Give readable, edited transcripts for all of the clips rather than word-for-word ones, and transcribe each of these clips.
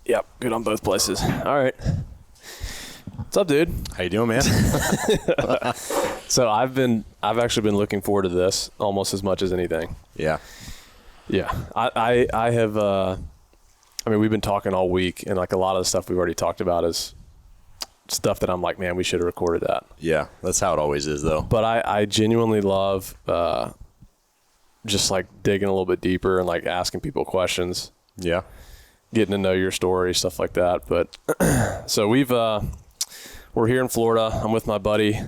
Yep, good on both places. All right. What's up, dude? How you doing, man? So I've actually been looking forward to this almost as much as anything. Yeah. Yeah. I have, we've been talking all week, and like a lot of the stuff we've already talked about is stuff that I'm like, man, we should have recorded that. Yeah, that's how it always is, though. But I genuinely love just like digging a little bit deeper and like asking people questions. Yeah. Getting to know your story, stuff like that. But so we're here in Florida. I'm with my buddy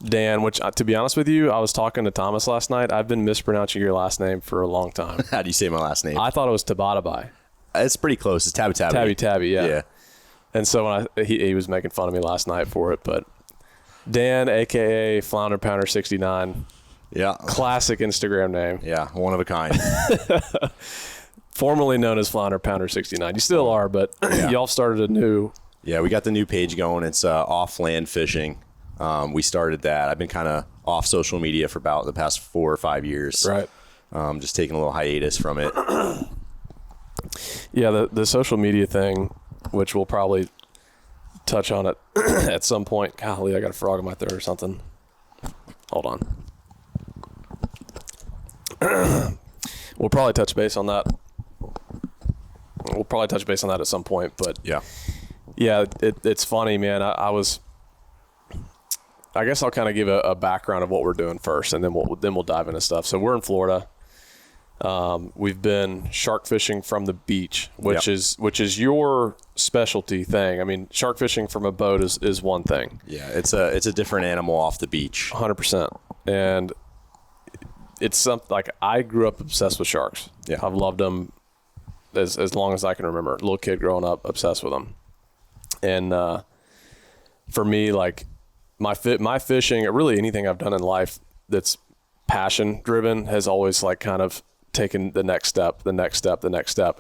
Dan, which to be honest with you, I was talking to Thomas last night. I've been mispronouncing your last name for a long time. How do you say my last name? I thought it was Tabatabai. It's pretty close. It's Tabby. Tabby, yeah. Yeah. And so when he was making fun of me last night for it, but Dan, aka Flounder Pounder 69. Yeah. Classic Instagram name. Yeah, one of a kind. Formerly known as Flounder Pounder 69. You still are, but y'all started a new. Yeah, we got the new page going. It's off-land fishing. We started that. I've been kind of off social media for about the past 4 or 5 years. Right. Just taking a little hiatus from it. Yeah, the social media thing, which we'll probably touch on it at some point. Golly, I got a frog in my throat or something. Hold on. We'll probably touch base on that. At some point, but yeah, it's funny, man. I guess I'll kind of give a background of what we're doing first, and then we'll dive into stuff. So we're in Florida. We've been shark fishing from the beach, which is your specialty thing. I mean, shark fishing from a boat is one thing. Yeah, it's a different animal off the beach. 100%. And it's something like I grew up obsessed with sharks. Yeah, I've loved them as long as I can remember. Little kid growing up, obsessed with them. And for me, like my fishing, really anything I've done in life that's passion driven has always like kind of taken the next step. And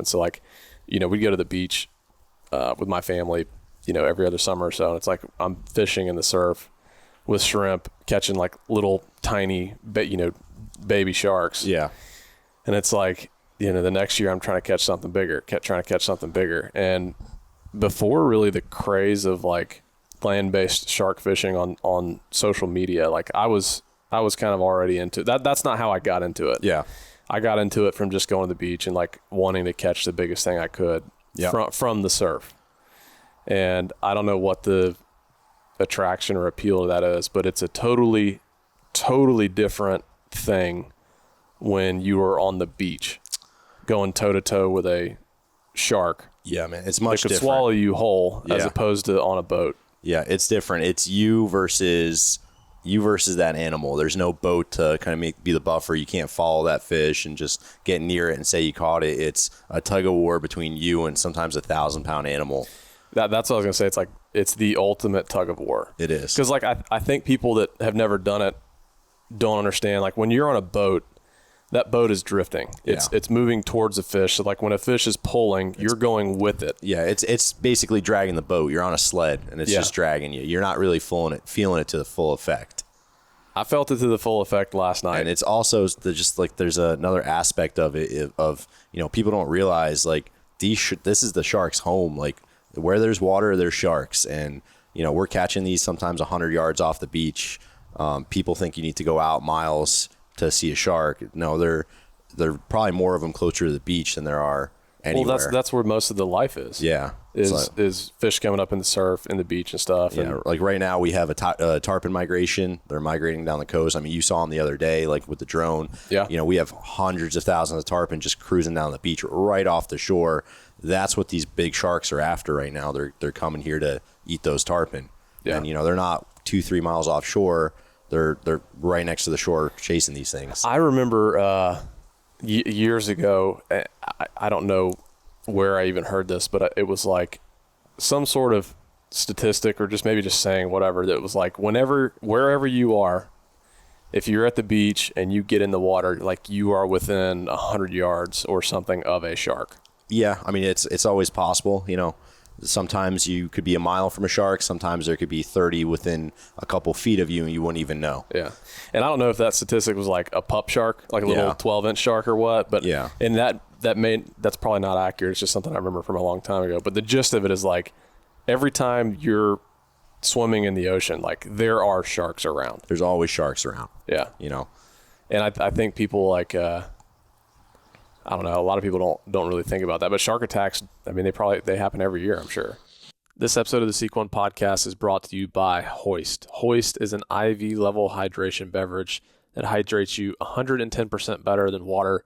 so like, we'd go to the beach with my family, every other summer or so. And it's like I'm fishing in the surf with shrimp, catching like little tiny, baby sharks. Yeah. And it's like, the next year I'm trying to catch something bigger. And before really the craze of like land-based shark fishing on social media, like I was kind of already into that. That's not how I got into it. Yeah. I got into it from just going to the beach and like wanting to catch the biggest thing I could from the surf. And I don't know what the attraction or appeal to that is, but it's a totally, totally different thing when you are on the beach going toe to toe with a shark. Yeah, man, it's much different. It could swallow you whole as opposed to on a boat. Yeah, it's different. It's you versus that animal. There's no boat to kind of be the buffer. You can't follow that fish and just get near it and say you caught it. It's a tug of war between you and sometimes 1,000-pound animal. That's what I was gonna say. It's like it's the ultimate tug of war. It is, because like I think people that have never done it don't understand. Like when you're on a boat, that boat is drifting. It's moving towards a fish. So like when a fish is pulling, you're going with it. Yeah, it's basically dragging the boat. You're on a sled and it's just dragging you. You're not really feeling it to the full effect. I felt it to the full effect last night. And it's also there's another aspect of it of people don't realize like this is the shark's home. Like where there's water, there's sharks, and we're catching these sometimes 100 yards off the beach. People think you need to go out miles to see a shark. No, there are probably more of them closer to the beach than there are anywhere. Well, that's where most of the life is. Yeah, is fish coming up in the surf, in the beach and stuff. Yeah, like right now we have a tarpon migration. They're migrating down the coast. I mean, you saw them the other day, like with the drone. Yeah, we have hundreds of thousands of tarpon just cruising down the beach right off the shore. That's what these big sharks are after right now. They're coming here to eat those tarpon. Yeah, and they're not 2-3 miles offshore. They're right next to the shore chasing these things. I remember years ago, I don't know where I even heard this, but it was like some sort of statistic or just maybe just saying whatever, that was like wherever you are, if you're at the beach and you get in the water, like you are within 100 yards or something of a shark. Yeah, I mean, it's always possible, Sometimes you could be a mile from a shark. Sometimes there could be 30 within a couple feet of you and you wouldn't even know. Yeah. And I don't know if that statistic was like a pup shark, like a little 12-inch shark or what. But yeah. And that's probably not accurate. It's just something I remember from a long time ago. But the gist of it is like every time you're swimming in the ocean, like there are sharks around. There's always sharks around. Yeah. You know, and I think people like, I don't know, a lot of people don't really think about that, but shark attacks, I mean, they happen every year, I'm sure. This episode of the Sequin Podcast is brought to you by Hoist. Hoist is an IV level hydration beverage that hydrates you 110% better than water.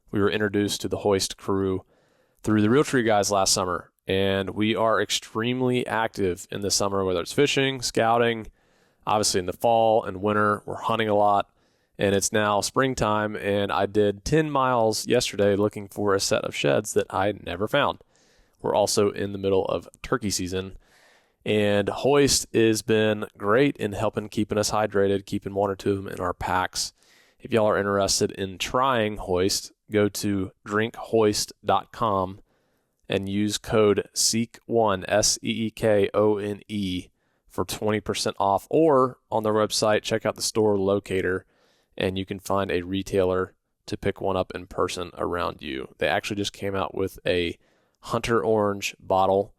We were introduced to the Hoist crew through the Realtree guys last summer, and we are extremely active in the summer, whether it's fishing, scouting, obviously in the fall and winter, we're hunting a lot, and it's now springtime, and I did 10 miles yesterday looking for a set of sheds that I never found. We're also in the middle of turkey season, and Hoist has been great in helping keeping us hydrated, keeping one or two of them in our packs. If y'all are interested in trying Hoist, go to drinkhoist.com and use code SEEK1, SEEKONE, for 20% off. Or on their website, check out the store locator, and you can find a retailer to pick one up in person around you. They actually just came out with a Hunter Orange bottle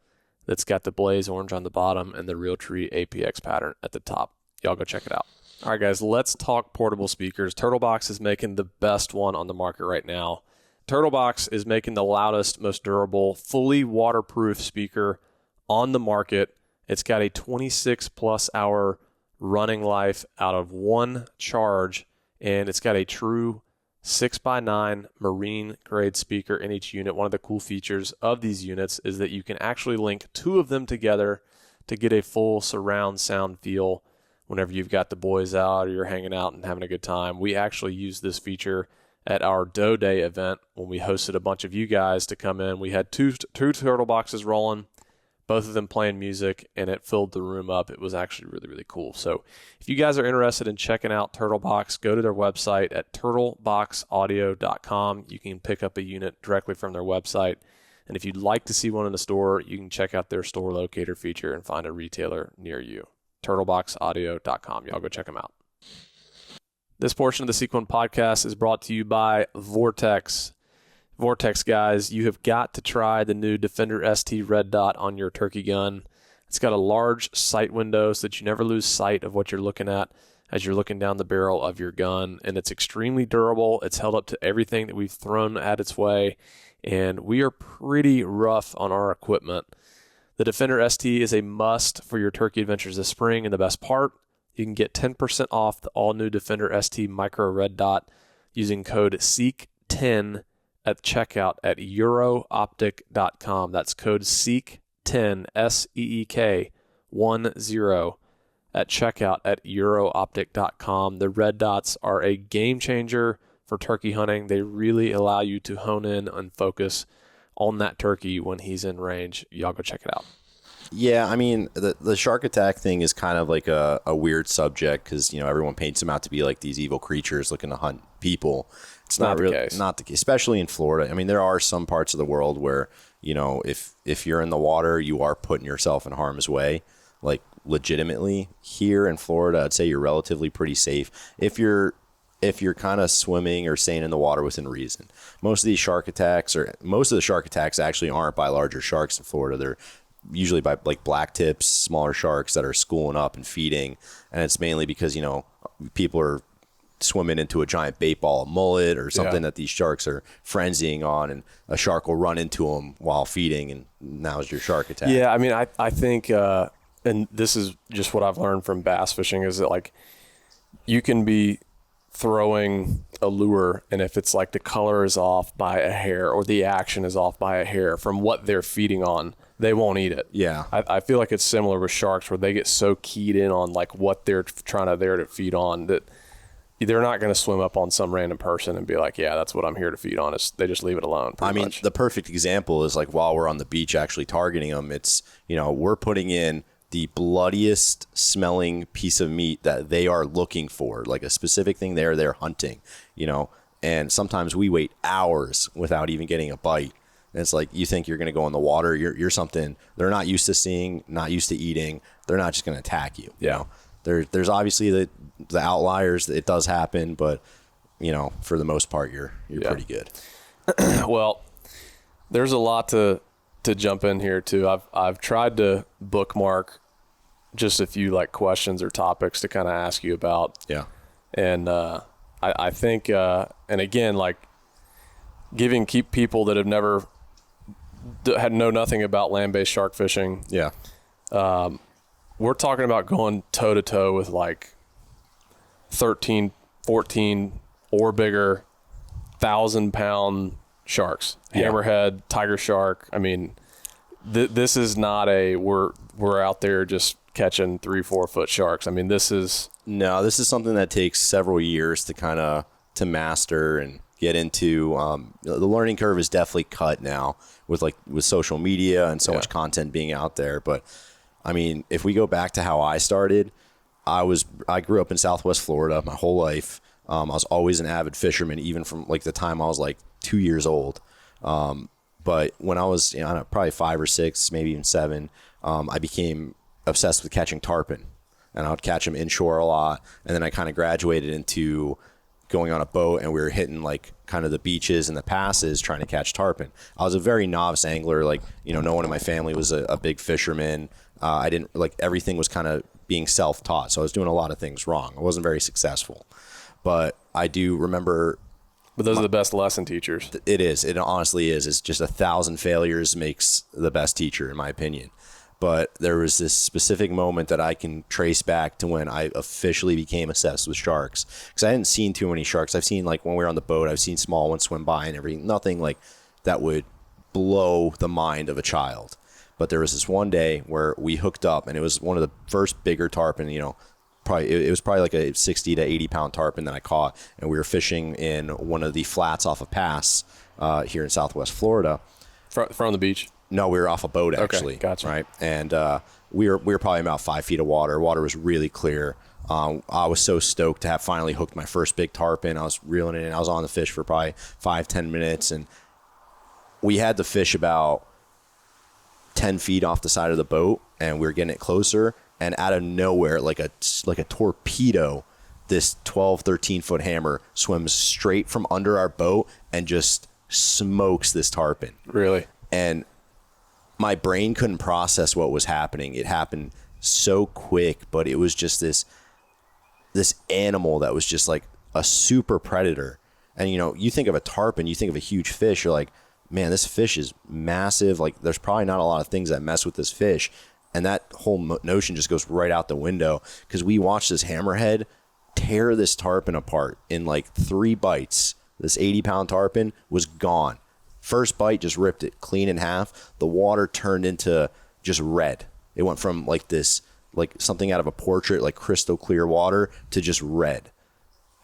that's got the blaze orange on the bottom and the Realtree APX pattern at the top. Y'all go check it out. All right, guys, let's talk portable speakers. Turtlebox is making the best one on the market right now. Turtlebox is making the loudest, most durable, fully waterproof speaker on the market. It's got a 26-plus hour running life out of one charge, and it's got a true 6x9 marine-grade speaker in each unit. One of the cool features of these units is that you can actually link two of them together to get a full surround sound feel whenever you've got the boys out or you're hanging out and having a good time. We actually used this feature at our Doe Day event when we hosted a bunch of you guys to come in. We had two turtle boxes rolling, both of them playing music, and it filled the room up. It was actually really, really cool. So if you guys are interested in checking out Turtlebox, go to their website at turtleboxaudio.com. You can pick up a unit directly from their website. And if you'd like to see one in the store, you can check out their store locator feature and find a retailer near you. turtleboxaudio.com. Y'all go check them out. This portion of the Sequin Podcast is brought to you by Vortex. Vortex, guys, you have got to try the new Defender ST Red Dot on your turkey gun. It's got a large sight window so that you never lose sight of what you're looking at as you're looking down the barrel of your gun. And it's extremely durable. It's held up to everything that we've thrown at its way. And we are pretty rough on our equipment. The Defender ST is a must for your turkey adventures this spring. And the best part, you can get 10% off the all-new Defender ST Micro Red Dot using code SEEK10 at checkout at eurooptic.com. That's code SEEK10, SEEK10, at checkout at eurooptic.com. The Red Dots are a game changer for turkey hunting. They really allow you to hone in and focus on that turkey when he's in range. Y'all go check it out. Yeah, I mean, the shark attack thing is kind of like a weird subject because, you know, everyone paints them out to be like these evil creatures looking to hunt people. It's not really not the case, especially in Florida. I mean, there are some parts of the world where, you know, if you're in the water, you are putting yourself in harm's way, like legitimately. Here in Florida, I'd say you're relatively pretty safe if you're kind of swimming or staying in the water within reason. Most of the shark attacks actually aren't by larger sharks in Florida. They're usually by like black tips, smaller sharks that are schooling up and feeding. And it's mainly because, you know, people are swimming into a giant bait ball, a mullet or something that these sharks are frenzying on, and a shark will run into them while feeding, and now's your shark attack. Yeah, I mean, I think, and this is just what I've learned from bass fishing, is that like you can be throwing a lure, and if it's like the color is off by a hair or the action is off by a hair from what they're feeding on, they won't eat it. Yeah. I feel like it's similar with sharks where they get so keyed in on like what they're there to feed on that they're not going to swim up on some random person and be like, yeah, that's what I'm here to feed on. They just leave it alone. I mean, the perfect example is like while we're on the beach actually targeting them, it's, you know, we're putting in the bloodiest smelling piece of meat that they are looking for, like a specific thing they're hunting, you know, and sometimes we wait hours without even getting a bite. And it's like, you think you're going to go in the water, you're something they're not used to seeing, not used to eating. They're not just going to attack you. Yeah. You know? There's obviously the outliers. It does happen, but you know, for the most part, you're pretty good. Well, There's a lot to jump in here too. I've tried to bookmark just a few like questions or topics to kind of ask you about. Yeah. And I think, and again, like keep people that have never know nothing about land-based shark fishing. Yeah. We're talking about going toe to toe with like 13, 14 or bigger 1,000-pound sharks, hammerhead, tiger shark. I mean, this is not we're out there just catching 3-4 foot sharks. I mean, this is something that takes several years to master and get into. The learning curve is definitely cut now with social media and so much content being out there. But I mean, if we go back to how I started, I grew up in Southwest Florida my whole life. I was always an avid fisherman, even from like the time I was like 2 years old. But when I was probably 5 or 6, maybe even 7, I became obsessed with catching tarpon, and I would catch them inshore a lot. And then I kind of graduated into going on a boat, and we were hitting like kind of the beaches and the passes trying to catch tarpon. I was a very novice angler. Like, no one in my family was a big fisherman. I didn't everything was kind of being self-taught. So I was doing a lot of things wrong. I wasn't very successful, but I do remember. But those are the best lesson teachers. It is. It honestly is. It's just 1,000 failures makes the best teacher, in my opinion. But there was this specific moment that I can trace back to when I officially became obsessed with sharks. Because I hadn't seen too many sharks. I've seen, like, when we were on the boat, I've seen small ones swim by and everything. Nothing, like, that would blow the mind of a child. But there was this one day where we hooked up, and it was one of the first bigger tarpon, it was probably like a 60 to 80 pound tarpon that I caught, and we were fishing in one of the flats off a pass here in Southwest Florida. From the beach? No, we were off a boat actually. Okay, gotcha. Right, and we were probably about 5 feet of water. Water was really clear. I was so stoked to have finally hooked my first big tarpon. I was reeling it in. I was on the fish for probably 5-10 minutes, and we had the fish about 10 feet off the side of the boat, and we were getting it closer. And out of nowhere, like a torpedo, this 12, 13-foot hammer swims straight from under our boat and just smokes this tarpon. Really? And my brain couldn't process what was happening. It happened so quick, but it was just this animal that was just like a super predator. And, you think of a tarpon, you think of a huge fish. You're like, man, this fish is massive. Like, there's probably not a lot of things that mess with this fish. And that whole notion just goes right out the window, because we watched this hammerhead tear this tarpon apart in like 3 bites. This 80-pound tarpon was gone. First bite just ripped it clean in half. The water turned into just red. It went from like this, like something out of a portrait, like crystal clear water, to just red.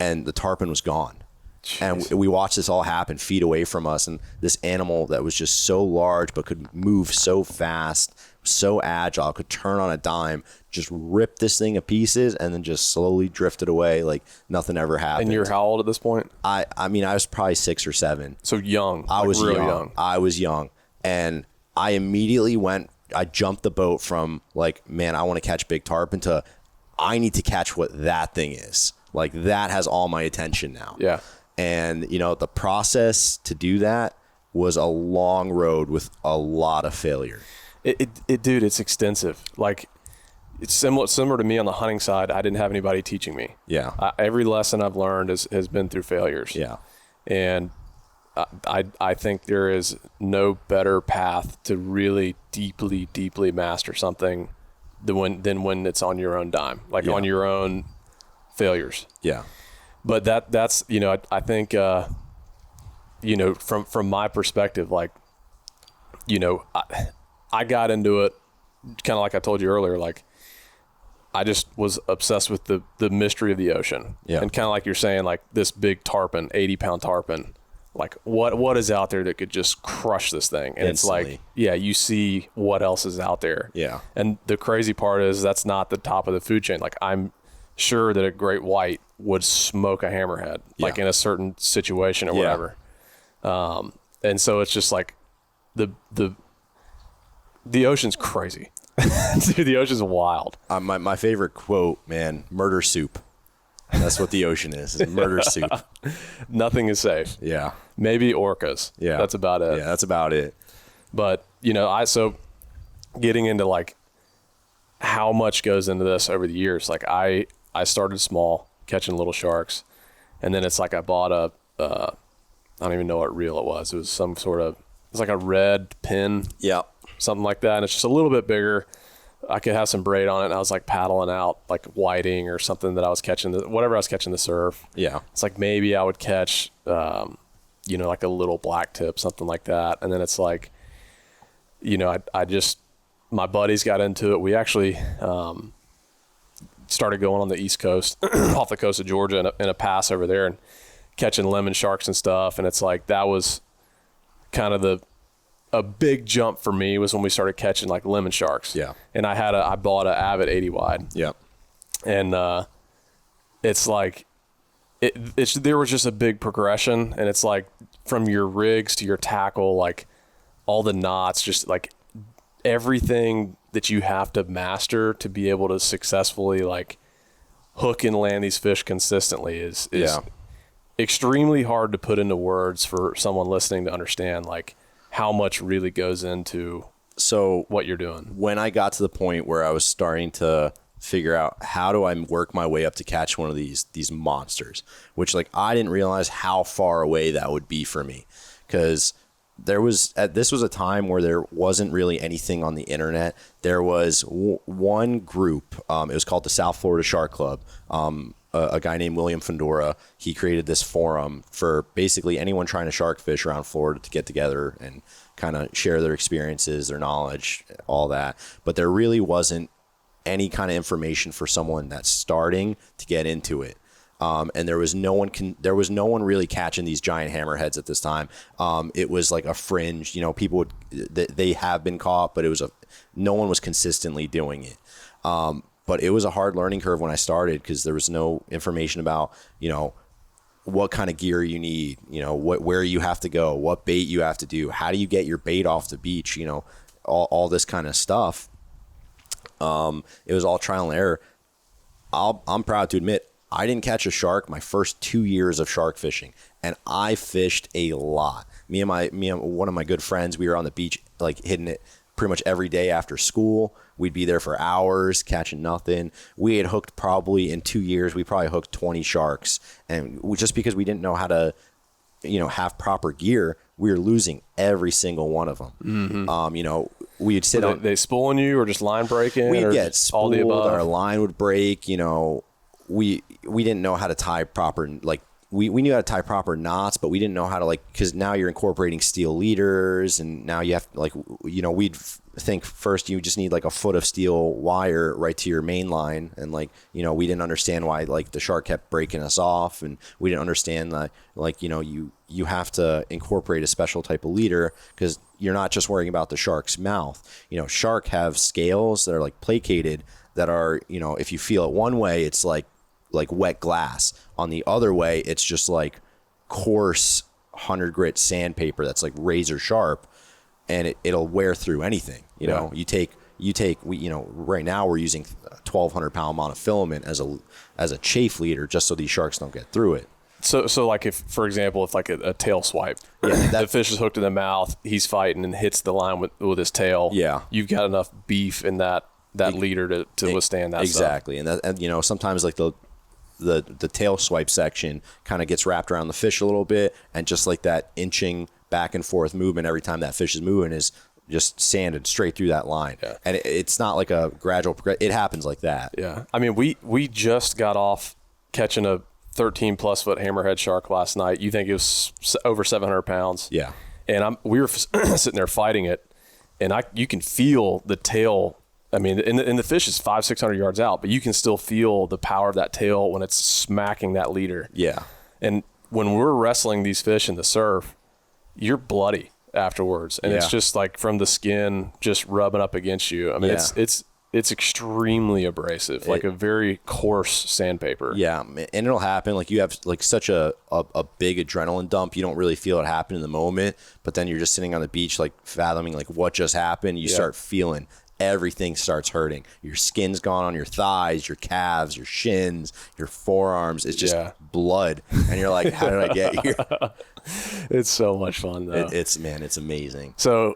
And the tarpon was gone. Jeez. And we watched this all happen feet away from us. And this animal that was just so large but could move so fast, so agile, could turn on a dime, just rip this thing to pieces and then just slowly drifted away like nothing ever happened. And you're how old at this point? I mean, I was probably 6 or 7. So young. I was really young. I was young. And I immediately I jumped the boat from like, man, I want to catch big tarpon to I need to catch what that thing is. Like, that has all my attention now. Yeah. And, the process to do that was a long road with a lot of failure. Dude, it's extensive. Like, it's similar to me on the hunting side. I didn't have anybody teaching me. Yeah. Every lesson I've learned has been through failures. Yeah. And I think there is no better path to really deeply, deeply master something than when it's on your own dime, like on your own failures. Yeah. But that's I think from my perspective, like, I got into it kind of like I told you earlier, like I just was obsessed with the mystery of the ocean. Yeah. And kind of like you're saying, like this big tarpon, 80-pound tarpon, like what is out there that could just crush this thing? And instantly. It's like, yeah, you see what else is out there. Yeah. And the crazy part is that's not the top of the food chain. Like, I'm sure that a great white would smoke a hammerhead, like in a certain situation or whatever. And so it's just like the ocean's crazy. Dude, the ocean's wild. My favorite quote, man, murder soup. That's what the ocean is murder soup. Nothing is safe. Yeah. maybe orcas. Yeah. That's about it. Yeah, that's about it. But, so getting into like how much goes into this over the years, like I started small, catching little sharks. And then it's like I bought I don't even know what reel it was. It was some sort of, it's like a red pin. Yeah. Something like that. And it's just a little bit bigger. I could have some braid on it, and I was like paddling out like whiting or something that I was catching, whatever I was catching the surf. Yeah. It's like maybe I would catch, like a little black tip, something like that. And then it's like, I just, my buddies got into it. We actually started going on the East Coast, off the coast of Georgia in a pass over there and catching lemon sharks and stuff. And it's like, that was kind of a big jump for me was when we started catching like lemon sharks. Yeah. And I bought an Avid 80 wide. Yeah. And it's like, there was just a big progression, and it's like from your rigs to your tackle, like all the knots, just like everything that you have to master to be able to successfully like hook and land these fish consistently is extremely hard to put into words for someone listening to understand like how much really goes into what you're doing. When I got to the point where I was starting to figure out how do I work my way up to catch one of these monsters, which like I didn't realize how far away that would be for me, because this was a time where there wasn't really anything on the internet. There was one group, it was called the South Florida Shark Club. A guy named William Fandora, he created this forum for basically anyone trying to shark fish around Florida to get together and kind of share their experiences, their knowledge, all that. But there really wasn't any kind of information for someone that's starting to get into it. And there was no one really catching these giant hammerheads at this time. It was like a fringe, people they have been caught, but no one was consistently doing it. But it was a hard learning curve when I started, because there was no information about, what kind of gear you need, where you have to go, what bait you have to do, how do you get your bait off the beach, all this kind of stuff. It was all trial and error. I'm proud to admit I didn't catch a shark my first 2 years of shark fishing, and I fished a lot. Me and one of my good friends, we were on the beach, like hitting it pretty much every day after school. We'd be there for hours catching nothing. We had hooked probably in 2 years, we probably hooked 20 sharks, and just because we didn't know how to, have proper gear, we were losing every single one of them. Mm-hmm. We'd sit on. They spooling you or just line breaking? We'd or get spooled. All the above? Our line would break. We didn't know how to tie proper, like we knew how to tie proper knots, but we didn't know how to, like, because now you're incorporating steel leaders, and now you have, like, we'd think first you just need like a foot of steel wire right to your main line, and like, we didn't understand why like the shark kept breaking us off, and we didn't understand that, like, you have to incorporate a special type of leader, because you're not just worrying about the shark's mouth. Shark have scales that are like placated, that are, if you feel it one way, it's like wet glass. On the other way, it's just like coarse 100 grit sandpaper that's like razor sharp, and it'll wear through anything. You take right now we're using 1,200 pound monofilament as a chafe leader, just so these sharks don't get through it. So like if, for example, if like a tail swipe, the fish is hooked in the mouth, he's fighting and hits the line with his tail. Yeah, you've got enough beef in that leader to withstand that. Exactly. Stuff. And sometimes like the tail swipe section kind of gets wrapped around the fish a little bit, and just like that inching back and forth movement every time that fish is moving is just sanded straight through that line. Yeah. And it's not like a gradual it happens like that. Yeah. I mean, we just got off catching a 13 plus foot hammerhead shark last night. You think it was over 700 pounds. Yeah. And we were sitting there fighting it, and you can feel the tail. I mean, and the fish is 500-600 yards out, but you can still feel the power of that tail when it's smacking that leader. Yeah. And when we're wrestling these fish in the surf, you're bloody afterwards, and it's just like from the skin just rubbing up against you. I mean, it's extremely abrasive, like a very coarse sandpaper. Yeah, and it'll happen. Like you have like such a big adrenaline dump, you don't really feel it happen in the moment, but then you're just sitting on the beach, like fathoming like what just happened. You start feeling everything starts hurting. Your skin's gone on your thighs, your calves, your shins, your forearms. It's just blood. And you're like, how did I get here? It's so much fun though. It's amazing. So,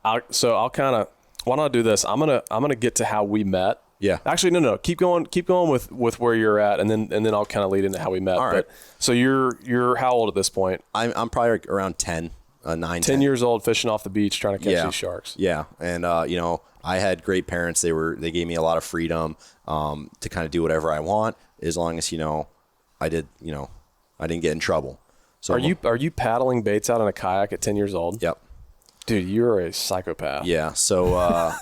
I'll kind of, why don't I do this? I'm going to get to how we met. Yeah. Actually, no. Keep going with where you're at, and then I'll kind of lead into how we met. All right. But, so you're how old at this point? I'm probably around 10, 10 years old, fishing off the beach, trying to catch these sharks. Yeah. And, I had great parents. They gave me a lot of freedom, to kind of do whatever I want, as long as, I didn't get in trouble. So are you paddling baits out in a kayak at 10 years old? Yep. Dude, you're a psychopath. Yeah. So,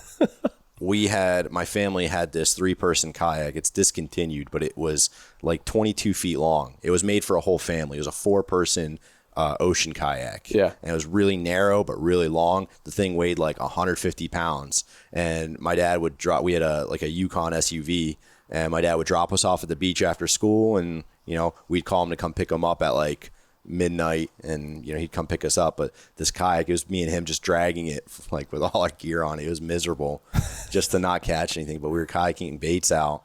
my family had this 3-person kayak. It's discontinued, but it was like 22 feet long. It was made for a whole family. It was a 4-person ocean kayak. Yeah. And it was really narrow, but really long. The thing weighed like 150 pounds. And my dad would we had a Yukon SUV, and my dad would drop us off at the beach after school. And, we'd call him to come pick him up at like midnight, and he'd come pick us up. But this kayak, it was me and him just dragging it like with all our gear on it. It was miserable just to not catch anything, but we were kayaking baits out.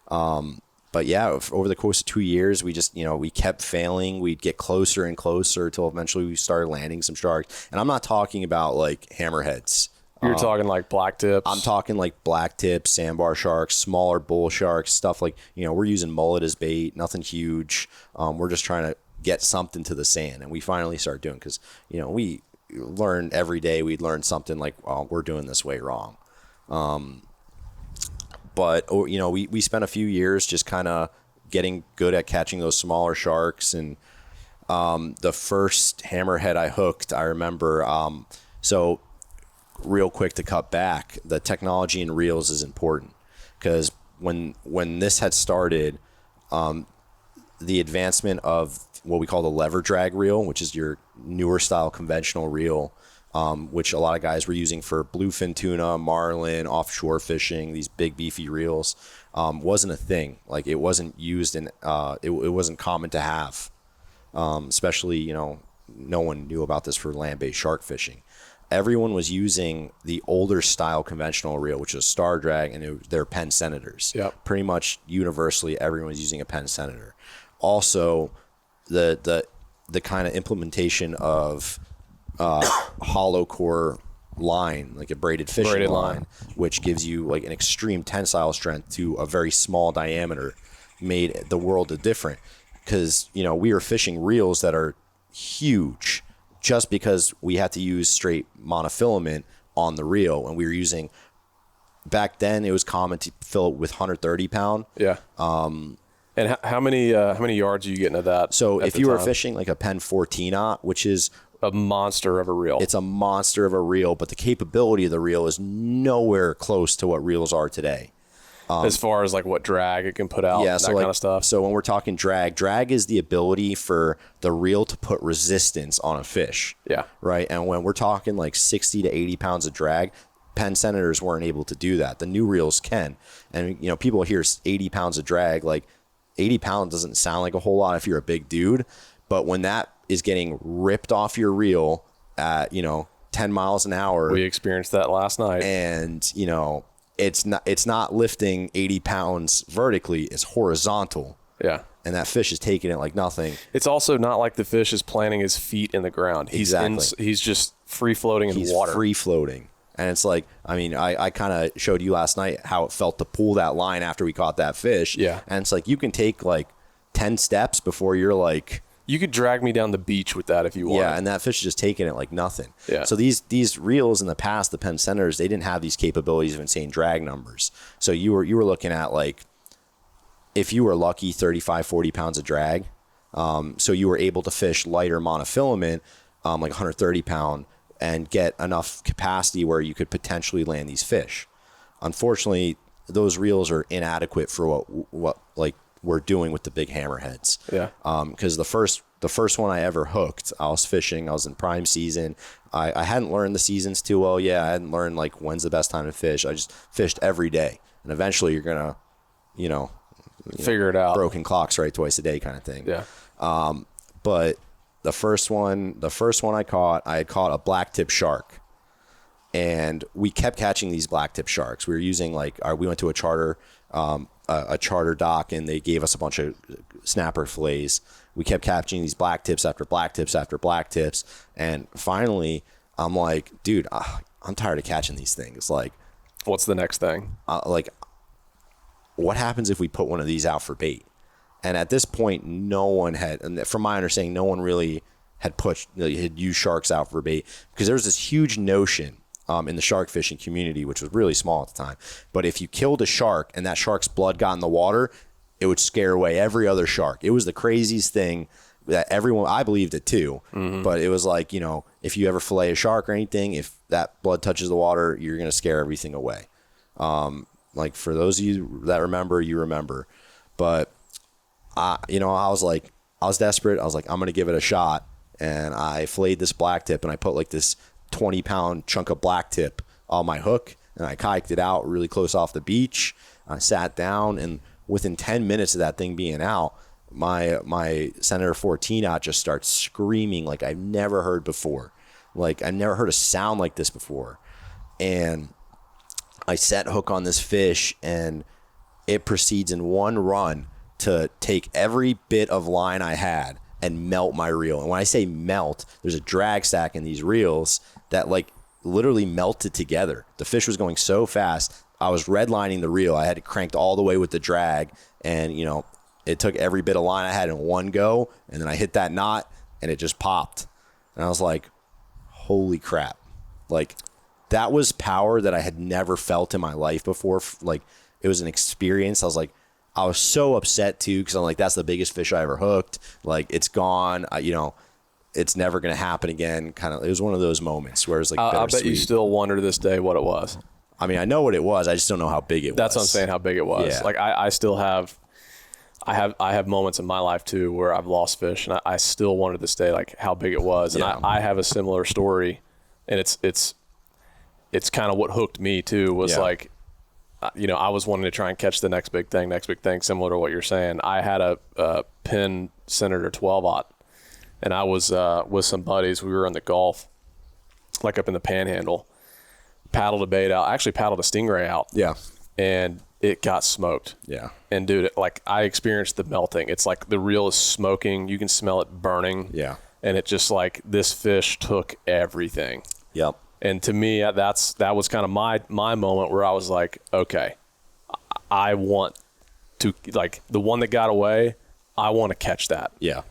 But yeah, over the course of 2 years, we just we kept failing. We'd get closer and closer until eventually we started landing some sharks. And I'm not talking about like hammerheads. You're talking like black tips. I'm talking like black tips, sandbar sharks, smaller bull sharks, stuff like, we're using mullet as bait, nothing huge. We're just trying to get something to the sand. And we finally started doing, because, we learn every day. We'd learn something like, oh, we're doing this way wrong. But, we spent a few years just kind of getting good at catching those smaller sharks. And the first hammerhead I hooked, I remember, so real quick to cut back, the technology in reels is important, because when this had started, the advancement of what we call the lever drag reel, which is your newer style conventional reel, which a lot of guys were using for bluefin tuna, marlin, offshore fishing, these big beefy reels, wasn't a thing. Like, it wasn't used in, it wasn't common to have, especially, no one knew about this for land-based shark fishing. Everyone was using the older style conventional reel, which was Star Drag, and they're Penn Senators. Yep. Pretty much universally, everyone was using a Penn Senator. Also, the kind of implementation of hollow core line, like a braided fishing line, which gives you like an extreme tensile strength to a very small diameter, made the world of different. Because we were fishing reels that are huge, just because we had to use straight monofilament on the reel, and we were using, back then it was common to fill it with 130 pound. Yeah. And how many yards are you getting at that? So if you were fishing like a Penn 14-aught, which is a monster of a reel, it's a monster of a reel, but the capability of the reel is nowhere close to what reels are today. As far as like what drag it can put out, that kind of stuff. So when we're talking drag is the ability for the reel to put resistance on a fish. Yeah. Right. And when we're talking like 60 to 80 pounds of drag, Penn Senators weren't able to do that. The new reels can. And, people hear 80 pounds of drag, like 80 pounds doesn't sound like a whole lot if you're a big dude. But when that is getting ripped off your reel at, 10 miles an hour. We experienced that last night. And, it's not lifting 80 pounds vertically, it's horizontal. Yeah. And that fish is taking it like nothing. It's also not like the fish is planting his feet in the ground. He's just free floating in water. He's free floating. And it's like, I kind of showed you last night how it felt to pull that line after we caught that fish. Yeah. And it's like, you can take like 10 steps before you're like, you could drag me down the beach with that if you want. Yeah, and that fish is just taking it like nothing. Yeah. So these reels in the past, the Penn Senators, they didn't have these capabilities of insane drag numbers. So you were looking at like, if you were lucky, 35, 40 pounds of drag. So you were able to fish lighter monofilament, like 130 pound, and get enough capacity where you could potentially land these fish. Unfortunately, those reels are inadequate for what like we're doing with the big hammerheads. Yeah. Because the first one I ever hooked, I was fishing. I was in prime season. I hadn't learned the seasons too well yet. I hadn't learned like when's the best time to fish. I just fished every day, and eventually you're gonna, figure it out. Broken clocks right twice a day kind of thing. Yeah. But the first one I had caught a black tip shark. and we kept catching these black tip sharks. We were using we went to a charter dock, and they gave us a bunch of snapper fillets. We kept catching these black tips after black tips after black tips, and finally I'm like, dude, I'm tired of catching these things. Like, what's the next thing? What happens if we put one of these out for bait? And at this point, no one had, and from my understanding, no one really had used sharks out for bait, because there was this huge notion in the shark fishing community, which was really small at the time. But if you killed a shark and that shark's blood got in the water, it would scare away every other shark. It was the craziest thing that everyone, I believed it too, but it was like, if you ever fillet a shark or anything, if that blood touches the water, you're going to scare everything away. Like, for those of you that remember, you remember. But I was desperate. I was like, I'm going to give it a shot. And I filleted this black tip, and I put like this 20-pound chunk of black tip on my hook, and I kiked it out really close off the beach. I sat down, and within 10 minutes of that thing being out, my Senator 14 out just starts screaming like I've never heard before. Like, I've never heard a sound like this before. And I set hook on this fish, and it proceeds in one run to take every bit of line I had and melt my reel. And when I say melt, there's a drag stack in these reels that like literally melted together. The fish was going so fast. I was redlining the reel. I had it cranked all the way with the drag, and it took every bit of line I had in one go, and then I hit that knot, and it just popped. And I was like, holy crap. Like, that was power that I had never felt in my life before. Like, it was an experience. I was so upset too, because I'm like, that's the biggest fish I ever hooked. Like, it's gone. It's never going to happen again. Kind of, it was one of those moments where it's like bittersweet. I bet you still wonder to this day what it was. I mean, I know what it was. I just don't know how big it was. That's what I'm saying, how big it was. Yeah. Like, I still have, I have moments in my life too where I've lost fish, and I still wonder to this day like how big it was. And I have a similar story, and it's kind of what hooked me too. Was like, I was wanting to try and catch the next big thing, similar to what you're saying. I had a Penn Senator 12-aught, and I was with some buddies. We were in the Gulf, like up in the Panhandle, paddled a bait out. I actually paddled a stingray out. Yeah. And it got smoked. Yeah. And dude, I experienced the melting. It's like the reel is smoking. You can smell it burning. Yeah. And it just like, this fish took everything. Yep. And to me, that was kind of my moment where I was like, okay, I want to, like, the one that got away, I want to catch that. Yeah.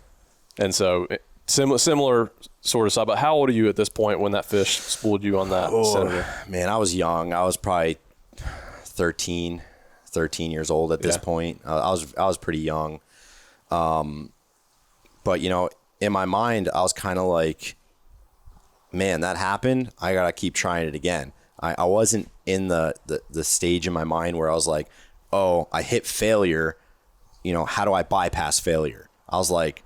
And so similar sort of stuff. But how old are you at this point when that fish spooled you on that Senator? Man, I was young. I was probably 13 years old at this point. I was pretty young. But in my mind, I was kind of like, man, that happened. I got to keep trying it again. I wasn't in the stage in my mind where I was like, oh, I hit failure. How do I bypass failure? I was like,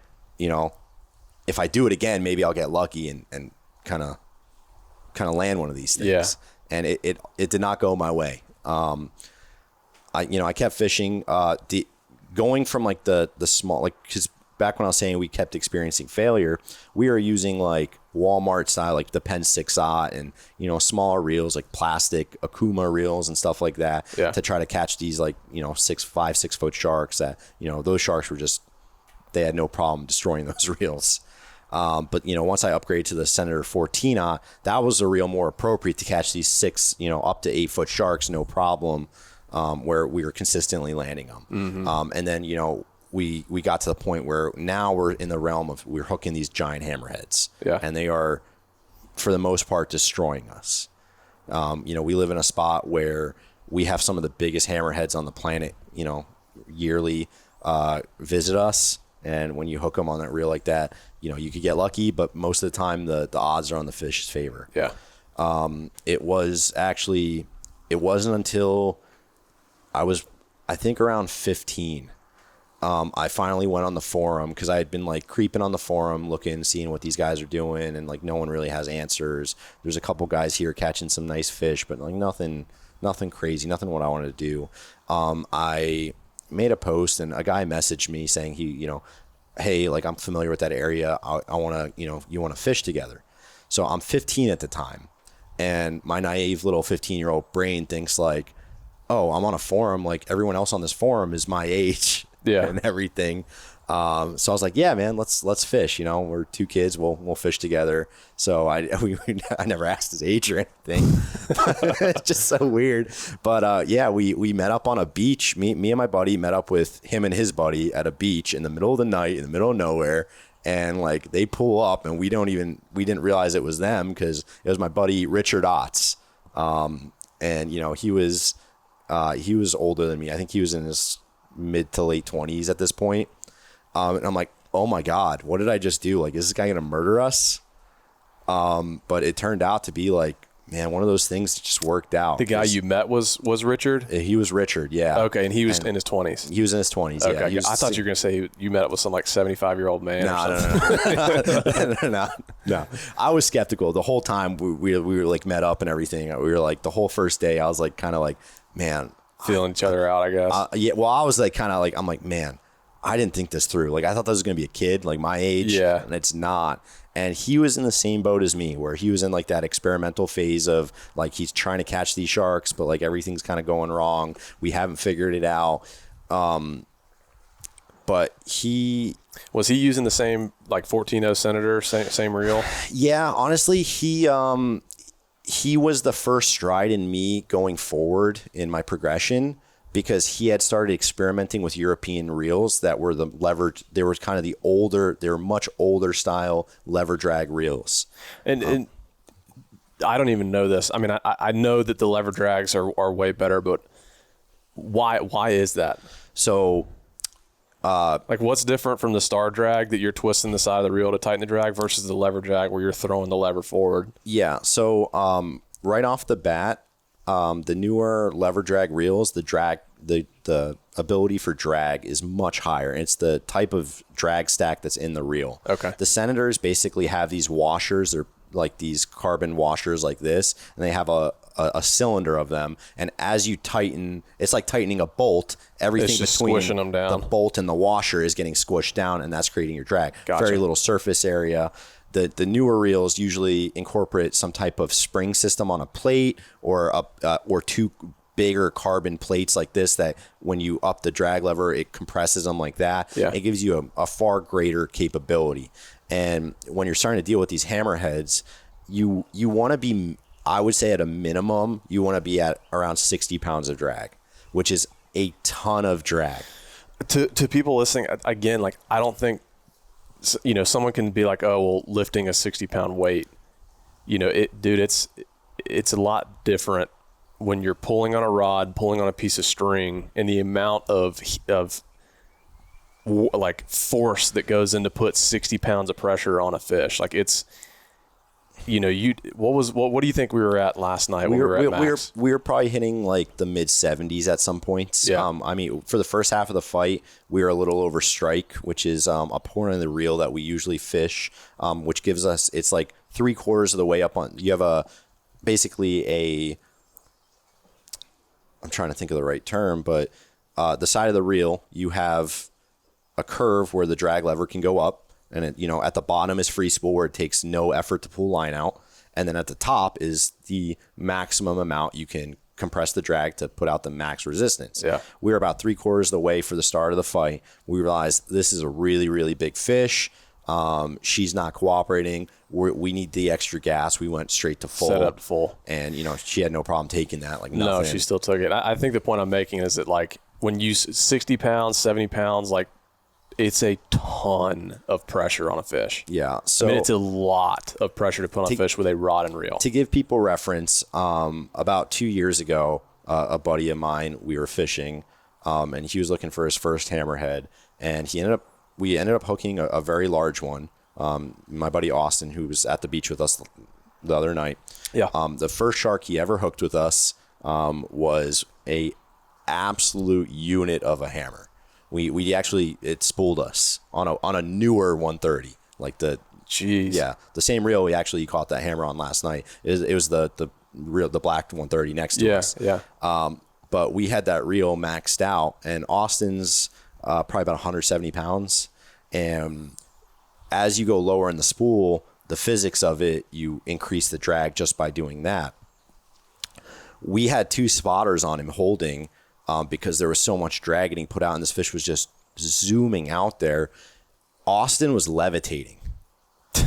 if I do it again, maybe I'll get lucky and kind of land one of these things. Yeah. And it did not go my way. I kept fishing, going from like the small, like, cause back when I was saying we kept experiencing failure, we were using like Walmart style, like the Penn 6-aught and, smaller reels, like plastic Akuma reels and stuff like that to try to catch these like, 6 foot sharks that, those sharks were just, they had no problem destroying those reels. But once I upgraded to the Senator 14-aught, that was a reel more appropriate to catch these 6, up to 8 foot sharks, no problem, where we were consistently landing them. Mm-hmm. And then, we got to the point where now we're in the realm of we're hooking these giant hammerheads, and they are, for the most part, destroying us. We live in a spot where we have some of the biggest hammerheads on the planet, yearly visit us. And when you hook them on that reel like that, you could get lucky, but most of the time the odds are on the fish's favor. Yeah. It wasn't until I was, I think, around 15. I finally went on the forum because I had been like creeping on the forum, looking, seeing what these guys are doing, and like no one really has answers. There's a couple guys here catching some nice fish, but like nothing crazy, nothing what I wanted to do. I made a post and a guy messaged me saying hey, like, I'm familiar with that area. I want to, you want to fish together. So I'm 15 at the time. And my naive little 15-year-old brain thinks like, oh, I'm on a forum. Like everyone else on this forum is my age and everything. So I was like, yeah, man, let's fish. You know, we're two kids. We'll fish together. So I never asked his age or anything. It's just so weird. But yeah, we met up on a beach. Me and my buddy met up with him and his buddy at a beach in the middle of the night, in the middle of nowhere. And like they pull up, and we didn't realize it was them because it was my buddy Richard Otts. And you know, he was older than me. I think he was in his mid to late 20s at this point. And I'm like, oh my God, what did I just do? Like, is this guy gonna murder us? But it turned out to be like, man, one of those things that just worked out. The guy you met was Richard? He was Richard, yeah. Okay, and he was in his 20s. He was in his 20s, okay, yeah. I thought you were going to say you met up with some like 75-year-old man. No. I was skeptical the whole time. We were like met up and everything. We were like the whole first day. I was like kind of like, man, feeling each other out, I guess. Yeah. Well, I was like kind of like, I'm like, man, I didn't think this through. Like I thought this was going to be a kid like my age. Yeah. And it's not. And he was in the same boat as me, where he was in like that experimental phase of like he's trying to catch these sharks, but like everything's kind of going wrong. We haven't figured it out. But was he using the same like 14-0 Senator, same reel? Yeah, honestly, he was the first stride in me going forward in my progression, because he had started experimenting with European reels that were the lever. They were kind of they were much older style lever drag reels. And I don't even know this. I mean, I know that the lever drags are way better, but why is that? So, like what's different from the star drag that you're twisting the side of the reel to tighten the drag versus the lever drag where you're throwing the lever forward? Yeah. So, right off the bat, the newer lever drag reels, the ability for drag is much higher. It's the type of drag stack that's in the reel. Okay. The Senators basically have these washers. They're like these carbon washers like this, and they have a cylinder of them. And as you tighten, it's like tightening a bolt. Everything between squishing them down. The bolt and the washer is getting squished down, and that's creating your drag. Gotcha. Very little surface area. The newer reels usually incorporate some type of spring system on a plate or two bigger carbon plates like this that when you up the drag lever, it compresses them like that. Yeah. It gives you a far greater capability. And when you're starting to deal with these hammerheads, you want to be, I would say at a minimum, you want to be at around 60 pounds of drag, which is a ton of drag. To people listening, again, like I don't think, you know, someone can be like, oh, well, lifting a 60-pound weight, you know, it's a lot different when you're pulling on a rod, pulling on a piece of string, and the amount of like force that goes into put 60 pounds of pressure on a fish. Like it's, you know, what do you think we were at last night when we were at max? We were probably hitting like the mid 70s at some points. Yeah. I mean, for the first half of the fight, we were a little over strike, which is a point in the reel that we usually fish, which gives us, it's like 3/4 of the way up on, you have basically I'm trying to think of the right term, but the side of the reel, you have a curve where the drag lever can go up. And it, you know, at the bottom is free spool where it takes no effort to pull line out. And then at the top is the maximum amount you can compress the drag to put out the max resistance. Yeah. We were about 3/4 of the way for the start of the fight. We realized this is a really, really big fish. She's not cooperating. We need the extra gas. We went straight to full. Set up full. And, you know, she had no problem taking that. Like nothing. No, she still took it. I think the point I'm making is that like when you 60 pounds, 70 pounds, like it's a ton of pressure on a fish. Yeah. So I mean, it's a lot of pressure to put on a fish with a rod and reel. To give people reference, about 2 years ago, a buddy of mine, we were fishing, and he was looking for his first hammerhead, and we ended up hooking a very large one. My buddy Austin, who was at the beach with us the other night. Yeah. The first shark he ever hooked with us was a absolute unit of a hammer. We actually, it spooled us on a newer 130, like the same reel we actually caught that hammer on last night. It was the black 130 next to us. Yeah. But we had that reel maxed out, and Austin's probably about 170 pounds. And as you go lower in the spool, the physics of it, you increase the drag just by doing that. We had 2 spotters on him holding because there was so much drag getting put out, and this fish was just zooming out there. Austin was levitating.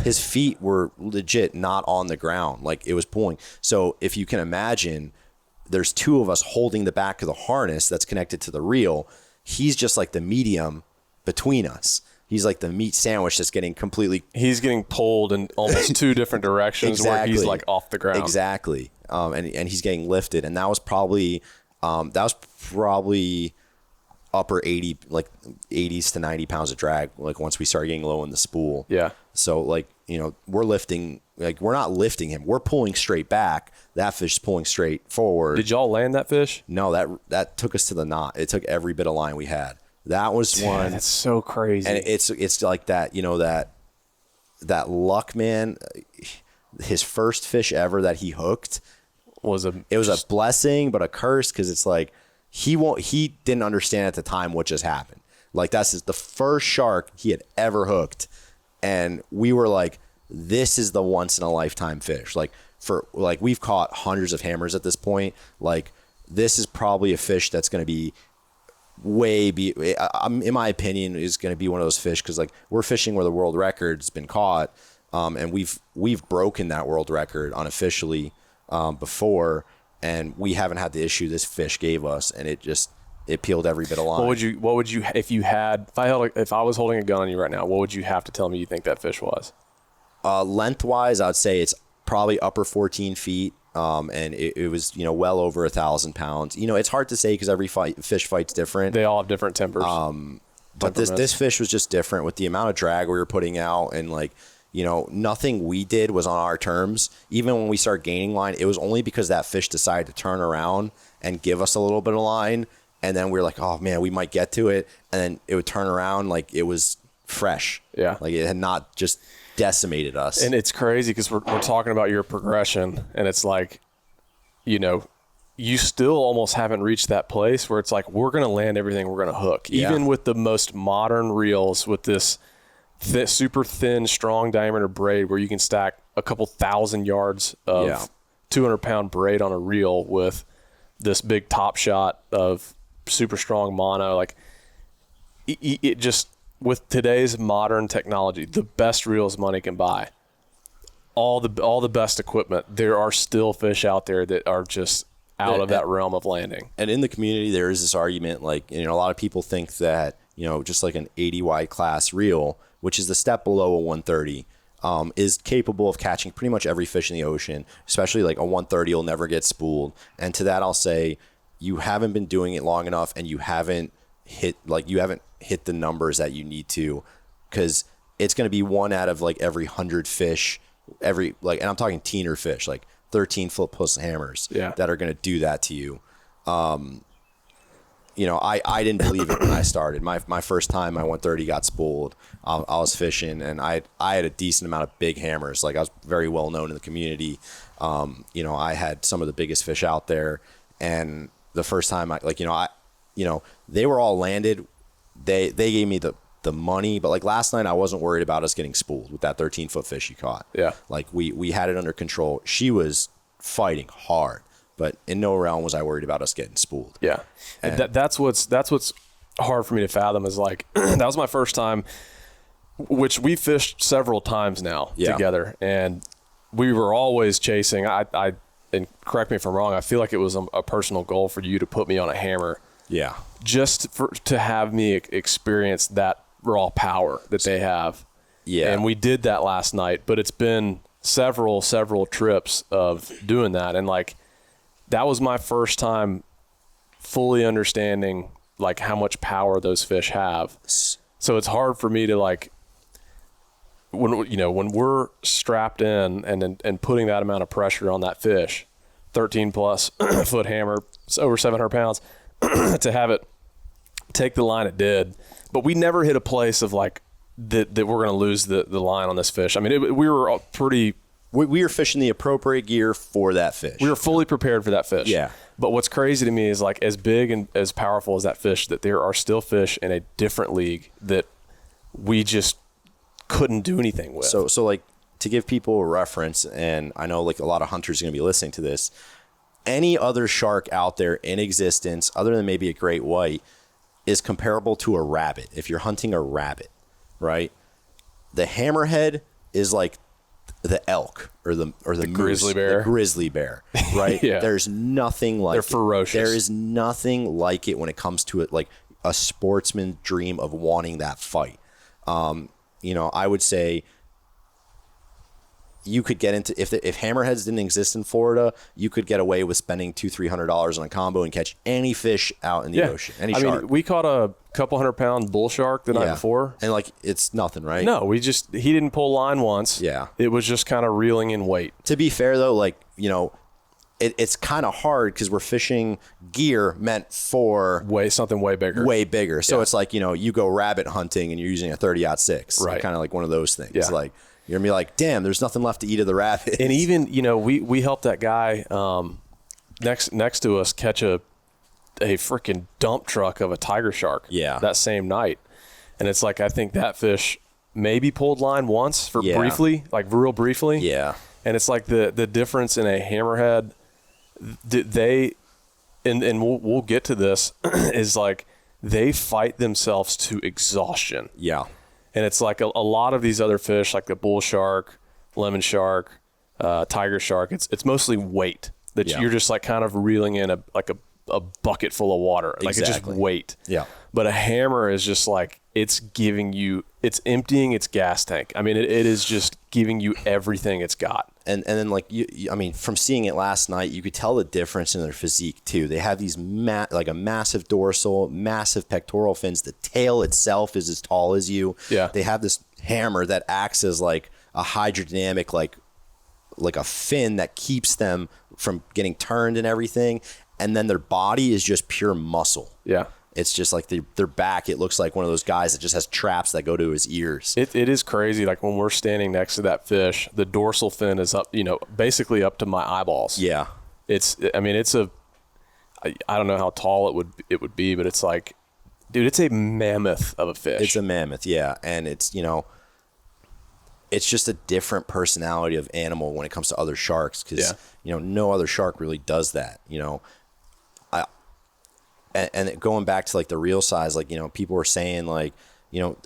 His feet were legit not on the ground. Like, it was pulling. So if you can imagine, there's 2 of us holding the back of the harness that's connected to the reel. He's just like the medium between us. He's like the meat sandwich that's getting completely... He's getting pulled in almost 2 different directions where he's like off the ground. Exactly. And he's getting lifted. And that was probably upper 80, like 80s to 90 pounds of drag, like once we started getting low in the spool. Yeah. So, like, you know, we're lifting, like, we're not lifting him. We're pulling straight back. That fish is pulling straight forward. Did y'all land that fish? No, that took us to the knot. It took every bit of line we had. That was one. That's so crazy. And it's like that, you know, that luck, man. His first fish ever that he hooked was a blessing, but a curse, because it's like he didn't understand at the time what just happened. Like, that's the first shark he had ever hooked, and we were like, this is the once in a lifetime fish. Like, we've caught hundreds of hammers at this point. Like, this is probably a fish that's going to be in my opinion, is going to be one of those fish, because like, we're fishing where the world record's been caught, and we've broken that world record unofficially before, and we haven't had the issue this fish gave us, and it peeled every bit of line. What would you if I was holding a gun on you right now, what would you have to tell me you think that fish was? Lengthwise, I'd say it's probably upper 14 feet. And it was, you know, well over 1,000 pounds. You know, it's hard to say because every fish fight's different. They all have different tempers. But this fish was just different with the amount of drag we were putting out, and like, you know, nothing we did was on our terms. Even when we started gaining line, it was only because that fish decided to turn around and give us a little bit of line, and then we were like, oh man, we might get to it, and then it would turn around like it was fresh. Yeah, like it had not just decimated us. And it's crazy because we're talking about your progression, and it's like, you know, you still almost haven't reached that place where it's like, we're going to land everything we're going to hook. Yeah. Even with the most modern reels, with this super thin, strong diameter braid where you can stack a couple 1,000 yards of 200-pound braid on a reel with this big top shot of super strong mono. Like, it just... With today's modern technology, the best reels money can buy, all the best equipment, there are still fish out there that are just out of that realm of landing. And in the community, there is this argument, like, you know, a lot of people think that, you know, just like an 80 wide class reel, which is the step below a 130, is capable of catching pretty much every fish in the ocean, especially like a 130 will never get spooled. And to that, I'll say, you haven't been doing it long enough, and you haven't hit the numbers that you need to, because it's going to be 1 out of like every 100 fish, and I'm talking teener fish, like 13-foot plus hammers, that are going to do that to you. You know, I didn't believe it when I started. My first time my 130 got spooled, I was fishing, and I had a decent amount of big hammers. Like, I was very well known in the community. You know, I had some of the biggest fish out there, and the first time they were all landed. They gave me the money, but like last night I wasn't worried about us getting spooled with that 13-foot fish she caught. Yeah. Like, we had it under control. She was fighting hard, but in no realm was I worried about us getting spooled. Yeah. And that's what's hard for me to fathom, is like, that was my first time, which we fished several times now together, and we were always chasing. And correct me if I'm wrong, I feel like it was a personal goal for you to put me on a hammer. Yeah. Just to have me experience that raw power that they have. Yeah. And we did that last night, but it's been several trips of doing that. And like, that was my first time fully understanding like how much power those fish have. So it's hard for me to like, when we're strapped in and putting that amount of pressure on that fish, 13 plus foot hammer, it's over 700 pounds, to have it take the line it did. But we never hit a place of like that we're going to lose the line on this fish. I mean, we were pretty... We were fishing the appropriate gear for that fish. We were fully prepared for that fish. Yeah. But what's crazy to me is like, as big and as powerful as that fish, that there are still fish in a different league that we just couldn't do anything with. So like to give people a reference, and I know like a lot of hunters are going to be listening to this, any other shark out there in existence, other than maybe a great white, is comparable to a rabbit. If you're hunting a rabbit, right? The hammerhead is like the elk or the moose, grizzly bear. The grizzly bear, right? Yeah. There's nothing like They're it. ferocious. There is nothing like it when it comes to it, like a sportsman's dream of wanting that fight. I would say you could get into, if hammerheads didn't exist in Florida, you could get away with spending $200-$300 on a combo and catch any fish out in the ocean, any shark. I mean, we caught a couple 100-pound bull shark the night before, and like it's nothing, right? No, he didn't pull line once. Yeah, it was just kind of reeling in weight. To be fair though, like it's kind of hard because we're fishing gear meant for something way bigger. So it's like, you go rabbit hunting and you're using a 30-06, right? Kind of like one of those things. Yeah. Like you're gonna be like, damn, there's nothing left to eat of the rabbit. And even we helped that guy next to us catch a freaking dump truck of a tiger shark. Yeah. That same night, and it's like I think that fish maybe pulled line once for briefly, like real briefly. Yeah. And it's like the difference in a hammerhead. We'll get to this, is like they fight themselves to exhaustion. Yeah. And it's like a lot of these other fish, like the bull shark, lemon shark, tiger shark, it's mostly weight that you're just like kind of reeling in a bucket full of water. Like it's just weight. Yeah. But a hammer is just like, it's emptying its gas tank. I mean, it is just giving you everything it's got. And then like I mean, from seeing it last night, you could tell the difference in their physique too. They have these like a massive dorsal, massive pectoral fins. The tail itself is as tall as you. Yeah. They have this hammer that acts as like a hydrodynamic, like a fin that keeps them from getting turned and everything. And then their body is just pure muscle. Yeah. It's just like their back, it looks like one of those guys that just has traps that go to his ears. It is crazy. Like when we're standing next to that fish, the dorsal fin is up, basically up to my eyeballs. Yeah. I don't know how tall it would be, but it's like, dude, it's a mammoth of a fish. It's a mammoth, yeah. And it's, it's just a different personality of animal when it comes to other sharks because, no other shark really does that, And going back to like the reel size, like, people were saying like,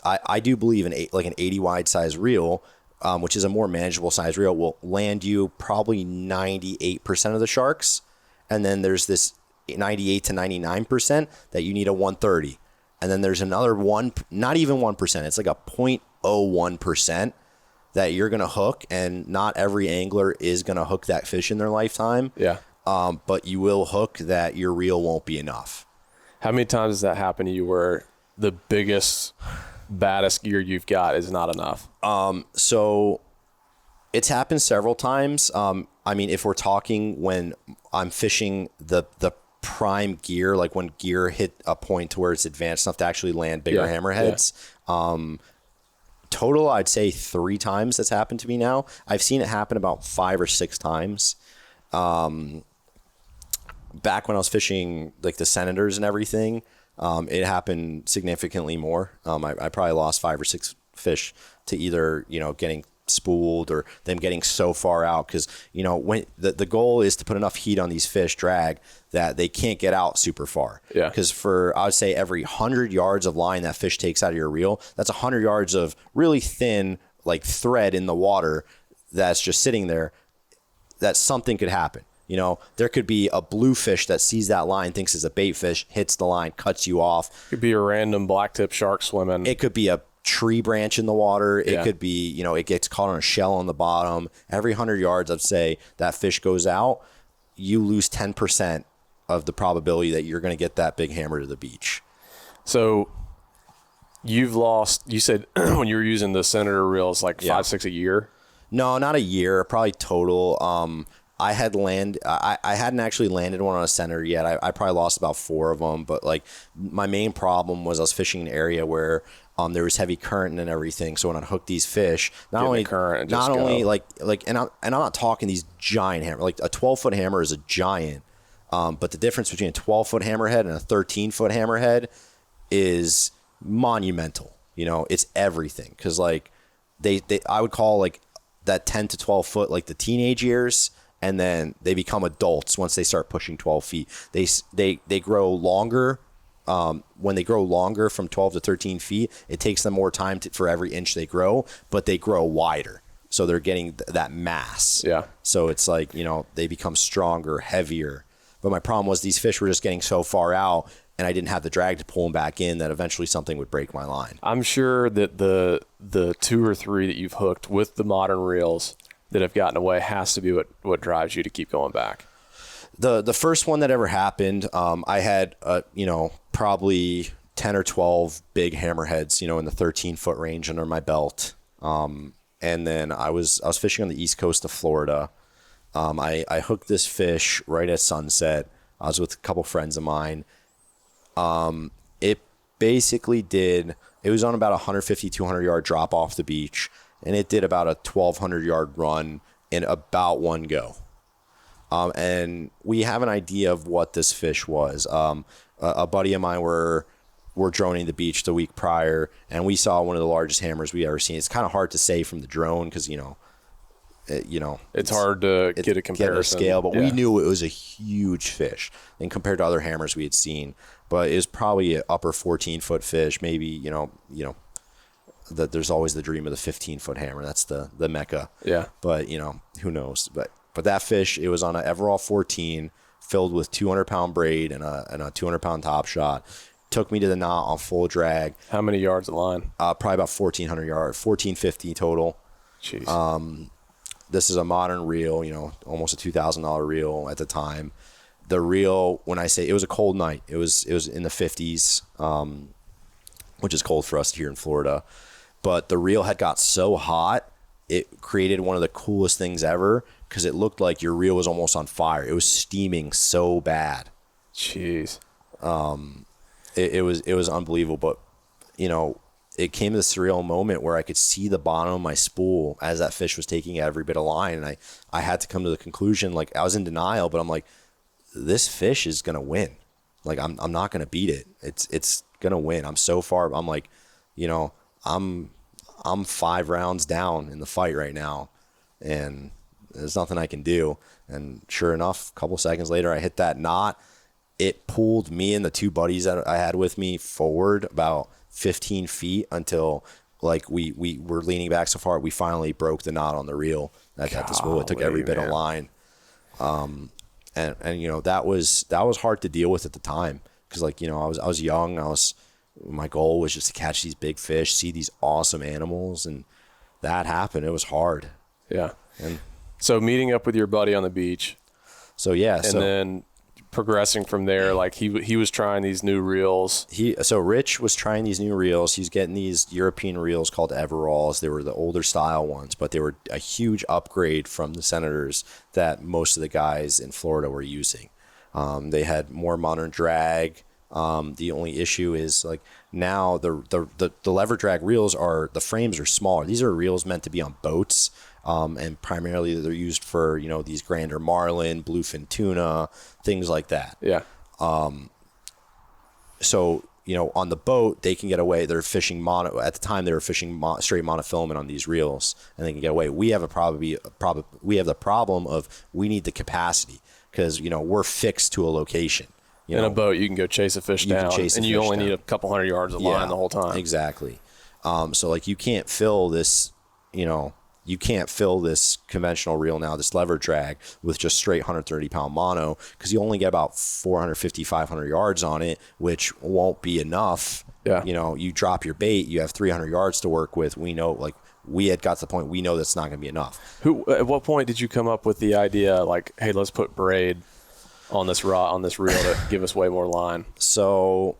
I do believe an 80 wide size reel, which is a more manageable size reel, will land you probably 98% of the sharks. And then there's this 98 to 99% that you need a 130. And then there's another not even 1%. It's like a 0.01% that you're going to hook. And not every angler is going to hook that fish in their lifetime. Yeah. But you will hook that your reel won't be enough. How many times has that happened to you where the biggest, baddest gear you've got is not enough? So it's happened several times. I mean, if we're talking when I'm fishing the prime gear, like when gear hit a point to where it's advanced enough to actually land bigger hammerheads. Yeah. Total, I'd say 3 times that's happened to me now. I've seen it happen about 5 or 6 times. Back when I was fishing like the Senators and everything, it happened significantly more. I probably lost 5 or 6 fish to either, getting spooled or them getting so far out. Cause when the goal is to put enough heat on these fish drag that they can't get out super far. Yeah. Cause I would say every 100 yards of line that fish takes out of your reel, that's 100 yards of really thin, like thread in the water that's just sitting there, that something could happen. There could be a bluefish that sees that line, thinks it's a bait fish, hits the line, cuts you off. Could be a random blacktip shark swimming. It could be a tree branch in the water. It could be, it gets caught on a shell on the bottom. Every 100 yards, I'd say that fish goes out, you lose 10% of the probability that you're going to get that big hammer to the beach. So you've lost, you said when you were using the Senator reels, like 5-6 a year? No, not a year, probably total. I hadn't actually landed one on a Senator yet. I probably lost about 4 of them, but like my main problem was I was fishing an area where there was heavy current and everything. So when I'd hook these fish, not only and I'm not talking these giant hammer, like a 12-foot hammer is a giant. But the difference between a 12-foot hammerhead and a 13-foot hammerhead is monumental. It's everything. Cause like I would call like that 10 to 12 foot, like the teenage years, and then they become adults once they start pushing 12 feet. They grow longer. When they grow longer from 12 to 13 feet, it takes them more time for every inch they grow, but they grow wider. So they're getting that mass. Yeah. So it's like, you know, they become stronger, heavier. But my problem was these fish were just getting so far out, and I didn't have the drag to pull them back in, that eventually something would break my line. I'm sure that the 2 or 3 that you've hooked with the modern reels that have gotten away has to be what drives you to keep going back. The first one that ever happened, I had, you know, probably 10 or 12 big hammerheads, you know, in the 13-foot range under my belt. And then I was fishing on the east coast of Florida. I hooked this fish right at sunset. I was with a couple friends of mine. It basically it was on about 150, 200 yard drop off the beach, and it did about a 1,200 yard run in about one go. And we have an idea of what this fish was. A buddy of mine were droning the beach the week prior, and we saw one of the largest hammers we ever seen. It's kind of hard to say from the drone because, you know, it's hard to get a comparison. Get a scale, but we knew it was a huge fish, and compared to other hammers we had seen. But it was probably an upper 14-foot fish, maybe, you know, that there's always the dream of the 15-foot hammer. That's the mecca. Yeah. But, you know, who knows? But that fish, it was on an Everall 14 filled with 200-pound braid and a 200-pound top shot. Took me to the knot on full drag. How many yards of line? Probably about 1,400 yards, 1,450 total. Jeez. This is a modern reel, you know, almost a $2,000 reel at the time. The reel, when I say it was a cold night, it was in the 50s, which is cold for us here in Florida. But the reel had got so hot, it created one of the coolest things ever because it looked like your reel was almost on fire. It was steaming so bad. Jeez. It was unbelievable. But, you know, it came to the surreal moment where I could see the bottom of my spool as that fish was taking every bit of line. And I had to come to the conclusion, like, I was in denial, but I'm like, this fish is going to win. Like, I'm not going to beat it. It's going to win. I'm so far. I'm like, you know, I'm 5 rounds down in the fight right now, and there's nothing I can do. And sure enough, a couple seconds later, I hit that knot. It pulled me and the 2 buddies that I had with me forward about 15 feet until, like, we were leaning back so far, we finally broke the knot on the reel. That got the spool. It took every bit of line. And you know, that was hard to deal with at the time because, like, you know, I was young. My goal was just to catch these big fish, see these awesome animals, and that happened. It was hard. Yeah. And so meeting up with your buddy on the beach. So yeah. And then progressing from there, like he was trying these new reels. So Rich was trying these new reels. He's getting these European reels called Everalls. They were the older style ones, but they were a huge upgrade from the Senators that most of the guys in Florida were using. They had more modern drag. The only issue is, like, now the lever drag reels the frames are smaller. These are reels meant to be on boats. And primarily they're used for, you know, these grander marlin, bluefin tuna, things like that. Yeah. So, you know, on the boat, they can get away. They're fishing mono. At the time, they were fishing straight monofilament on these reels, and they can get away. We have we have the problem of we need the capacity because, you know, we're fixed to a location. In a boat, you can go chase a fish down, and you only need a couple hundred yards of line the whole time. Exactly. So, like, you can't fill this, you know, you can't fill this conventional reel now, this lever drag, with just straight 130-pound mono because you only get about 450, 500 yards on it, which won't be enough. Yeah. You know, you drop your bait, you have 300 yards to work with. We know, like, we had got to the point we know that's not going to be enough. At what point did you come up with the idea, like, hey, let's put braid on this reel to give us way more line? So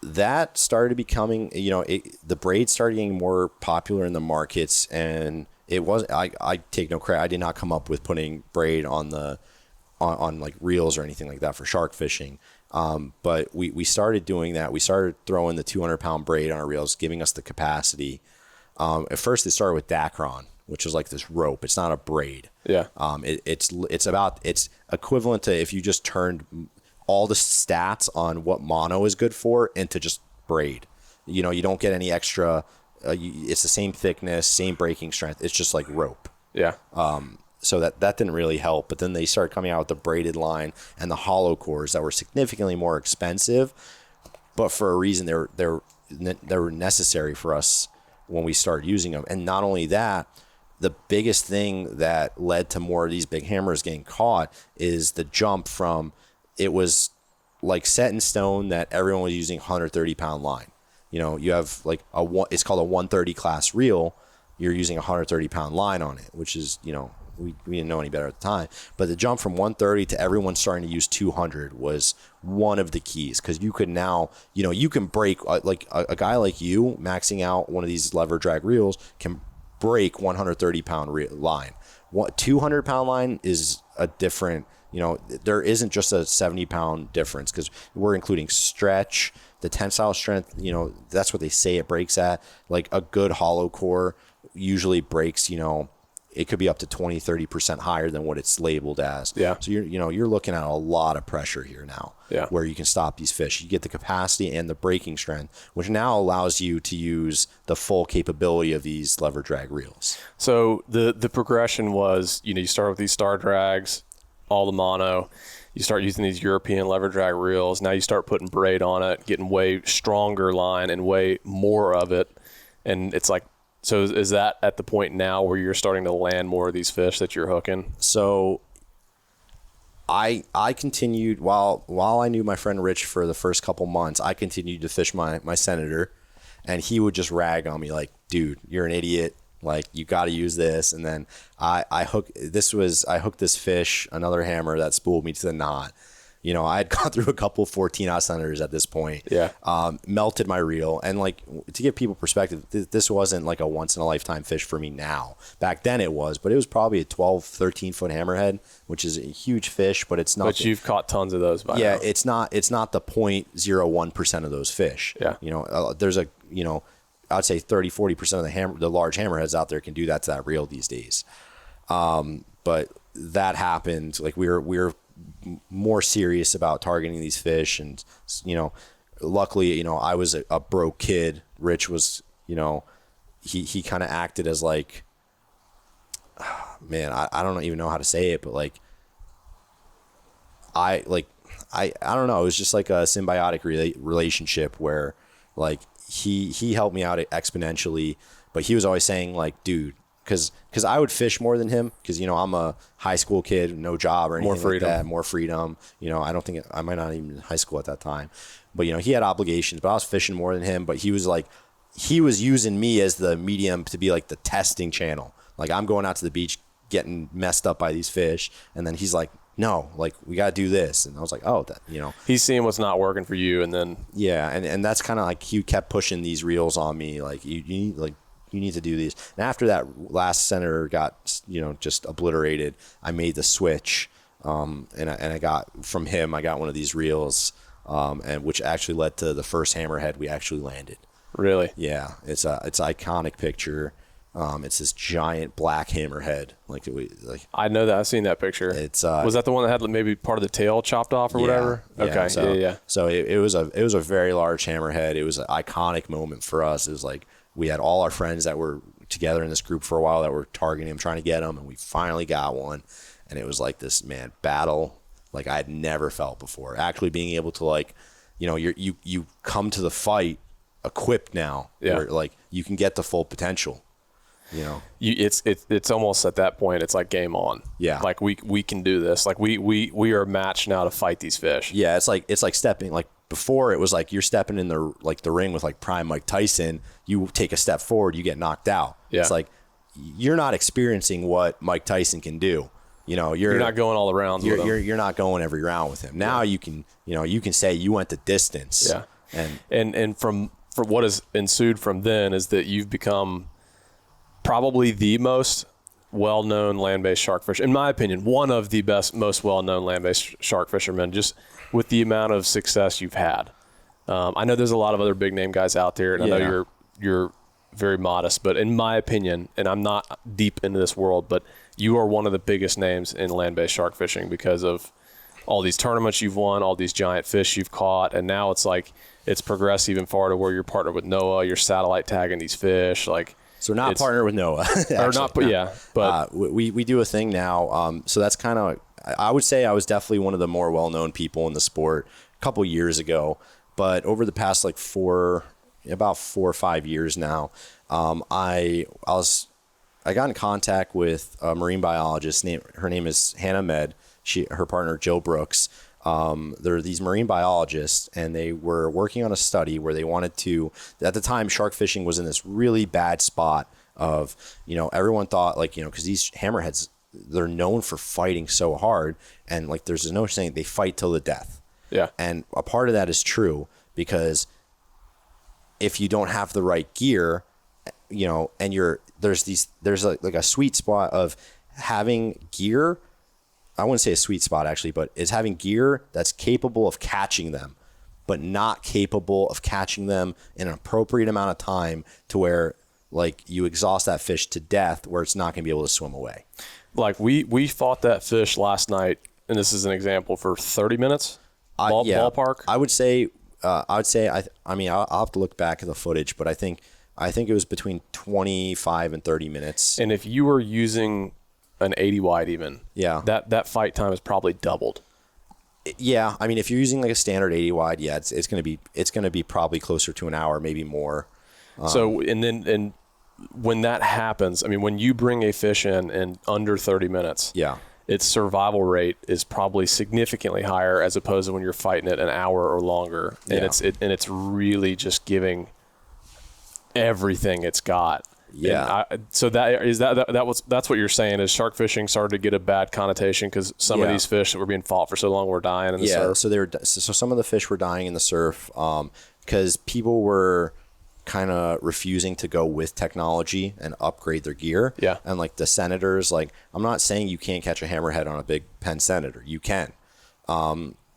that started becoming, you know, the braid started getting more popular in the markets, and it was, I take no credit. I did not come up with putting braid on like reels or anything like that for shark fishing. But we started doing that. We started throwing the 200-pound braid on our reels, giving us the capacity. At first it started with Dacron, which is like this rope. It's not a braid. Yeah. It's equivalent to if you just turned all the stats on what mono is good for into just braid. You know, you don't get any extra. It's the same thickness, same breaking strength. It's just like rope. Yeah. So that didn't really help. But then they started coming out with the braided line and the hollow cores that were significantly more expensive, but for a reason they were necessary for us when we started using them. And not only that, the biggest thing that led to more of these big hammers getting caught is the jump from, it was like set in stone that everyone was using 130 pound line. You know, you have like it's called a 130 class reel. You're using a 130 pound line on it, which is, you know, we didn't know any better at the time. But the jump from 130 to everyone starting to use 200 was one of the keys, because you could now, you know, you can break, like a guy like you maxing out one of these lever drag reels can break 130 pound line. 200 pound line is a different, you know, there isn't just a 70 pound difference, because we're including stretch, the tensile strength, you know, that's what they say it breaks at. Like a good hollow core usually breaks, you know, it could be up to 20-30% higher than what it's labeled as. Yeah. So you're looking at a lot of pressure here now. Yeah. Where you can stop these fish. You get the capacity and the breaking strength, which now allows you to use the full capability of these lever drag reels. So the progression was, you know, you start with these star drags, all the mono. You start using these European lever drag reels. Now you start putting braid on it, getting way stronger line and way more of it. And it's like, so is that at the point now where you're starting to land more of these fish that you're hooking? So I continued, while I knew my friend Rich for the first couple months, I continued to fish my Senator, and he would just rag on me like, dude, you're an idiot. Like, you got to use this. And then I hooked this fish, another hammer that spooled me to the knot. You know, I had gone through a couple 14-aught Senators at this point. Yeah. Melted my reel. And like, to give people perspective, this wasn't like a once in a lifetime fish for me now. Back then it was, but it was probably a 12, 13 foot hammerhead, which is a huge fish, but it's not. But you've caught tons of those by now. It's not the 0.01% of those fish. Yeah. You know, there's a, you know, I'd say 30-40% of the large hammerheads out there can do that to that reel these days. But that happened. Like, we were more serious about targeting these fish, and, you know, luckily, you know, I was a broke kid. Rich was, you know, he kind of acted as like, man, I don't even know how to say it, but like, I don't know. It was just like a symbiotic relationship where, like, he helped me out exponentially, but he was always saying like, dude, because I would fish more than him, because, you know, I'm a high school kid, no job or anything like that, more freedom. You know, I might not even in high school at that time, but, you know, he had obligations, but I was fishing more than him. But he was like, he was using me as the medium to be like the testing channel. Like, I'm going out to the beach getting messed up by these fish, and then he's like, no, like, we got to do this. And I was like, oh, that, you know, he's seeing what's not working for you. And then, yeah. And that's kind of like, he kept pushing these reels on me. Like, you need to do these. And after that last Senator got, you know, just obliterated, I made the switch. And I got from him, I got one of these reels, and which actually led to the first hammerhead we actually landed. Really? Yeah. It's an iconic picture. It's this giant black hammerhead. Like, I know that. I've seen that picture. It's was that the one that had maybe part of the tail chopped off or whatever? Yeah, okay. So, So it was a very large hammerhead. It was an iconic moment for us. It was like, we had all our friends that were together in this group for a while that were targeting him, trying to get him, and we finally got one. And it was like this, man, battle like I had never felt before. Actually being able to, like, you know, you come to the fight equipped now, where like you can get the full potential. You know, it's almost at that point, it's like game on. Yeah. Like we can do this. Like we are matched now to fight these fish. Yeah. It's like stepping, like, before it was like you're stepping in the ring with like prime Mike Tyson. You take a step forward, you get knocked out. Yeah. It's like, you're not experiencing what Mike Tyson can do. You know, you're not going all the rounds with him. You're not going every round with him. Now you can, you know, you can say you went the distance. Yeah. And for what has ensued from then is that you've become probably the most well-known land-based shark fisher, in my opinion, one of the most well-known land-based shark fishermen, just with the amount of success you've had. I know there's a lot of other big name guys out there, and I know you're very modest, but in my opinion, and I'm not deep into this world, but you are one of the biggest names in land-based shark fishing because of all these tournaments you've won, all these giant fish you've caught, and now it's like it's progressed even farther where you're partnered with NOAA, you're satellite tagging these fish. Like, So we're not partnered with Noah. Or not, but yeah. But we do a thing now. So that's kind of, I would say I was definitely one of the more well-known people in the sport a couple years ago. But over the past like about 4 or 5 years now, I got in contact with a marine biologist. Her name is Hannah Med. Her partner Joe Brooks. There are these marine biologists, and they were working on a study where they wanted to. At the time, shark fishing was in this really bad spot of, everyone thought like, because these hammerheads, they're known for fighting so hard, and like there's no saying they fight till the death. Yeah, and a part of that is true because if you don't have the right gear, and there's like a sweet spot of having gear. I wouldn't say a sweet spot actually, but it's having gear that's capable of catching them, but not capable of catching them in an appropriate amount of time to where like you exhaust that fish to death where it's not going to be able to swim away. Like we fought that fish last night, and this is an example, for 30 minutes. Ballpark. I would say I mean I'll have to look back at the footage, but I think it was between 25 and 30 minutes. And if you were using an 80 wide even, that fight time is probably doubled. Yeah, I mean if you're using like a standard 80 wide, it's going to be probably closer to an hour, maybe more. So and when that happens, I mean when you bring a fish in under 30 minutes, its survival rate is probably significantly higher as opposed to when you're fighting it an hour or longer, and it's really just giving everything it's got. Yeah. So that's what you're saying is shark fishing started to get a bad connotation because some of these fish that were being fought for so long were dying in the surf. So some of the fish were dying in the surf because people were kind of refusing to go with technology and upgrade their gear. Yeah. And like the senators, like I'm not saying you can't catch a hammerhead on a big Penn Senator. You can.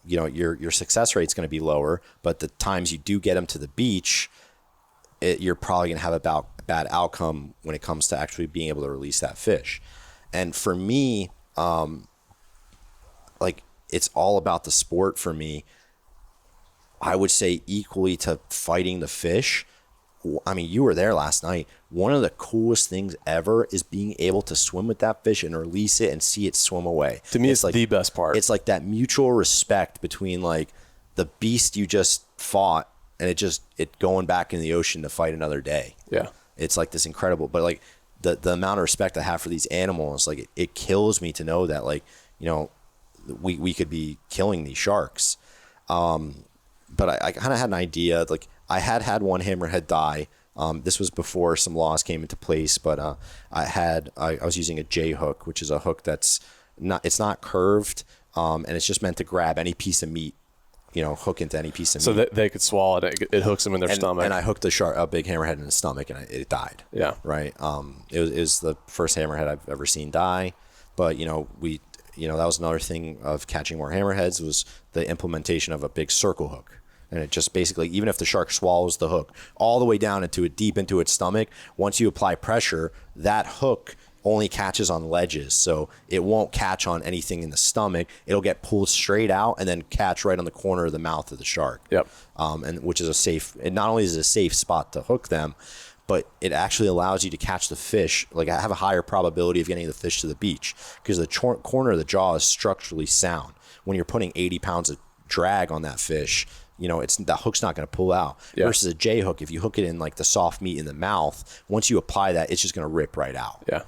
Your success rate's going to be lower, but the times you do get them to the beach, you're probably going to have a bad outcome when it comes to actually being able to release that fish. And for me, like it's all about the sport for me. I would say equally to fighting the fish. I mean, you were there last night. One of the coolest things ever is being able to swim with that fish and release it and see it swim away. To me, it's like the best part. It's like that mutual respect between like the beast you just fought and it going back in the ocean to fight another day. Yeah. It's like this incredible, but like the amount of respect I have for these animals, like it kills me to know that like, we could be killing these sharks. But I kind of had an idea, like I had one hammerhead die. This was before some laws came into place, but I was using a J hook, which is a hook it's not curved, and it's just meant to grab any piece of meat, hook into any piece of meat. So that they could swallow it. It hooks them in their stomach. And I hooked a big hammerhead in the stomach, and it died. Yeah. Right. It was the first hammerhead I've ever seen die, but that was another thing of catching more hammerheads was the implementation of a big circle hook. And it just basically, even if the shark swallows the hook all the way down deep into its stomach, once you apply pressure, that hook only catches on ledges. So it won't catch on anything in the stomach. It'll get pulled straight out and then catch right on the corner of the mouth of the shark. Yep. And which is not only is it a safe spot to hook them, but it actually allows you to catch the fish. Like I have a higher probability of getting the fish to the beach because the corner of the jaw is structurally sound. When you're putting 80 pounds of drag on that fish, the hook's not going to pull out. Yeah. Versus a J hook, if you hook it in like the soft meat in the mouth, once you apply that, it's just going to rip right out. Yeah.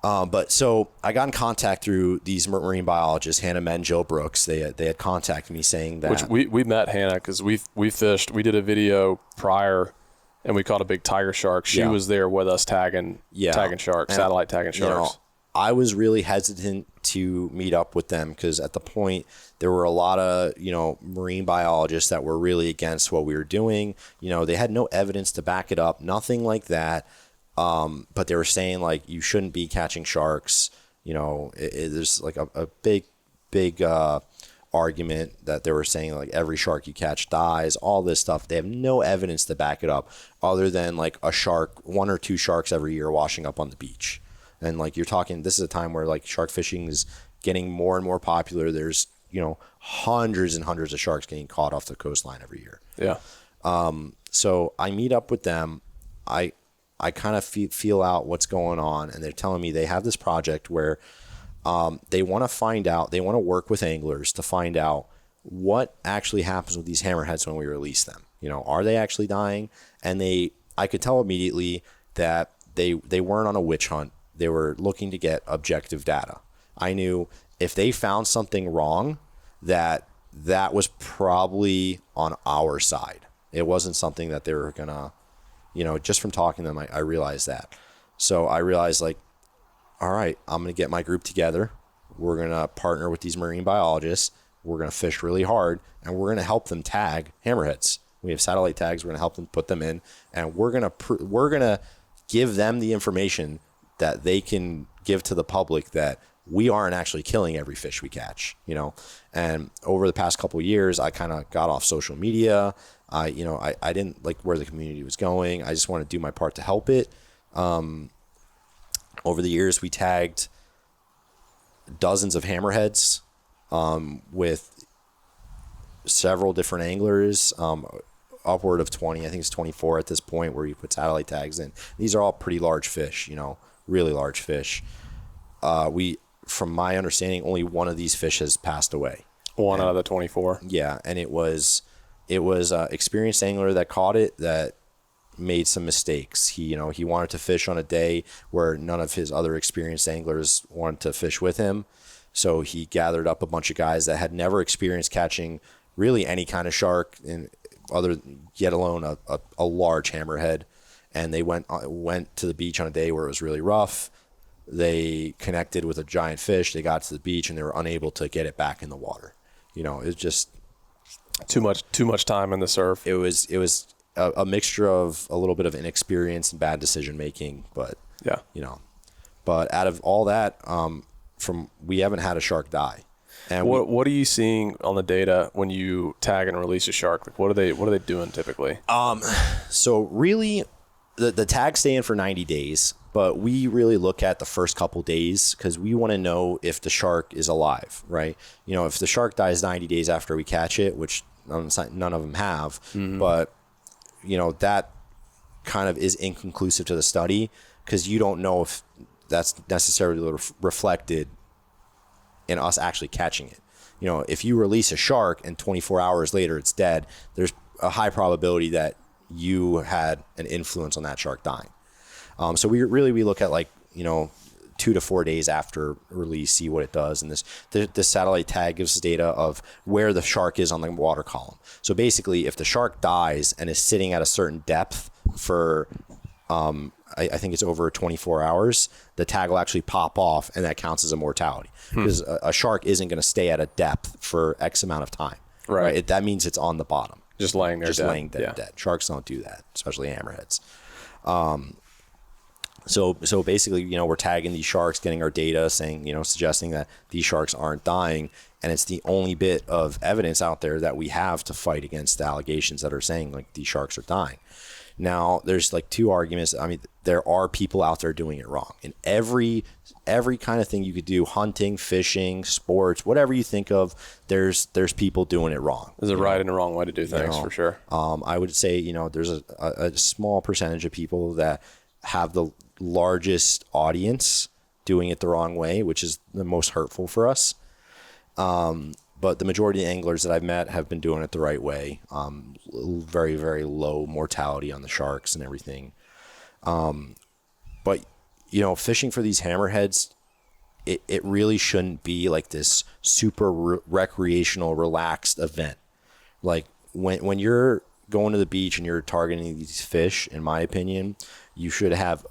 But so I got in contact through these marine biologists, Hannah Med and Joe Brooks. They had contacted me saying that. Which we met Hannah because we fished. We did a video prior, and we caught a big tiger shark. She was there with us tagging sharks, satellite tagging sharks. I was really hesitant to meet up with them because at the point there were a lot of, marine biologists that were really against what we were doing. They had no evidence to back it up, nothing like that. But they were saying like, you shouldn't be catching sharks. There's like a big argument that they were saying like every shark you catch dies, all this stuff. They have no evidence to back it up other than like a shark, 1 or 2 sharks every year washing up on the beach. And like you're talking, this is a time where like shark fishing is getting more and more popular. There's, hundreds and hundreds of sharks getting caught off the coastline every year. Yeah. So I meet up with them. I I kind of feel out what's going on, and they're telling me they have this project where they want to find out, they want to work with anglers to find out what actually happens with these hammerheads when we release them. Are they actually dying? And I could tell immediately that they weren't on a witch hunt. They were looking to get objective data. I knew if they found something wrong, that was probably on our side. It wasn't something that they were gonna, just from talking to them, I realized that. So I realized, like, all right, I'm gonna get my group together. We're gonna partner with these marine biologists. We're gonna fish really hard, and we're gonna help them tag hammerheads. We have satellite tags. We're gonna help them put them in, and we're gonna give them the information that they can give to the public that we aren't actually killing every fish we catch, And over the past couple of years, I kind of got off social media. I didn't like where the community was going. I just want to do my part to help it. Over the years, we tagged dozens of hammerheads with several different anglers, upward of 20. I think it's 24 at this point where you put satellite tags in. These are all pretty large fish, really large fish. From my understanding, only one of these fish has passed away. One out of the 24. Yeah, and it was an experienced angler that caught it that made some mistakes. He wanted to fish on a day where none of his other experienced anglers wanted to fish with him. So he gathered up a bunch of guys that had never experienced catching really any kind of shark, yet alone a large hammerhead. And they went to the beach on a day where it was really rough. They connected with a giant fish. They got to the beach and they were unable to get it back in the water. It was just too much time in the surf. It was a mixture of a little bit of inexperience and bad decision making, but yeah, but out of all that, we haven't had a shark die. And what are you seeing on the data when you tag and release a shark? Like what are they doing typically? So really, the tags stay in for 90 days. But we really look at the first couple days because we want to know if the shark is alive, right? If the shark dies 90 days after we catch it, which none of them have, but, that kind of is inconclusive to the study because you don't know if that's necessarily reflected in us actually catching it. If you release a shark and 24 hours later it's dead, there's a high probability that you had an influence on that shark dying. So we look at 2 to 4 days after release, see what it does. And this satellite tag gives us data of where the shark is on the water column. So basically, if the shark dies and is sitting at a certain depth for, I think it's over 24 hours, the tag will actually pop off and that counts as a mortality. Because a shark isn't going to stay at a depth for X amount of time. Right? That means it's on the bottom. Just laying there dead. Dead. Sharks don't do that, especially hammerheads. So basically, we're tagging these sharks, getting our data saying, suggesting that these sharks aren't dying. And it's the only bit of evidence out there that we have to fight against the allegations that are saying like these sharks are dying. Now, there's like two arguments. I mean, there are people out there doing it wrong. In every kind of thing you could do, hunting, fishing, sports, whatever you think of, there's people doing it wrong. There's a right and a wrong way to do things, for sure. I would say, there's a small percentage of people that have the largest audience doing it the wrong way, which is the most hurtful for us. But the majority of anglers that I've met have been doing it the right way. Very, very low mortality on the sharks and everything. But, fishing for these hammerheads, it really shouldn't be like this super recreational, relaxed event. Like when you're going to the beach and you're targeting these fish, in my opinion, you should have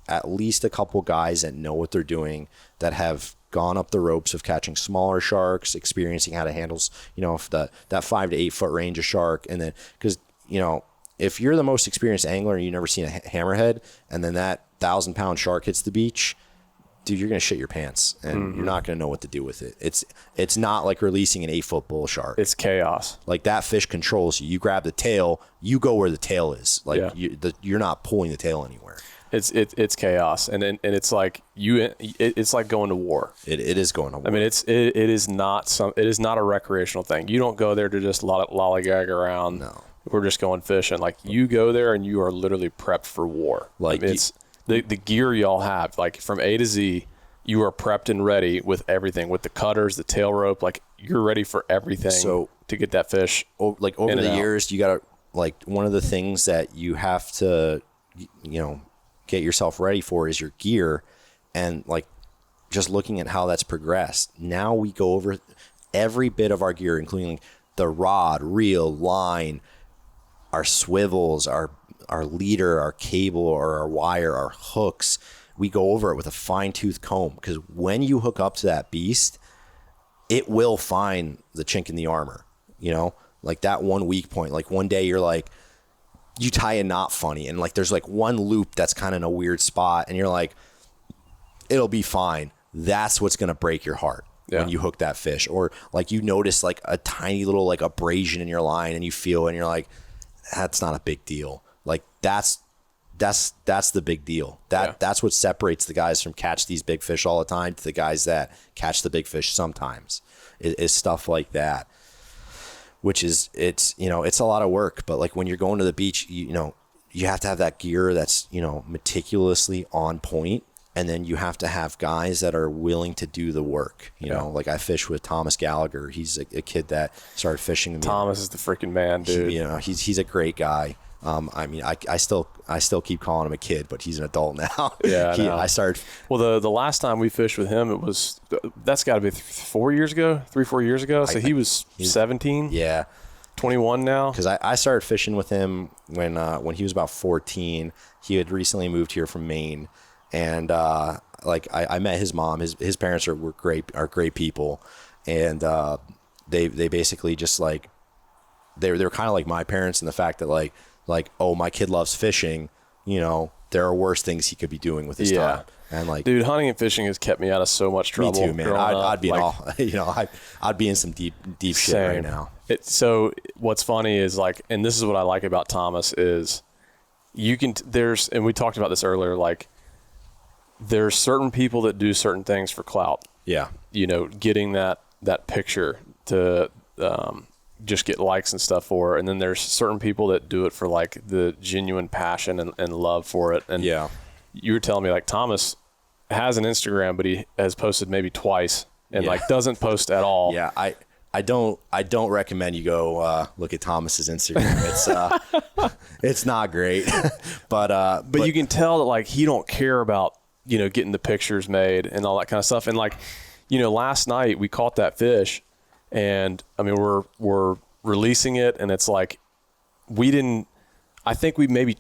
at least a couple guys that know what they're doing, that have gone up the ropes of catching smaller sharks, experiencing how to handle, that 5 to 8 foot range of shark. And then, because, if you're the most experienced angler and you've never seen a hammerhead, and then that 1,000-pound shark hits the beach, dude, you're going to shit your pants and you're not going to know what to do with it. It's not like releasing an 8-foot bull shark. It's chaos. Like that fish controls you. You grab the tail, you go where the tail is. Like you're not pulling the tail anywhere. It's chaos, and it's like it's like going to war. It is going to war. I mean, it is not a recreational thing. You don't go there to just lollygag around. No. we're just going fishing. Like you go there and you are literally prepped for war. Like I mean, it's the gear y'all have, like from A to Z, you are prepped and ready with everything, with the cutters, the tail rope, like you're ready for everything to get that fish. Like over the years, you got to, like, one of the things that you have to, get yourself ready for is your gear. And like, just looking at how that's progressed, now we go over every bit of our gear, including the rod, reel, line, our swivels, our leader, our cable, or our wire, our hooks. We go over it with a fine-tooth comb, because when you hook up to that beast, it will find the chink in the armor, like that one weak point. Like one day you're like, you tie a knot funny, and like there's like one loop that's kind of in a weird spot, and you're like, it'll be fine. That's what's going to break your heart when you hook that fish. Or like you notice like a tiny little like abrasion in your line, and you feel, and you're like, that's not a big deal. Like that's the big deal. That's what separates the guys from catch these big fish all the time to the guys that catch the big fish sometimes, is stuff like that, which is, it's a lot of work. But like when you're going to the beach, you have to have that gear that's, meticulously on point. And then you have to have guys that are willing to do the work. Like I fish with Thomas Gallagher. He's a kid that started fishing. Thomas is the freaking man, dude. He's a great guy. I still keep calling him a kid, but he's an adult now. Yeah, I started. Well, the last time we fished with him, that's got to be 4 years ago, 3-4 years ago. So he was 17. Yeah. 21 now. Because I started fishing with him when he was about 14. He had recently moved here from Maine, and I met his mom. His parents are great people, and they basically just like they're kind of like my parents in the fact that like, oh, my kid loves fishing, there are worse things he could be doing with his time. And like, dude, hunting and fishing has kept me out of so much trouble. Me too, man. I'd be I'd be in some deep shit right now. So what's funny is like, and this is what I like about Thomas is and we talked about this earlier, like there's certain people that do certain things for clout. Yeah. Getting that picture to, just get likes and stuff for, and then there's certain people that do it for like the genuine passion and love for it. And you were telling me like Thomas has an Instagram, but he has posted maybe twice and like doesn't post at all. Yeah. I don't recommend you go look at Thomas's Instagram. It's not great, but you can tell that like he don't care about getting the pictures made and all that kind of stuff. And like last night we caught that fish. And I mean, we're releasing it, and it's like I think we maybe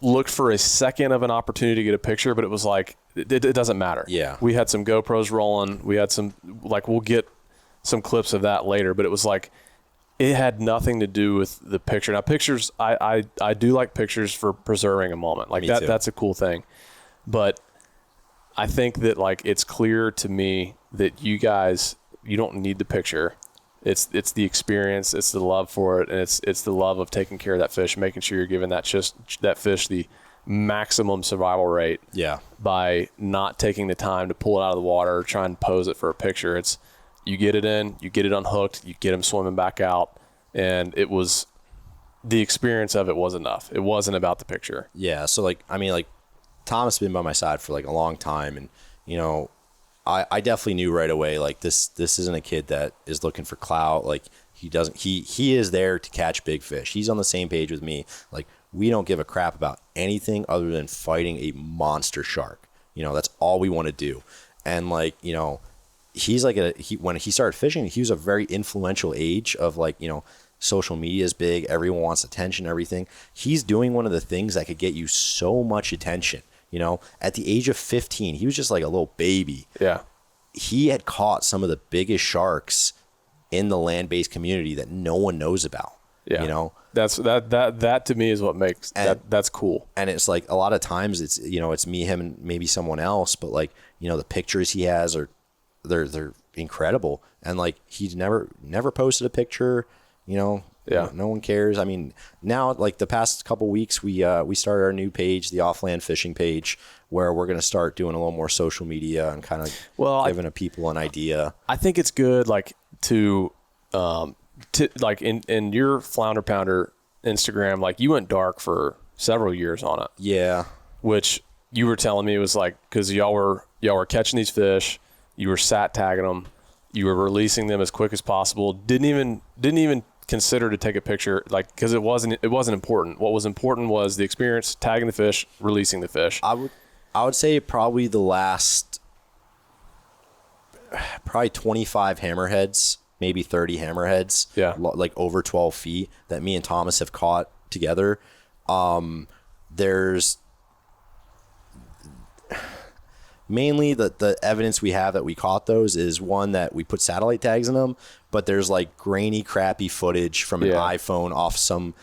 looked for a second of an opportunity to get a picture, but it was like, it doesn't matter. Yeah. We had some GoPros rolling. We had some, like, we'll get some clips of that later, but it was like, it had nothing to do with the picture. Now pictures, I do like pictures for preserving a moment. Like that's a cool thing. But I think that like, it's clear to me that you don't need the picture. It's the experience. It's the love for it. And it's the love of taking care of that fish, making sure you're giving that fish the maximum survival rate. Yeah. By not taking the time to pull it out of the water or try and pose it for a picture. It's, you get it in, you get it unhooked, you get him swimming back out. And it was, the experience of it was enough. It wasn't about the picture. Yeah. So like, I mean, like Thomas has been by my side for like a long time, and I definitely knew right away, like this isn't a kid that is looking for clout. Like he is there to catch big fish. He's on the same page with me. Like we don't give a crap about anything other than fighting a monster shark. That's all we want to do. And like, he's like when he started fishing, he was a very influential age of like, social media is big. Everyone wants attention, everything. He's doing one of the things that could get you so much attention. At the age of 15, he was just like a little baby. Yeah. He had caught some of the biggest sharks in the land-based community that no one knows about. Yeah. That to me is what makes that's cool. And it's like a lot of times it's, it's me, him, and maybe someone else, but like, the pictures he has they're incredible. And like, he's never posted a picture, Yeah. No one cares. I mean, now, like the past couple weeks, we started our new page, the Offland Fishing page, where we're going to start doing a little more social media and kind of giving people an idea. I think it's good, like, to like in your Flounder Pounder Instagram, like you went dark for several years on it. Yeah. Which you were telling me was like, cause y'all were catching these fish, you were sat tagging them, you were releasing them as quick as possible. Didn't even consider to take a picture, like, cause it wasn't important. What was important was the experience, tagging the fish, releasing the fish. I would say probably the last, probably 25 hammerheads, maybe 30 hammerheads. Yeah. Like over 12 feet that me and Thomas have caught together. There's mainly the evidence we have that we caught those is one that we put satellite tags in them, but there's like grainy, crappy footage from an iPhone off some,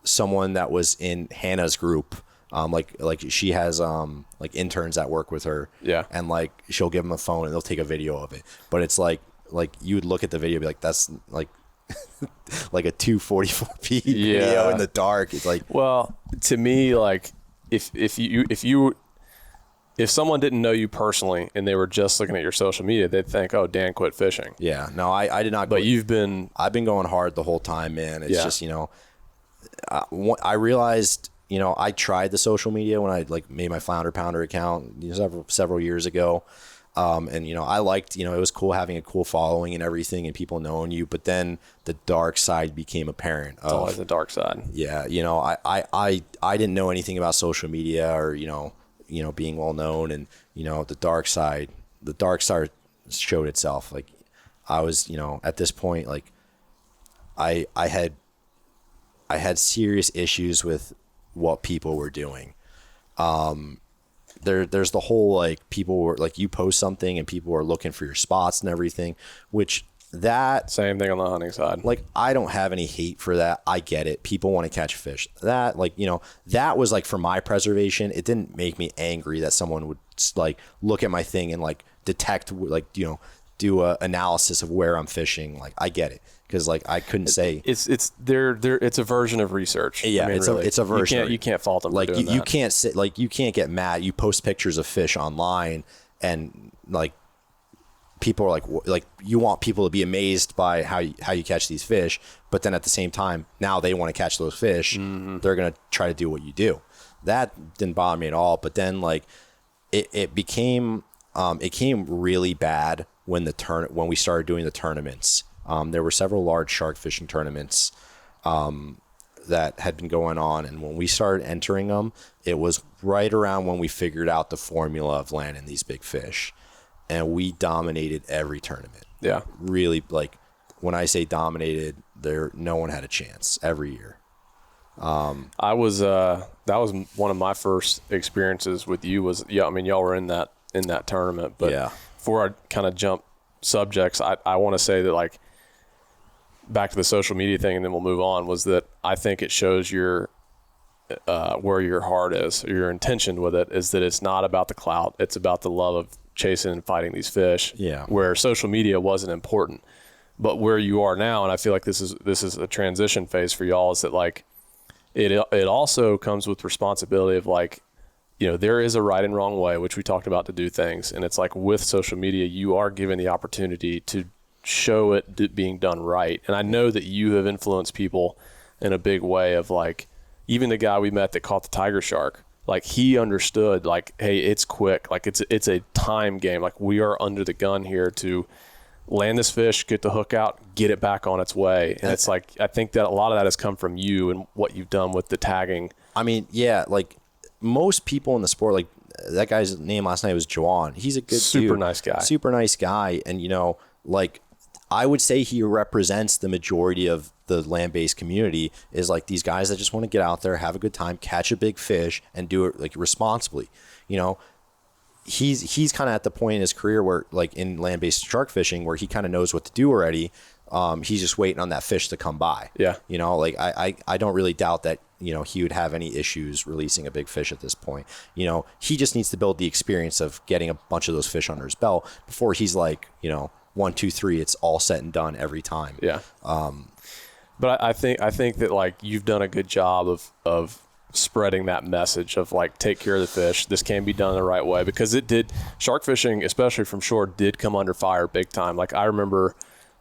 someone that was in Hannah's group. Like she has like interns that work with her. Yeah. And like she'll give them a phone and they'll take a video of it. But it's like you would look at the video and be like, that's like like a 244p video in the dark. It's like, well, to me, like if someone didn't know you personally and they were just looking at your social media, they'd think, oh, Dan quit fishing. Yeah. No, I did not. But I've been going hard the whole time, man. It's just, I realized, I tried the social media when I like made my Flounder Pounder account several years ago. And, I liked, it was cool having a cool following and everything and people knowing you, but then the dark side became apparent. It's always the dark side. Yeah. I didn't know anything about social media or, being well known, and, the dark side showed itself. Like I was, at this point, like I had serious issues with what people were doing. There's the whole, like, people were like, you post something and people are looking for your spots and everything, which that same thing on the hunting side. Like, I don't have any hate for that. I get it. People want to catch fish. That, like, that was like for my preservation. It didn't make me angry that someone would like look at my thing and like detect, like, do a analysis of where I'm fishing. Like, I get it. Because like I couldn't say it's a version of research. Yeah, it's a version. You can't fault them. Like for doing you that. can't sit, like you can't get mad. You post pictures of fish online, and like people are like you want people to be amazed by how you catch these fish, but then at the same time now they want to catch those fish. Mm-hmm. They're gonna try to do what you do. That didn't bother me at all. But then like it became really bad when we started doing the tournaments. There were several large shark fishing tournaments that had been going on. And when we started entering them, it was right around when we figured out the formula of landing these big fish. And we dominated every tournament. Yeah. Really, like, when I say dominated, no one had a chance every year. That was one of my first experiences with you y'all were in that tournament. But before I kind of jump subjects, I want to say that, like, back to the social media thing, and then we'll move on, was that I think it shows where your heart is, or your intention with it, is that it's not about the clout. It's about the love of chasing and fighting these fish. Yeah. Where social media wasn't important, but where you are now, and I feel like this is a transition phase for y'all, is that, like, it also comes with responsibility of, like, there is a right and wrong way, which we talked about, to do things. And it's like with social media, you are given the opportunity to show it being done right. And I know that you have influenced people in a big way of, like, even the guy we met that caught the tiger shark, like, he understood, like, hey, it's quick. Like, it's a time game. Like, we are under the gun here to land this fish, get the hook out, get it back on its way. And it's like, I think that a lot of that has come from you and what you've done with the tagging. I mean, yeah, like, most people in the sport, like, that guy's name last night was Juwan. He's a good super dude. Super nice guy. And, like, I would say he represents the majority of the land-based community, is like these guys that just want to get out there, have a good time, catch a big fish, and do it, like, responsibly. He's kind of at the point in his career where, like, in land-based shark fishing, where he kind of knows what to do already. He's just waiting on that fish to come by. Yeah. Like, I don't really doubt that, he would have any issues releasing a big fish at this point. He just needs to build the experience of getting a bunch of those fish under his belt before he's like, 1, 2, 3, it's all set and done every time. Yeah. But I think that, like, you've done a good job of spreading that message of, like, take care of the fish. This can be done the right way, because shark fishing, especially from shore, did come under fire big time. Like, I remember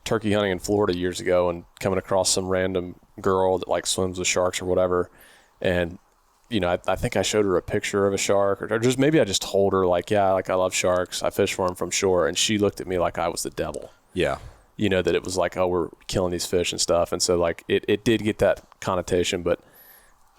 turkey hunting in Florida years ago and coming across some random girl that like swims with sharks or whatever. And, I think I showed her a picture of a shark or just maybe I just told her like, yeah, like I love sharks. I fish for them from shore. And she looked at me like I was the devil. Yeah. That it was like, oh, we're killing these fish and stuff. And so like it did get that connotation, but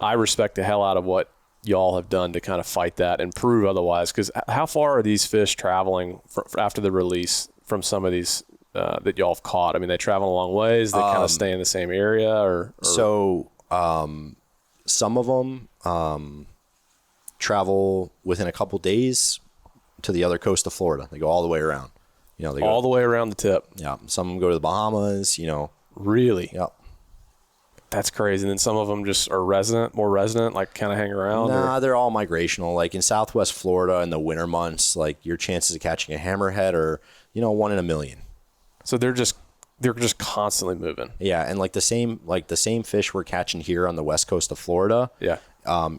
I respect the hell out of what y'all have done to kind of fight that and prove otherwise. Because how far are these fish traveling after the release from some of these that y'all have caught? I mean, they travel a long ways. They kind of stay in the same area, or... So some of them travel within a couple days to the other coast of Florida. They go all the way around. They go all the way around the tip. Yeah. Some of them go to the Bahamas. Really? Yep. That's crazy. And then some of them just are more resident, like kind of hang around? Nah, they're all migrational. Like in Southwest Florida in the winter months, like your chances of catching a hammerhead are, 1 in a million. So they're just constantly moving. Yeah. And like the same fish we're catching here on the west coast of Florida. Yeah.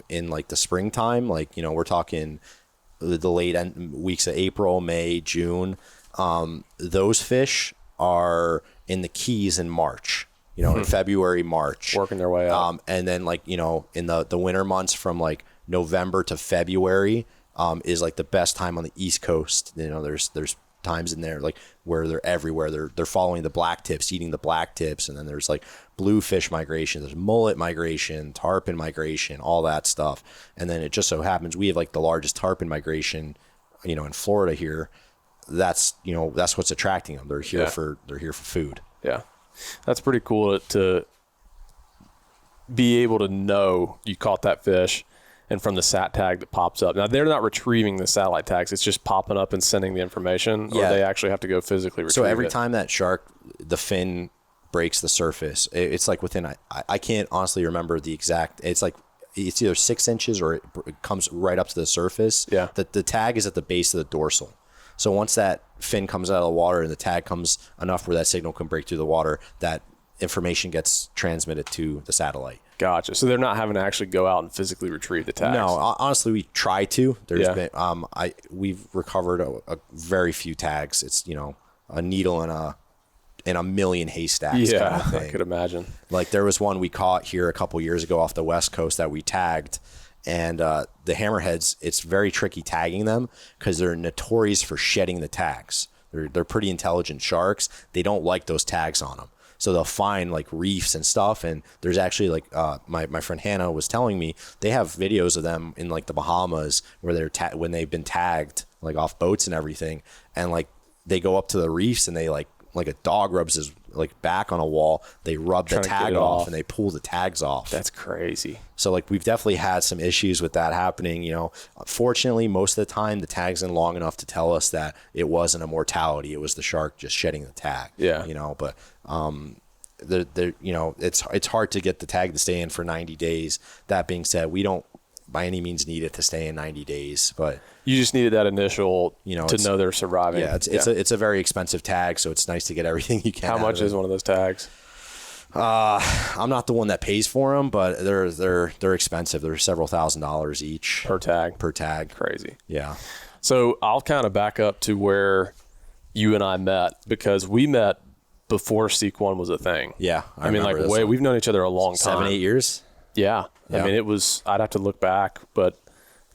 In like the springtime, like, we're talking the late weeks of April, May, June. Those fish are in the Keys in March. In February, March. Working their way up. And then like, in the winter months from like November to February, is like the best time on the East Coast. There's times in there like where they're everywhere. They're following the black tips, eating the black tips. And then there's like bluefish migration, there's mullet migration, tarpon migration, all that stuff. And then it just so happens we have like the largest tarpon migration, in Florida here. That's what's attracting them. They're here for food. Yeah. That's pretty cool to be able to know you caught that fish and from the sat tag that pops up. Now, they're not retrieving the satellite tags. It's just popping up and sending the information, or they actually have to go physically retrieve it. So every time that shark, the fin breaks the surface, it's like within, I can't honestly remember the exact, it's like, it's either 6 inches or it comes right up to the surface. Yeah. The tag is at the base of the dorsal. So once that fin comes out of the water and the tag comes enough where that signal can break through the water, that information gets transmitted to the satellite. Gotcha. So they're not having to actually go out and physically retrieve the tags. No, honestly, we try to. There's been we've recovered a very few tags. It's a needle in a million haystacks. Yeah, kind of thing. I could imagine. Like there was one we caught here a couple years ago off the West Coast that we tagged. And the hammerheads, it's very tricky tagging them because they're notorious for shedding the tags. They're pretty intelligent sharks. They don't like those tags on them. So they'll find like reefs and stuff. And there's actually like my friend Hannah was telling me they have videos of them in like the Bahamas where they're when they've been tagged like off boats and everything. And like they go up to the reefs and they like a dog rubs his like back on a wall. They rub the tag off and they pull the tags off. That's crazy. So like we've definitely had some issues with that happening. Fortunately, most of the time the tag's in long enough to tell us that it wasn't a mortality. It was the shark just shedding the tag. Yeah. But it's hard to get the tag to stay in for 90 days. That being said, we don't by any means need it to stay in 90 days, but you just needed that initial, to know they're surviving. Yeah. It's a very expensive tag. So it's nice to get everything you can. How much is one of those tags? I'm not the one that pays for them, but they're expensive. They're several $1,000s each per tag. Crazy. Yeah. So I'll kind of back up to where you and I met, because we met before Seek One was a thing. Yeah. I mean, like we've known each other a long time. 7-8 years. Yeah. I mean, I'd have to look back, but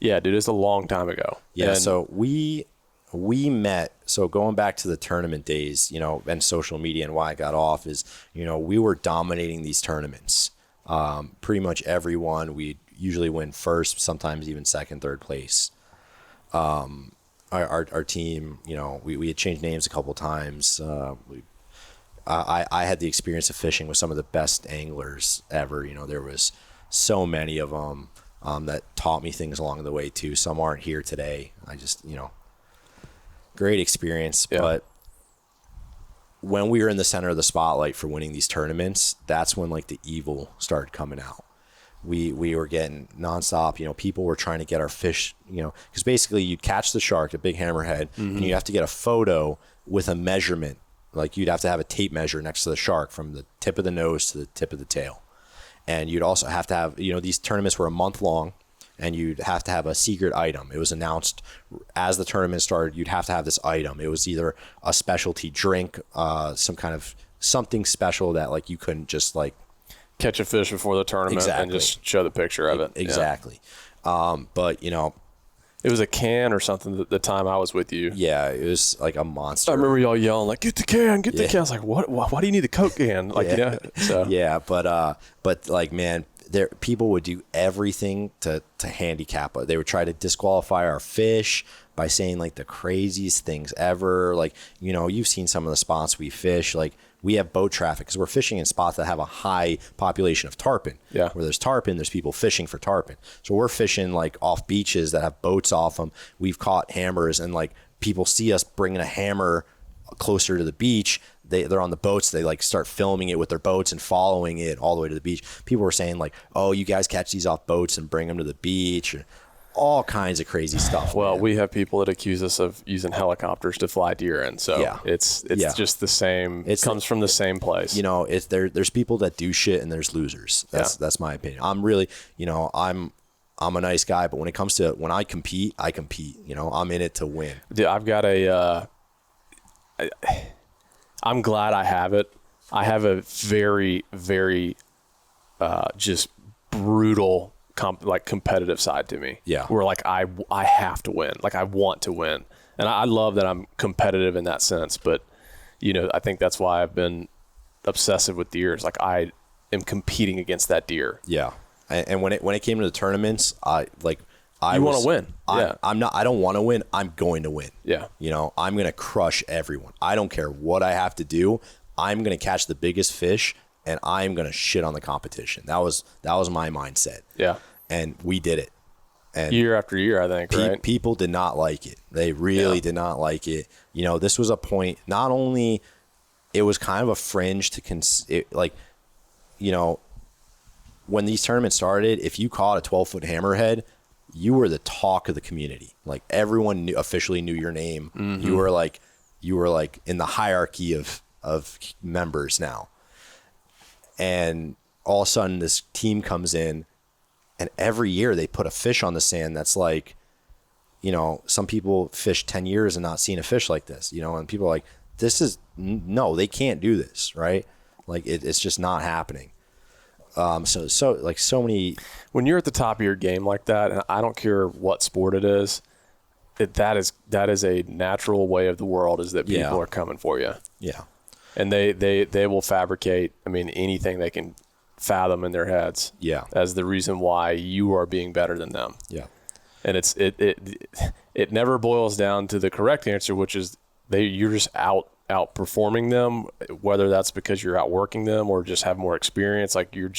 yeah, dude, it's a long time ago. Yeah. So we met, so going back to the tournament days, and social media and why I got off is, we were dominating these tournaments. Pretty much everyone, we usually win first, sometimes even second, third place. Our team, we had changed names a couple times. I had the experience of fishing with some of the best anglers ever. There was so many of them that taught me things along the way too. Some aren't here today. I just, great experience. Yeah. But when we were in the center of the spotlight for winning these tournaments, that's when like the evil started coming out. We were getting nonstop, people were trying to get our fish, because basically you'd catch the shark, a big hammerhead, and you have to get a photo with a measurement. Like you'd have to have a tape measure next to the shark from the tip of the nose to the tip of the tail. And you'd also have to have, these tournaments were a month long, and you'd have to have a secret item. It was announced as the tournament started, you'd have to have this item. It was either a specialty drink, some kind of something special that like you couldn't just like catch a fish before the tournament and just show the picture of it. Exactly. But you know, it was a can or something the time I was with you. Yeah, it was like a monster. I remember y'all yelling like, "Get the can, get the can!" I was like, "What? Why do you need the Coke can?" Like, you know. So yeah, but like, man, people would do everything to handicap it. They would try to disqualify our fish by saying like the craziest things ever. Like, you know, you've seen some of the spots we fish. Like, we have boat traffic because we're fishing in spots that have a high population of tarpon. Yeah. Where there's tarpon, there's people fishing for tarpon. So we're fishing like off beaches that have boats off them. We've caught hammers, and like people see us bringing a hammer closer to the beach. They're on the boats. They like start filming it with their boats and following it all the way to the beach. People were saying like, "Oh, you guys catch these off boats and bring them to the beach." Or all kinds of crazy stuff. Well, man. we have people that accuse us of using helicopters to fly deer in. So it's just the same. It comes from the same place. You know, there's people that do shit and there's losers. That's my opinion. I'm really, you know, I'm a nice guy, but when it comes to when I compete. You know, I'm in it to win. I've got I'm glad I have it. I have a very, very just brutal competitive side to me. Yeah. Where like I have to win. Like I want to win. And I love that I'm competitive in that sense. But, you know, I think that's why I've been obsessive with deer. It's like I am competing against that deer. Yeah. And when it came to the tournaments, I want to win. Yeah. I don't want to win. I'm going to win. Yeah. You know, I'm going to crush everyone. I don't care what I have to do. I'm going to catch the biggest fish and I'm going to shit on the competition. That was my mindset. Yeah. And we did it. And year after year, I think, right? People did not like it. They really did not like it. You know, this was a point, not only it was kind of a fringe to like, you know, when these tournaments started, if you caught a 12-foot hammerhead, you were the talk of the community. Like everyone officially knew your name. Mm-hmm. You were like in the hierarchy of members now. And all of a sudden this team comes in and every year they put a fish on the sand that's like, you know, some people fish 10 years and not seen a fish like this, you know, and people are like, no, they can't do this, right? Like it's just not happening. So many. When you're at the top of your game like that, and I don't care what sport it is, that is a natural way of the world, is that people are coming for you. Yeah. And they will fabricate, I mean, anything they can fathom in their heads. Yeah. As the reason why you are being better than them. Yeah. And it never boils down to the correct answer, which is you're just outperforming them, whether that's because you're outworking them or just have more experience. Like you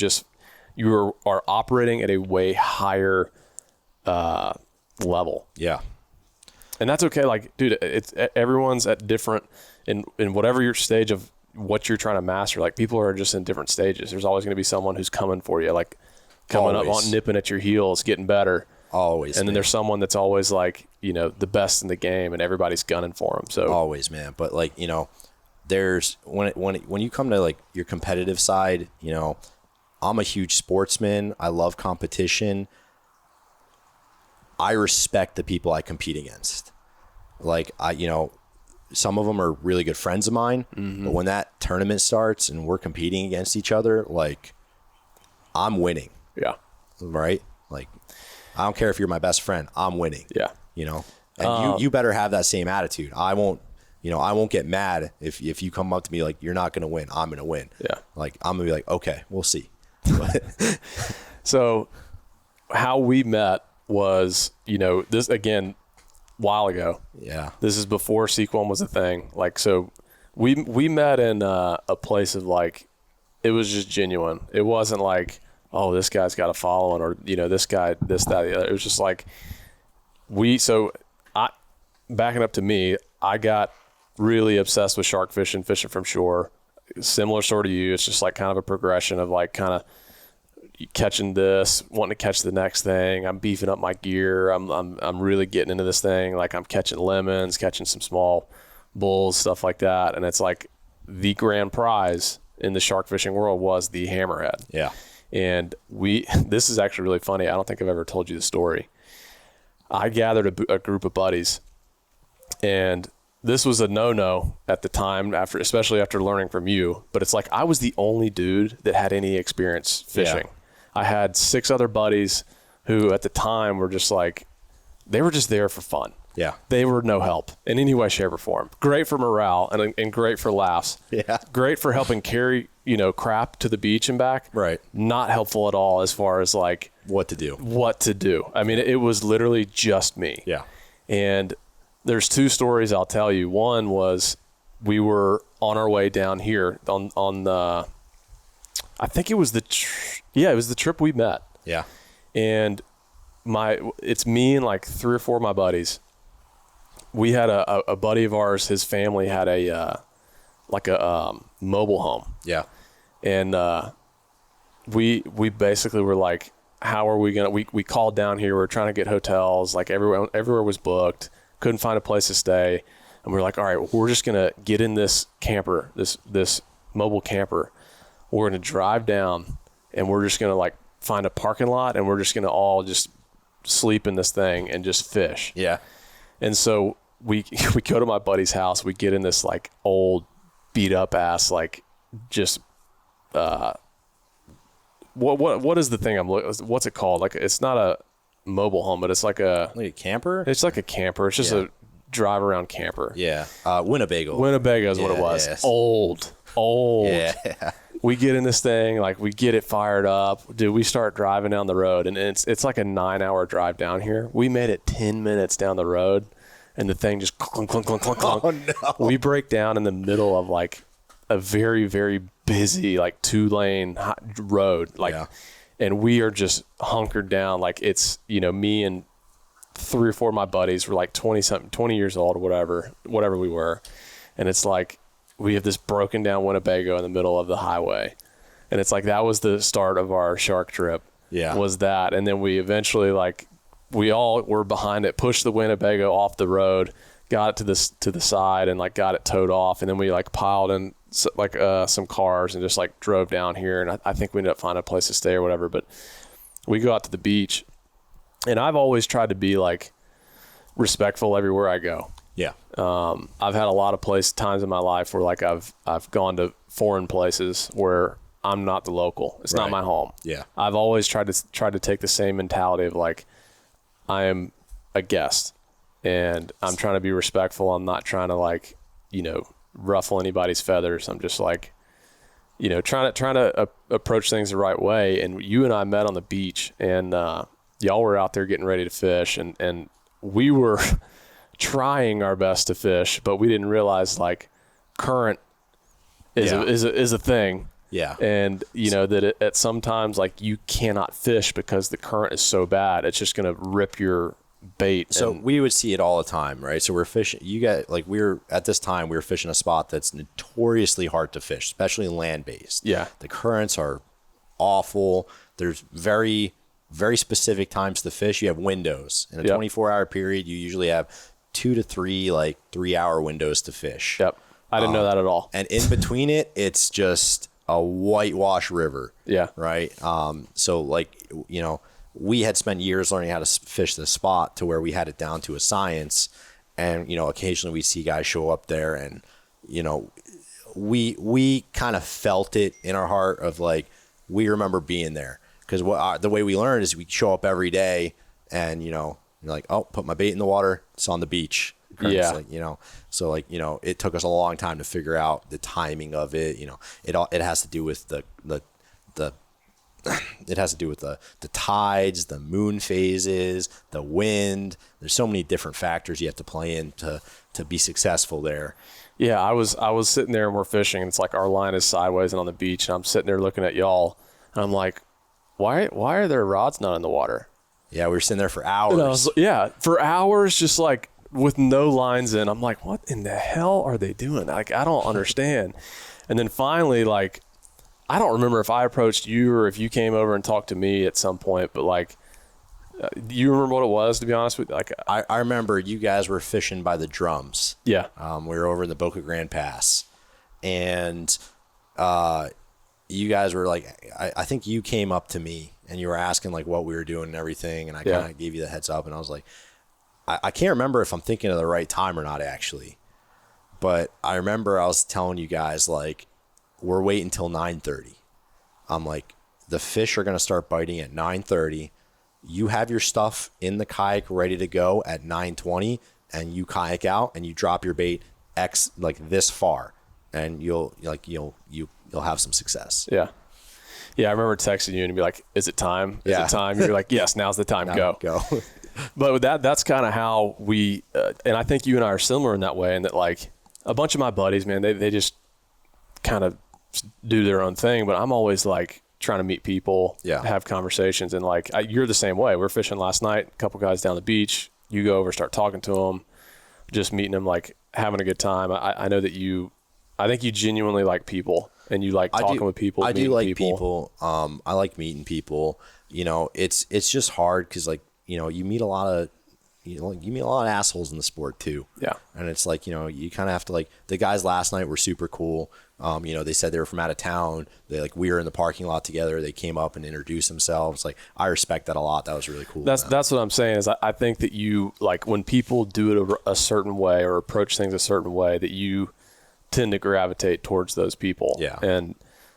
are operating at a way higher level. Yeah. And that's okay. Like, dude, everyone's at different in whatever your stage of what you're trying to master. Like people are just in different stages. There's always going to be someone who's coming for you, like coming up, nipping at your heels, getting better. Always. And then there's someone that's always like, you know, the best in the game and everybody's gunning for them. So always, man. But like, you know, there's when you come to like your competitive side, you know, I'm a huge sportsman. I love competition. I respect the people I compete against. Like you know, some of them are really good friends of mine, but when that tournament starts and we're competing against each other, like I'm winning. Yeah. Right? Like I don't care if you're my best friend, I'm winning. Yeah. You know, and you better have that same attitude. I won't get mad if you come up to me like you're not going to win. I'm going to win. Yeah. Like I'm going to be like, okay, we'll see. So how we met was, you know, this again, while ago. Yeah. This is before Sequel was a thing. Like, so we met in a place of like, it was just genuine. It wasn't like, oh, this guy's got a following, or, you know, this guy, this, that, the other. It was just like, backing up to me, I got really obsessed with shark fishing from shore. Similar sort of you. It's just like kind of a progression of like kind of catching this, wanting to catch the next thing. I'm beefing up my gear. I'm really getting into this thing. Like I'm catching lemons, catching some small bulls, stuff like that. And it's like the grand prize in the shark fishing world was the hammerhead. Yeah. And this is actually really funny. I don't think I've ever told you the story. I gathered a group of buddies, and this was a no-no at the time, especially after learning from you. But it's like I was the only dude that had any experience fishing. Yeah. I had 6 other buddies who at the time were just like, they were just there for fun. Yeah. They were no help in any way, shape, or form. Great for morale and great for laughs. Yeah. Great for helping carry, crap to the beach and back. Right. Not helpful at all as far as like what to do. I mean, it was literally just me. Yeah. And there's 2 stories I'll tell you. One was we were on our way down here on the, I think it was the trip we met. Yeah. And it's me and like 3 or 4 of my buddies. We had a buddy of ours, his family had a mobile home. Yeah. And we basically were like, how are we gonna? We called down here. We were trying to get hotels. Like everywhere was booked. Couldn't find a place to stay. And we were like, all right, we're just gonna get in this camper, this mobile camper. We're gonna drive down, and we're just gonna like find a parking lot, and we're just gonna all just sleep in this thing and just fish. Yeah. And so we go to my buddy's house. We get in this like old beat up ass, like just, what is the thing what's it called? Like, it's not a mobile home, but it's like a camper. It's like a camper. It's just a drive around camper. Yeah. Winnebago is what it was. Yes. Old. Yeah. We get in this thing, like we get it fired up. Dude, we start driving down the road, and it's like a 9-hour drive down here. We made it 10 minutes down the road, and the thing just clunk, clunk, clunk, clunk, clunk. Oh, no. We break down in the middle of like a very, very busy, like 2-lane road. Like, and we are just hunkered down. Like it's, me and 3 or 4 of my buddies were like 20 years old or whatever we were. And it's like, we have this broken down Winnebago in the middle of the highway. And it's like, that was the start of our shark trip. Yeah. Was that. And then we eventually, like, we all were behind it, pushed the Winnebago off the road, got it to the side, and like got it towed off. And then we like piled in some cars and just like drove down here. And I think we ended up finding a place to stay or whatever. But we go out to the beach, and I've always tried to be like respectful everywhere I go. Yeah. I've had a lot of times in my life where like I've gone to foreign places where I'm not the local. It's not my home. Yeah. I've always tried to take the same mentality of like, I am a guest and I'm trying to be respectful. I'm not trying to like, ruffle anybody's feathers. I'm just like, trying to approach things the right way. And you and I met on the beach, and y'all were out there getting ready to fish, and we were trying our best to fish, but we didn't realize like current is a thing. Yeah. And that at sometimes like you cannot fish because the current is so bad. It's just going to rip your bait. So we would see it all the time, right? So we're fishing. At this time we were fishing a spot that's notoriously hard to fish, especially land based. Yeah. The currents are awful. There's very, very specific times to fish. You have windows in a 24-hour period. You usually have 2 to 3 3-hour windows to fish. Yep. I didn't know that at all. And in between it, it's just a whitewash river. Yeah. Right. So we had spent years learning how to fish this spot to where we had it down to a science. And, occasionally we see guys show up there, and, we kind of felt it in our heart of like, we remember being there, because the way we learned is we show up every day, and, you're like, oh, put my bait in the water. It's on the beach. Yeah. It took us a long time to figure out the timing of it. It has to do with it has to do with the tides, the moon phases, the wind. There's so many different factors you have to play in to be successful there. Yeah. I was sitting there and we're fishing, and it's like our line is sideways and on the beach, and I'm sitting there looking at y'all, and I'm like, why are their rods not in the water? Yeah, we were sitting there for hours. For hours, just like with no lines in. I'm like, what in the hell are they doing? Like, I don't understand. And then finally, like, I don't remember if I approached you or if you came over and talked to me at some point, but like, do you remember what it was, to be honest with you? Like, I remember you guys were fishing by the drums. Yeah. We were over in the Boca Grande Pass, and you guys were like, I think you came up to me and you were asking like what we were doing and everything. And I kind of gave you the heads up, and I was like, I can't remember if I'm thinking of the right time or not actually, but I remember I was telling you guys like, we're waiting until 9:30. I'm like, the fish are going to start biting at 9:30. You have your stuff in the kayak ready to go at 9:20, and you kayak out and you drop your bait X like this far, and you'll have some success. Yeah. Yeah. I remember texting you and be like, is it time? Is it time? You're like, yes, now's the time. Go. But with that's kind of how we, and I think you and I are similar in that way, and that like a bunch of my buddies, man, they just kind of do their own thing, but I'm always like trying to meet people, have conversations, and like you're the same way. We're fishing last night, a couple guys down the beach. You go over, start talking to them, just meeting them, like having a good time. I know that I think you genuinely like people, and you like talking with people. I do like people. I like meeting people. You know, it's just hard because like, you know, you meet a lot of assholes in the sport too. Yeah. And it's like, you know, you kind of have to like, the guys last night were super cool. You know, they said they were from out of town. We were in the parking lot together. They came up and introduced themselves. Like, I respect that a lot. That was really cool. That's what I'm saying is I think that you, like, when people do it a certain way or approach things a certain way, that you tend to gravitate towards those people. Yeah. And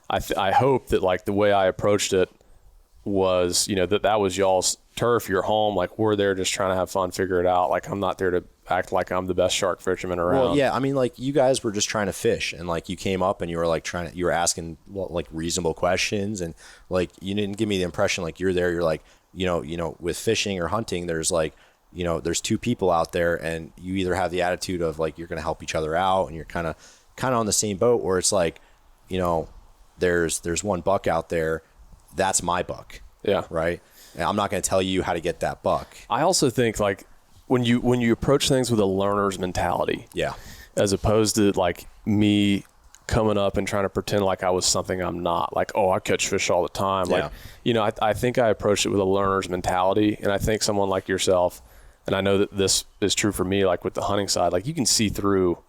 I hope that like the way I approached it was, you know, that was y'all's turf, your home. Like, we're there just trying to have fun, figure it out. Like, I'm not there to act like I'm the best shark fisherman around. Well, yeah, I mean, like, you guys were just trying to fish, and like you came up and you were like you were asking like reasonable questions, and like you didn't give me the impression like you're there. You're like, you know, with fishing or hunting, there's like, you know, there's two people out there, and you either have the attitude of like you're going to help each other out, and you're kind of on the same boat, or it's like, you know, there's one buck out there, that's my buck. Yeah. Right. And I'm not going to tell you how to get that buck. I also think like when you approach things with a learner's mentality, as opposed to like me coming up and trying to pretend like I was something I'm not, like, oh, I catch fish all the time. Like, you know, I think I approached it with a learner's mentality. And I think someone like yourself, and I know that this is true for me, like with the hunting side, like you can see through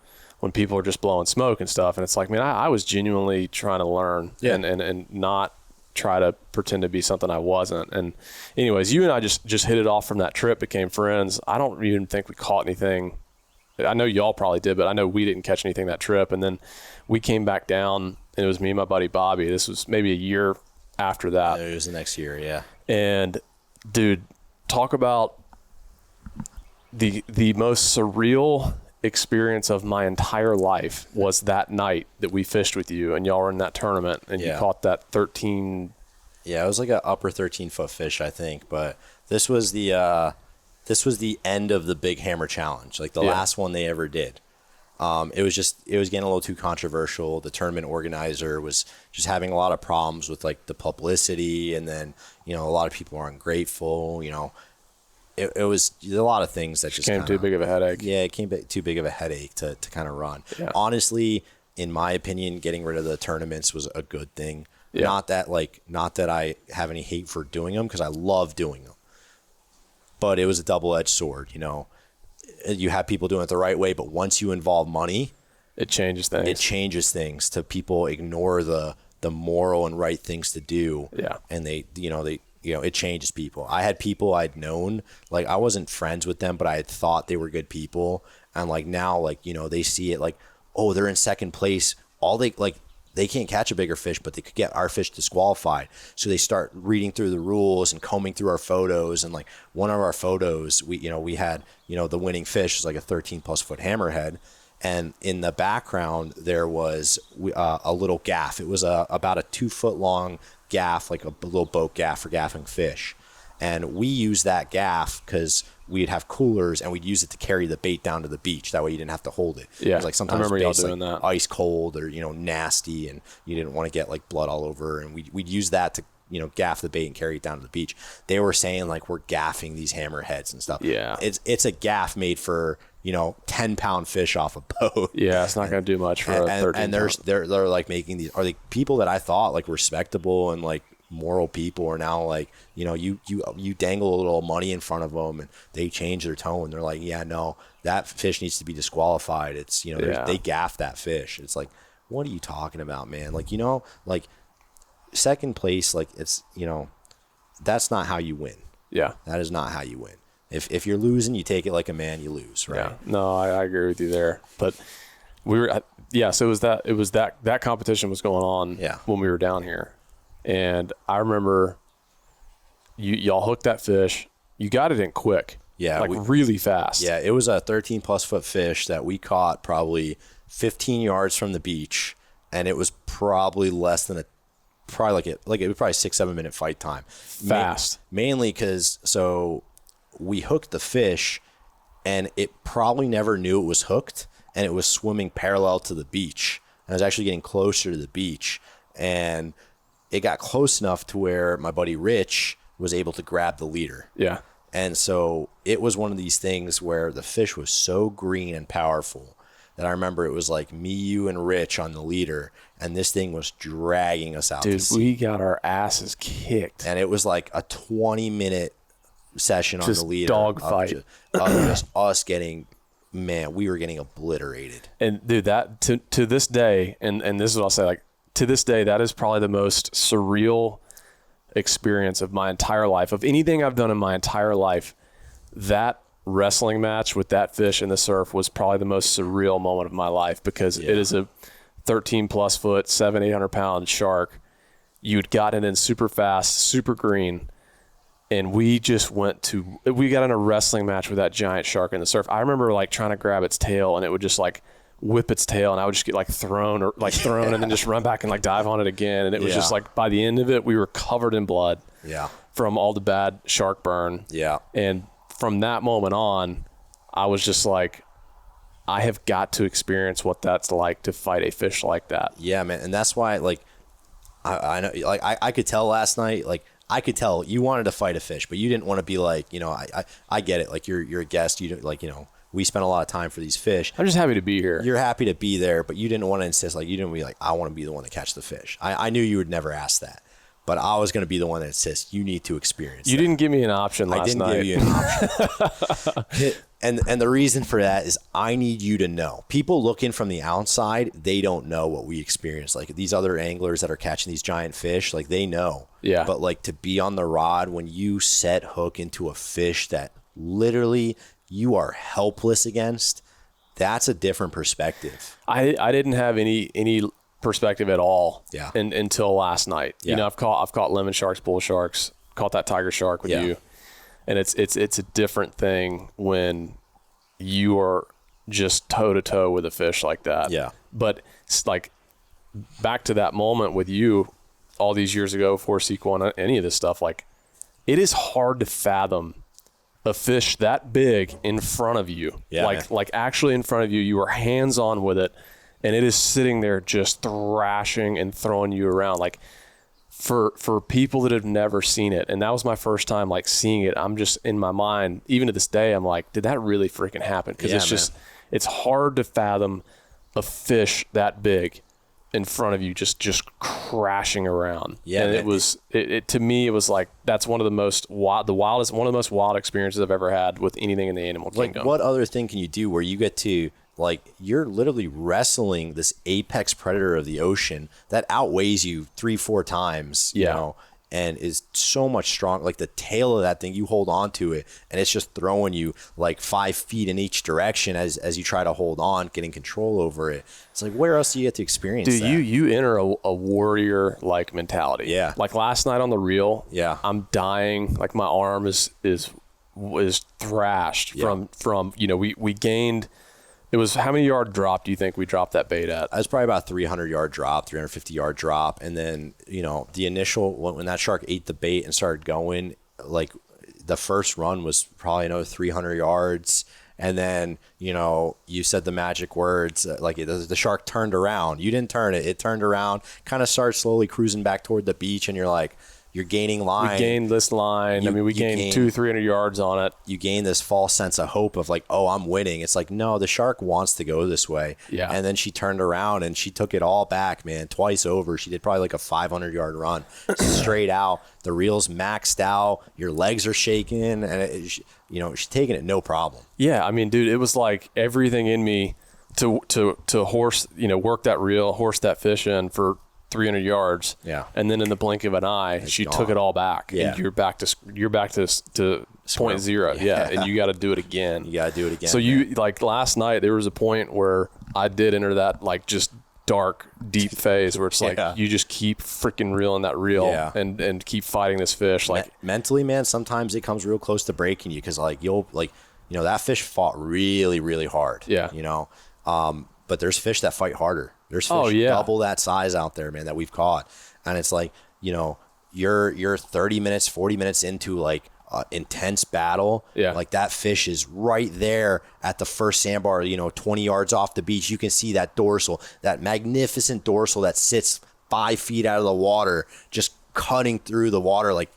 when people are just blowing smoke and stuff. And it's like, man, I was genuinely trying to learn and not try to pretend to be something I wasn't. And anyways, you and I just hit it off from that trip, became friends. I don't even think we caught anything. I know y'all probably did, but I know we didn't catch anything that trip. And then we came back down, and it was me and my buddy Bobby. This was maybe a year after that. It was the next year. Yeah. And dude, talk about the most surreal experience of my entire life was that night that we fished with you, and y'all were in that tournament, and you caught that 13. Yeah, it was like an upper 13-foot fish, I think. But this was the end of the Big Hammer Challenge, like the last one they ever did. It was getting a little too controversial. The tournament organizer was just having a lot of problems with like the publicity, and then, you know, a lot of people are ungrateful. You know, it was a lot of things that just came too big of a headache. Yeah, it came too big of a headache to kind of run. Yeah. Honestly, in my opinion, getting rid of the tournaments was a good thing. Yeah. Not that I have any hate for doing them, because I love doing them. But it was a double-edged sword, you know. You have people doing it the right way, but once you involve money, it changes things. It changes things to people ignore the moral and right things to do. Yeah. And they it changes people. I had people I'd known, like I wasn't friends with them, but I had thought they were good people. And like now, like, you know, they see it like, oh, they're in second place. They can't catch a bigger fish, but they could get our fish disqualified. So they start reading through the rules and combing through our photos. And like one of our photos, we had, you know, the winning fish was like a 13+ foot hammerhead. And in the background, there was a little gaff. It was about a 2 foot long gaff, like a little boat gaff for gaffing fish. And we used that gaff because we'd have coolers and we'd use it to carry the bait down to the beach. That way you didn't have to hold it. Yeah. Like sometimes I remember y'all bait's doing like that. ice cold or, you know, nasty, and you didn't want to get like blood all over. And we'd use that to, you know, gaff the bait and carry it down to the beach. They were saying like we're gaffing these hammerheads and stuff. Yeah. It's a gaff made for, you know, 10-pound fish off a boat. Yeah, it's not going to do much for a 13. And they're like making these, are they people that I thought like respectable and like moral people are now like, you know, you dangle a little money in front of them and they change their tone. They're like, yeah, no, that fish needs to be disqualified. It's, you know, they gaff that fish. It's like, what are you talking about, man? Like, you know, like second place, like it's, that's not how you win. Yeah. That is not how you win. If you're losing, you take it like a man, you lose, right? Yeah. No, I agree with you there. But so it was that competition was going on when we were down here. And I remember y'all hooked that fish. You got it in quick. Yeah. Really fast. Yeah. It was a 13 plus foot fish that we caught probably 15 yards from the beach. And it was probably less than it was probably 6-7 minute fight time. Fast. Mainly because, we hooked the fish and it probably never knew it was hooked, and it was swimming parallel to the beach. And I was actually getting closer to the beach, and it got close enough to where my buddy Rich was able to grab the leader. Yeah. And so it was one of these things where the fish was so green and powerful that I remember it was like me, you, and Rich on the leader, and this thing was dragging us out to sea. We got our asses kicked. And it was like a 20-minute session on the leader. Dogfight. Just us getting, we were getting obliterated. And dude, that to this day, and this is what I'll say, like to this day, that is probably the most surreal experience of my entire life. Of anything I've done in my entire life, that wrestling match with that fish in the surf was probably the most surreal moment of my life, because it is a 13 plus foot, 700-800 pound shark. You'd gotten it in super fast, super green. And we got in a wrestling match with that giant shark in the surf. I remember like trying to grab its tail, and it would just like whip its tail, and I would just get like thrown and then just run back and like dive on it again. And it was just like, by the end of it, we were covered in blood from all the bad shark burn. Yeah. And from that moment on, I was just like, I have got to experience what that's like to fight a fish like that. Yeah, man. And that's why, like, I know, like, I could tell last night, like, I could tell you wanted to fight a fish, but you didn't want to be like, I get it. Like, you're a guest. You don't, like, we spent a lot of time for these fish. I'm just happy to be here. You're happy to be there, but you didn't want to insist. Like, you didn't be like, I want to be the one to catch the fish. I knew you would never ask that, but I was going to be the one that insists you need to experience. You didn't give me an option last night. I didn't give you an option. And the reason for that is I need you to know. People looking from the outside, they don't know what we experience. Like these other anglers that are catching these giant fish, like they know. Yeah. But like to be on the rod when you set hook into a fish that literally you are helpless against, that's a different perspective. I didn't have any perspective at all until last night. Yeah. I've caught lemon sharks, bull sharks, caught that tiger shark with you. And it's a different thing when you are just toe to toe with a fish like that. Yeah. But it's like back to that moment with you all these years ago before Sequel, any of this stuff, like it is hard to fathom a fish that big in front of you. Yeah, like actually in front of you, you are hands on with it, and it is sitting there just thrashing and throwing you around. Like for people that have never seen it, and that was my first time like seeing it, I'm just in my mind, even to this day, I'm like, did that really freaking happen? Because it's hard to fathom a fish that big in front of you just crashing around. Yeah, and it to me, it was like that's one of the most one of the most wild experiences I've ever had with anything in the animal kingdom. Like, what other thing can you do where you get to, like, you're literally wrestling this apex predator of the ocean that outweighs you 3-4 times, you know, and is so much strong. Like the tail of that thing, you hold on to it, and it's just throwing you like 5 feet in each direction as you try to hold on, getting control over it. It's like, where else do you get to experience that? Dude, you enter a warrior like mentality. Yeah. Like last night on the reel, I'm dying. Like my arm is thrashed from we gained. It was, how many yard drop do you think we dropped that bait at? It was probably about 300 yard drop, 350 yard drop. And then, the initial, when that shark ate the bait and started going, like the first run was probably another 300 yards. And then, you said the magic words, like the shark turned around. You didn't turn it. It turned around, kind of started slowly cruising back toward the beach. And you're like, you're gaining line. We gained this line. We gained 200-300 yards on it. You gain this false sense of hope of like, oh, I'm winning. It's like, no, the shark wants to go this way. Yeah. And then she turned around and she took it all back, man, twice over. She did probably like a 500-yard run straight out. The reel's maxed out. Your legs are shaking, and she's taking it no problem. Yeah, I mean, dude, it was like everything in me to horse, work that reel, horse that fish in for 300 yards. Yeah. And then in the blink of an eye, she gone. took it all back. Yeah. And you're back to point zero. Yeah. And you got to do it again. You got to do it again. So like last night, there was a point where I did enter that like just dark, deep phase where it's like you just keep freaking reeling that reel and keep fighting this fish. Like mentally, man, sometimes it comes real close to breaking you because like you'll like, you know, that fish fought really, really hard. Yeah. You know, but there's fish that fight harder. There's fish double that size out there, man, that we've caught. And it's like, you know, you're 30 minutes, 40 minutes into like intense battle. Yeah. Like that fish is right there at the first sandbar, you know, 20 yards off the beach. You can see that dorsal, that magnificent dorsal that sits 5 feet out of the water, just cutting through the water like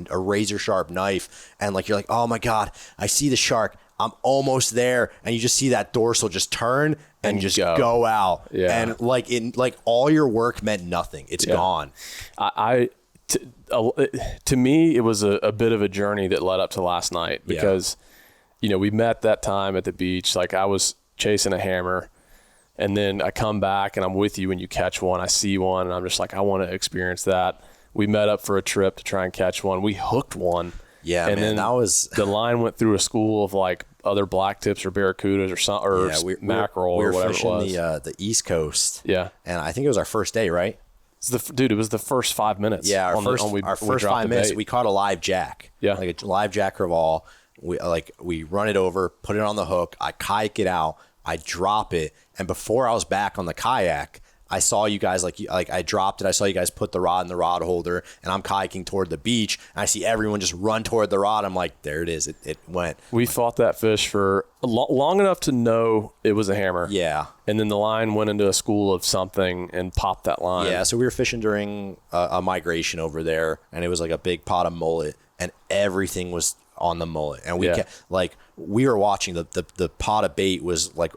a razor sharp knife. And like, you're like, oh my God, I see the shark. I'm almost there. And you just see that dorsal just turn and just go out. Yeah. And like all your work meant nothing. It's gone. To me, it was a bit of a journey that led up to last night because, you know, we met that time at the beach. Like I was chasing a hammer and then I come back and I'm with you when you catch one. I see one and I'm just like, I want to experience that. We met up for a trip to try and catch one. We hooked one. Yeah, and man, then that was the line went through a school of like other black tips or barracudas or some or mackerel or whatever it was. We were fishing the East Coast. Yeah, and I think it was our first day, right? Dude, it was the first 5 minutes. Yeah, our first 5 minutes, we caught a live jack. Yeah, like a live jack crevalle. We run it over, put it on the hook. I kayak it out. I drop it, and before I was back on the kayak, I saw you guys like I dropped it. I saw you guys put the rod in the rod holder, and I'm kayaking toward the beach. And I see everyone just run toward the rod. I'm like, there it is. It went. We fought that fish for long enough to know it was a hammer. Yeah. And then the line went into a school of something and popped that line. Yeah. So we were fishing during a migration over there, and it was like a big pot of mullet, and everything was on the mullet. And we were watching the pot of bait was like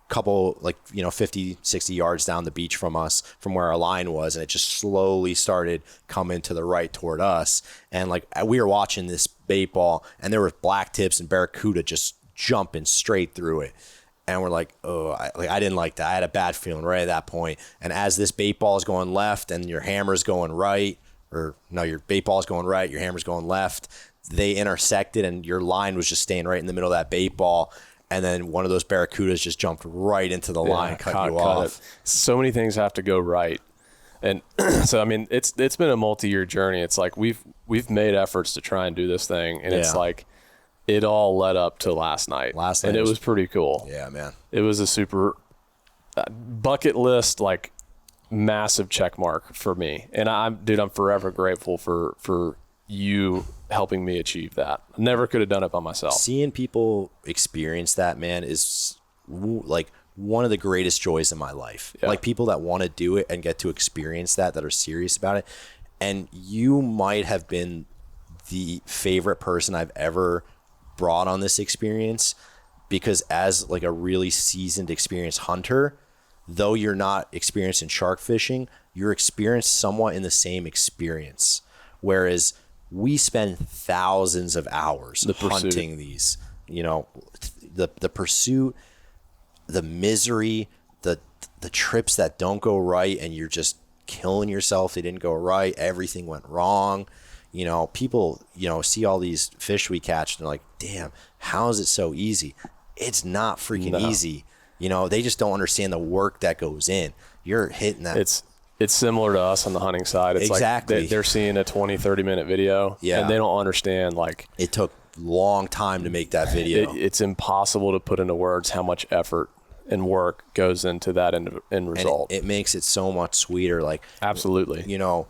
couple 50 60 yards down the beach from us, from where our line was, and it just slowly started coming to the right toward us. And like we were watching this bait ball, and there were black tips and barracuda just jumping straight through it, and we're like, oh, I didn't like that. I had a bad feeling right at that point. And as this bait ball is going left and your hammer's going right, or no, your bait ball is going right, your hammer's going left, they intersected, and your line was just staying right in the middle of that bait ball. And then one of those barracudas just jumped right into the line, cut you off. So many things have to go right. And so, I mean, it's been a multi-year journey. It's like we've made efforts to try and do this thing. And it's like it all led up to last night. And it was pretty cool. Yeah, man. It was a super bucket list, like massive check mark for me. And I'm forever grateful for you helping me achieve that. I never could have done it by myself. Seeing people experience that, man, is like one of the greatest joys in my life. Yeah. Like people that want to do it and get to experience that are serious about it. And you might have been the favorite person I've ever brought on this experience, because as like a really seasoned, experienced hunter, though you're not experienced in shark fishing, you're experienced somewhat in the same experience. Whereas we spend thousands of hours hunting these, you know, the pursuit, the misery, the trips that don't go right, and you're just killing yourself. They didn't go right. Everything went wrong. You know, people, you know, see all these fish we catch and they're like, damn, how is it so easy? It's not freaking easy. You know, they just don't understand the work that goes in. You're hitting that. It's similar to us on the hunting side. It's exactly. Like they're seeing a 20, 30-minute video, and they don't understand, like... It took a long time to make that video. It's impossible to put into words how much effort and work goes into that end result. And it makes it so much sweeter. Like, absolutely. You know,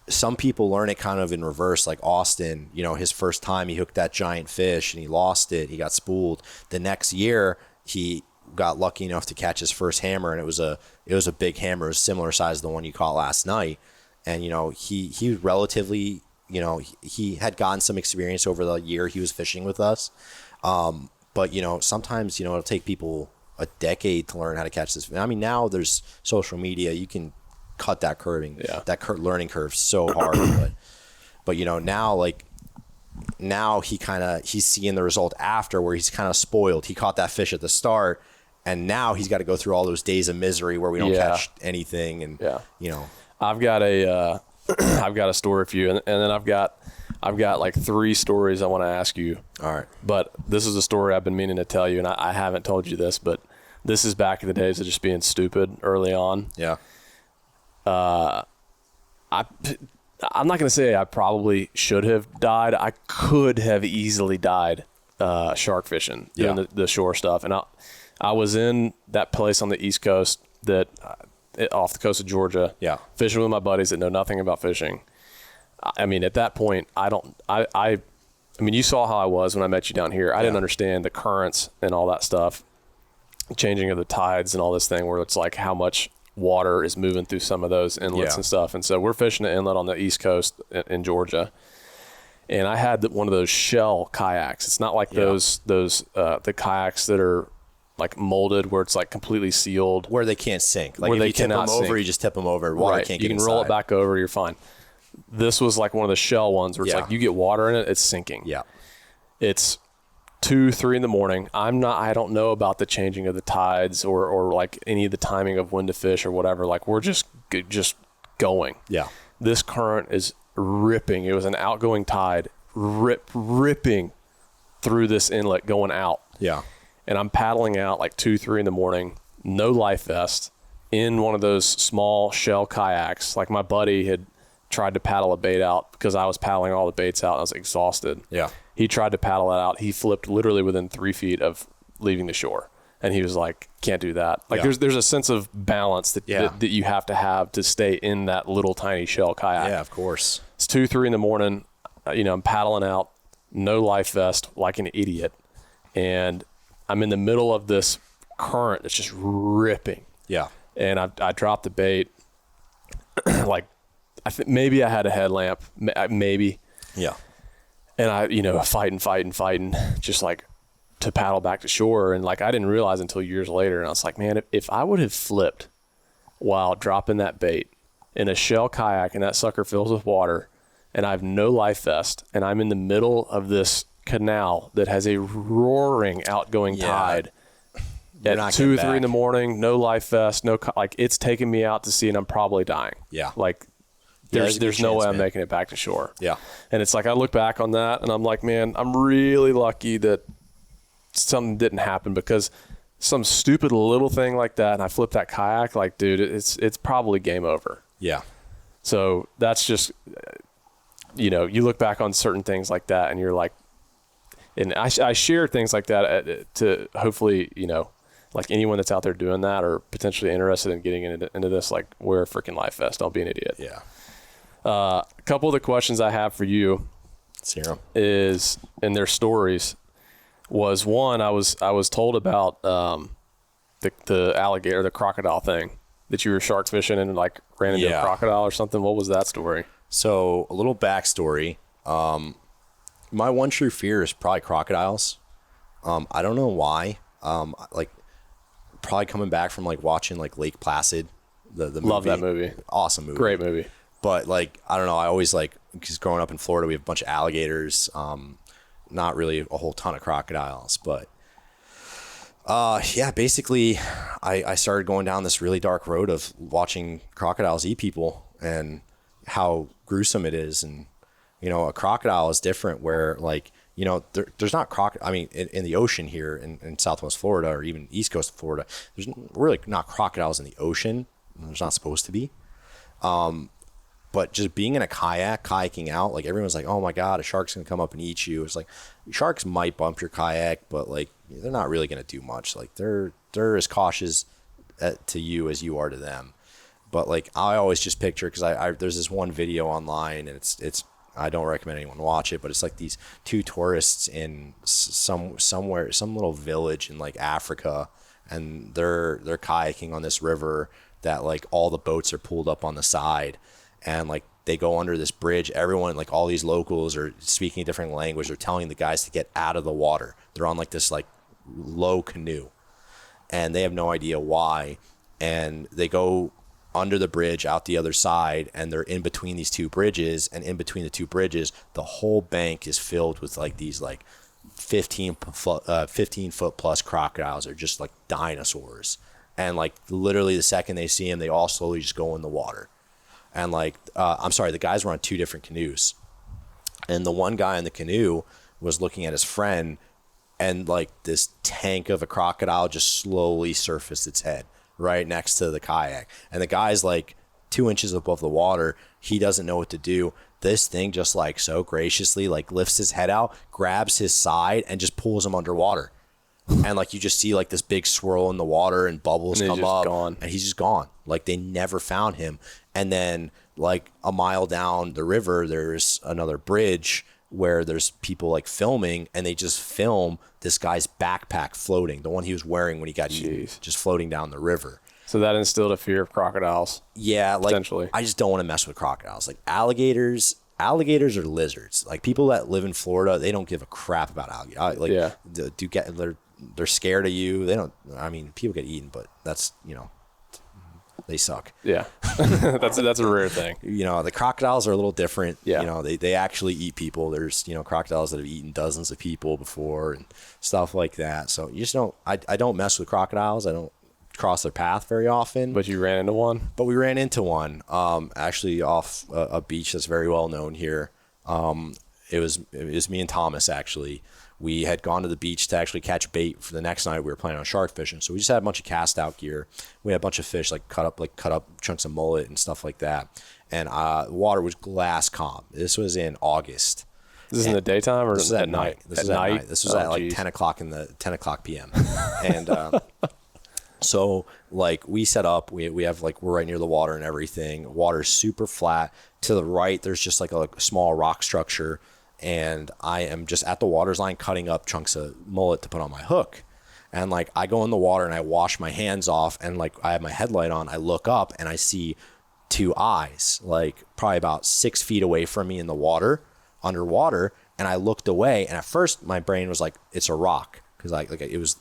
some people learn it kind of in reverse. Like Austin, you know, his first time he hooked that giant fish and he lost it. He got spooled. The next year, he got lucky enough to catch his first hammer, and it was a big hammer. It was similar size to the one you caught last night. And you know, he was relatively, you know, he had gotten some experience over the year he was fishing with us, but you know, sometimes, you know, it'll take people a decade to learn how to catch this. I mean, now there's social media, you can cut that learning curve so hard. but you know, now he's seeing the result after, where he's kind of spoiled. He caught that fish at the start, And now he's got to go through all those days of misery where we don't catch anything. And, you know, I've got a, I've got a story for you. And then I've got like 3 stories I want to ask you. All right. But this is a story I've been meaning to tell you, and I haven't told you this, but this is back in the days of just being stupid early on. Yeah. I'm not going to say I probably should have died. I could have easily died shark fishing, doing the shore stuff. And I was in that place on the East Coast that off the coast of Georgia, fishing with my buddies that know nothing about fishing. I mean, at that point, I mean, you saw how I was when I met you down here. I didn't understand the currents and all that stuff, changing of the tides and all this thing where it's like how much water is moving through some of those inlets and stuff. And so we're fishing an inlet on the East Coast in Georgia. And I had one of those shell kayaks. It's not like those the kayaks that are like molded where it's like completely sealed. Where they can't sink. Like where if they you tip them over, sink. you just tip them over. Water can't get inside. You can roll it back over, you're fine. This was like one of the shell ones where it's like you get water in it, it's sinking. Yeah. It's 2-3 in the morning. I don't know about the changing of the tides or like any of the timing of when to fish or whatever. Like we're just going. Yeah. This current is ripping. It was an outgoing tide ripping through this inlet going out. Yeah. And I'm paddling out like 2-3 in the morning, no life vest, in one of those small shell kayaks. Like my buddy had tried to paddle a bait out because I was paddling all the baits out and I was exhausted. Yeah. He tried to paddle it out. He flipped literally within 3 feet of leaving the shore. And he was like, can't do that. Like there's a sense of balance that you have to stay in that little tiny shell kayak. Yeah, of course. It's 2-3 in the morning. I'm paddling out, no life vest, like an idiot. And I'm in the middle of this current that's just ripping. Yeah. And I dropped the bait. Like, I think maybe I had a headlamp, maybe. Yeah. And I, fighting, just like to paddle back to shore. And like, I didn't realize until years later. And I was like, man, if I would have flipped while dropping that bait in a shell kayak and that sucker fills with water and I have no life vest and I'm in the middle of this canal that has a roaring outgoing tide at 2-3 in the morning, no life vest, like it's taking me out to sea and I'm probably dying. Yeah. Like there's no way I'm making it back to shore. Yeah. And it's like, I look back on that and I'm like, man, I'm really lucky that something didn't happen because some stupid little thing like that and I flipped that kayak, like, dude, it's probably game over. Yeah. So that's just, you look back on certain things like that and you're like, and I share things like that to hopefully, like anyone that's out there doing that or potentially interested in getting into this, like, wear a freaking life vest. Don't be an idiot. Yeah. A couple of the questions I have for you is, in their stories, was one, I was told about the alligator, the crocodile thing that you were shark fishing and like ran into a crocodile or something. What was that story? So a little backstory. My one true fear is probably crocodiles. I don't know why. Like probably coming back from like watching like Lake Placid, the movie. Love that movie. Awesome movie. Great movie. But like, I don't know. I always like, because growing up in Florida, we have a bunch of alligators. Not really a whole ton of crocodiles, but basically I started going down this really dark road of watching crocodiles eat people and how gruesome it is. And, a crocodile is different where like, there's not I mean, in the ocean here in Southwest Florida or even East Coast of Florida, there's really not crocodiles in the ocean. There's not supposed to be. But just being in a kayaking out, like everyone's like, oh my God, a shark's going to come up and eat you. It's like sharks might bump your kayak, but like, they're not really going to do much. Like they're as cautious to you as you are to them. But like, I always just picture, cause there's this one video online and it's, I don't recommend anyone watch it, but it's like these two tourists in some little village in like Africa, and they're kayaking on this river that like all the boats are pulled up on the side. And like they go under this bridge. Everyone, like all these locals are speaking a different language. They're telling the guys to get out of the water. They're on like this like low canoe and they have no idea why. And they go under the bridge out the other side and they're in between these two bridges. And in between the two bridges, the whole bank is filled with like these like 15 foot plus crocodiles are just like dinosaurs. And like literally the second they see him, they all slowly just go in the water. And like, I'm sorry, the guys were on 2 different canoes. And the one guy in the canoe was looking at his friend, and like this tank of a crocodile just slowly surfaced its head right next to the kayak. And the guy's like 2 inches above the water. He doesn't know what to do. This thing just like so graciously like lifts his head out, grabs his side, and just pulls him underwater. And like you just see like this big swirl in the water and bubbles come up, gone. And he's just gone. Like they never found him. And then like a mile down the river, there's another bridge where there's people like filming, and they just film this guy's backpack floating, the one he was wearing when he got eaten, just floating down the river. So that instilled a fear of crocodiles. Yeah, like potentially. I just don't want to mess with crocodiles. Like alligators are lizards. Like people that live in Florida, they don't give a crap about alligators. Like yeah. They're scared of you. They don't. I mean, people get eaten, but that's they suck. Yeah, that's a rare thing. The crocodiles are a little different. Yeah. They actually eat people. There's crocodiles that have eaten dozens of people before and stuff like that. So you just don't. I don't mess with crocodiles. I don't cross their path very often. But you ran into one? But we ran into one, actually off a beach that's very well known here. It was me and Thomas, actually. We had gone to the beach to actually catch bait for the next night. We were planning on shark fishing. So we just had a bunch of cast out gear. We had a bunch of fish, like cut up chunks of mullet and stuff like that. And the water was glass calm. This was in August. This is in the daytime, or this is at night? This is at night. This was at like 10 o'clock p.m. And so like we set up, we have like, we're right near the water and everything. Water's super flat. To the right, there's just like a small rock structure. And I am just at the water's line cutting up chunks of mullet to put on my hook. And like I go in the water and I wash my hands off, and like I have my headlight on. I look up and I see 2 eyes, like probably about 6 feet away from me in the water, underwater. And I looked away, and at first my brain was like, it's a rock, because like it was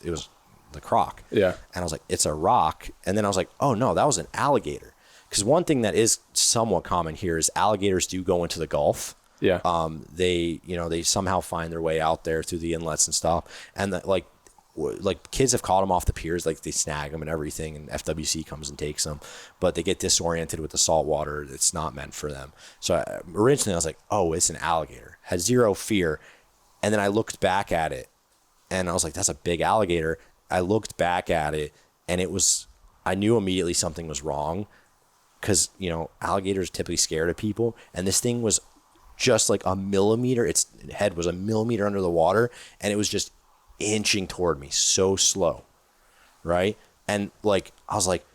the croc. Yeah. And I was like, it's a rock. And then I was like, oh no, that was an alligator. Because one thing that is somewhat common here is alligators do go into the Gulf. Yeah. They somehow find their way out there through the inlets and stuff. And like kids have caught them off the piers, like they snag them and everything, and FWC comes and takes them, but they get disoriented with the salt water. It's not meant for them. So originally I was like, oh, it's an alligator. Had zero fear. And then I looked back at it and I was like, that's a big alligator. I looked back at it and I knew immediately something was wrong, because, alligators are typically scared of people. And this thing was just like a millimeter. Its head was a millimeter under the water, and it was just inching toward me so slow. Right. And like, I was like,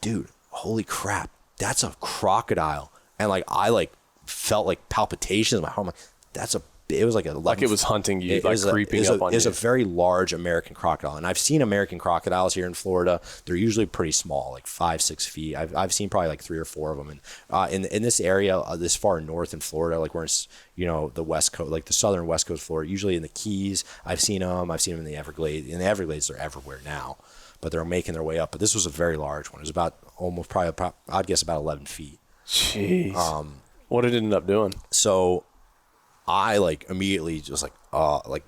dude, holy crap, that's a crocodile. And like, I like felt like palpitations in my heart. I'm like, it was like it was hunting you, creeping up on you. It was a very large American crocodile. And I've seen American crocodiles here in Florida. They're usually pretty small, like 5-6 feet. I've seen probably like 3 or 4 of them. And in this area, this far north in Florida, like where it's, the West Coast, like the southern West Coast of Florida, usually in the Keys, I've seen them in the Everglades. In the Everglades, they're everywhere now, but they're making their way up. But this was a very large one. It was about I'd guess about 11 feet. Jeez. What did it end up doing? So I like immediately just like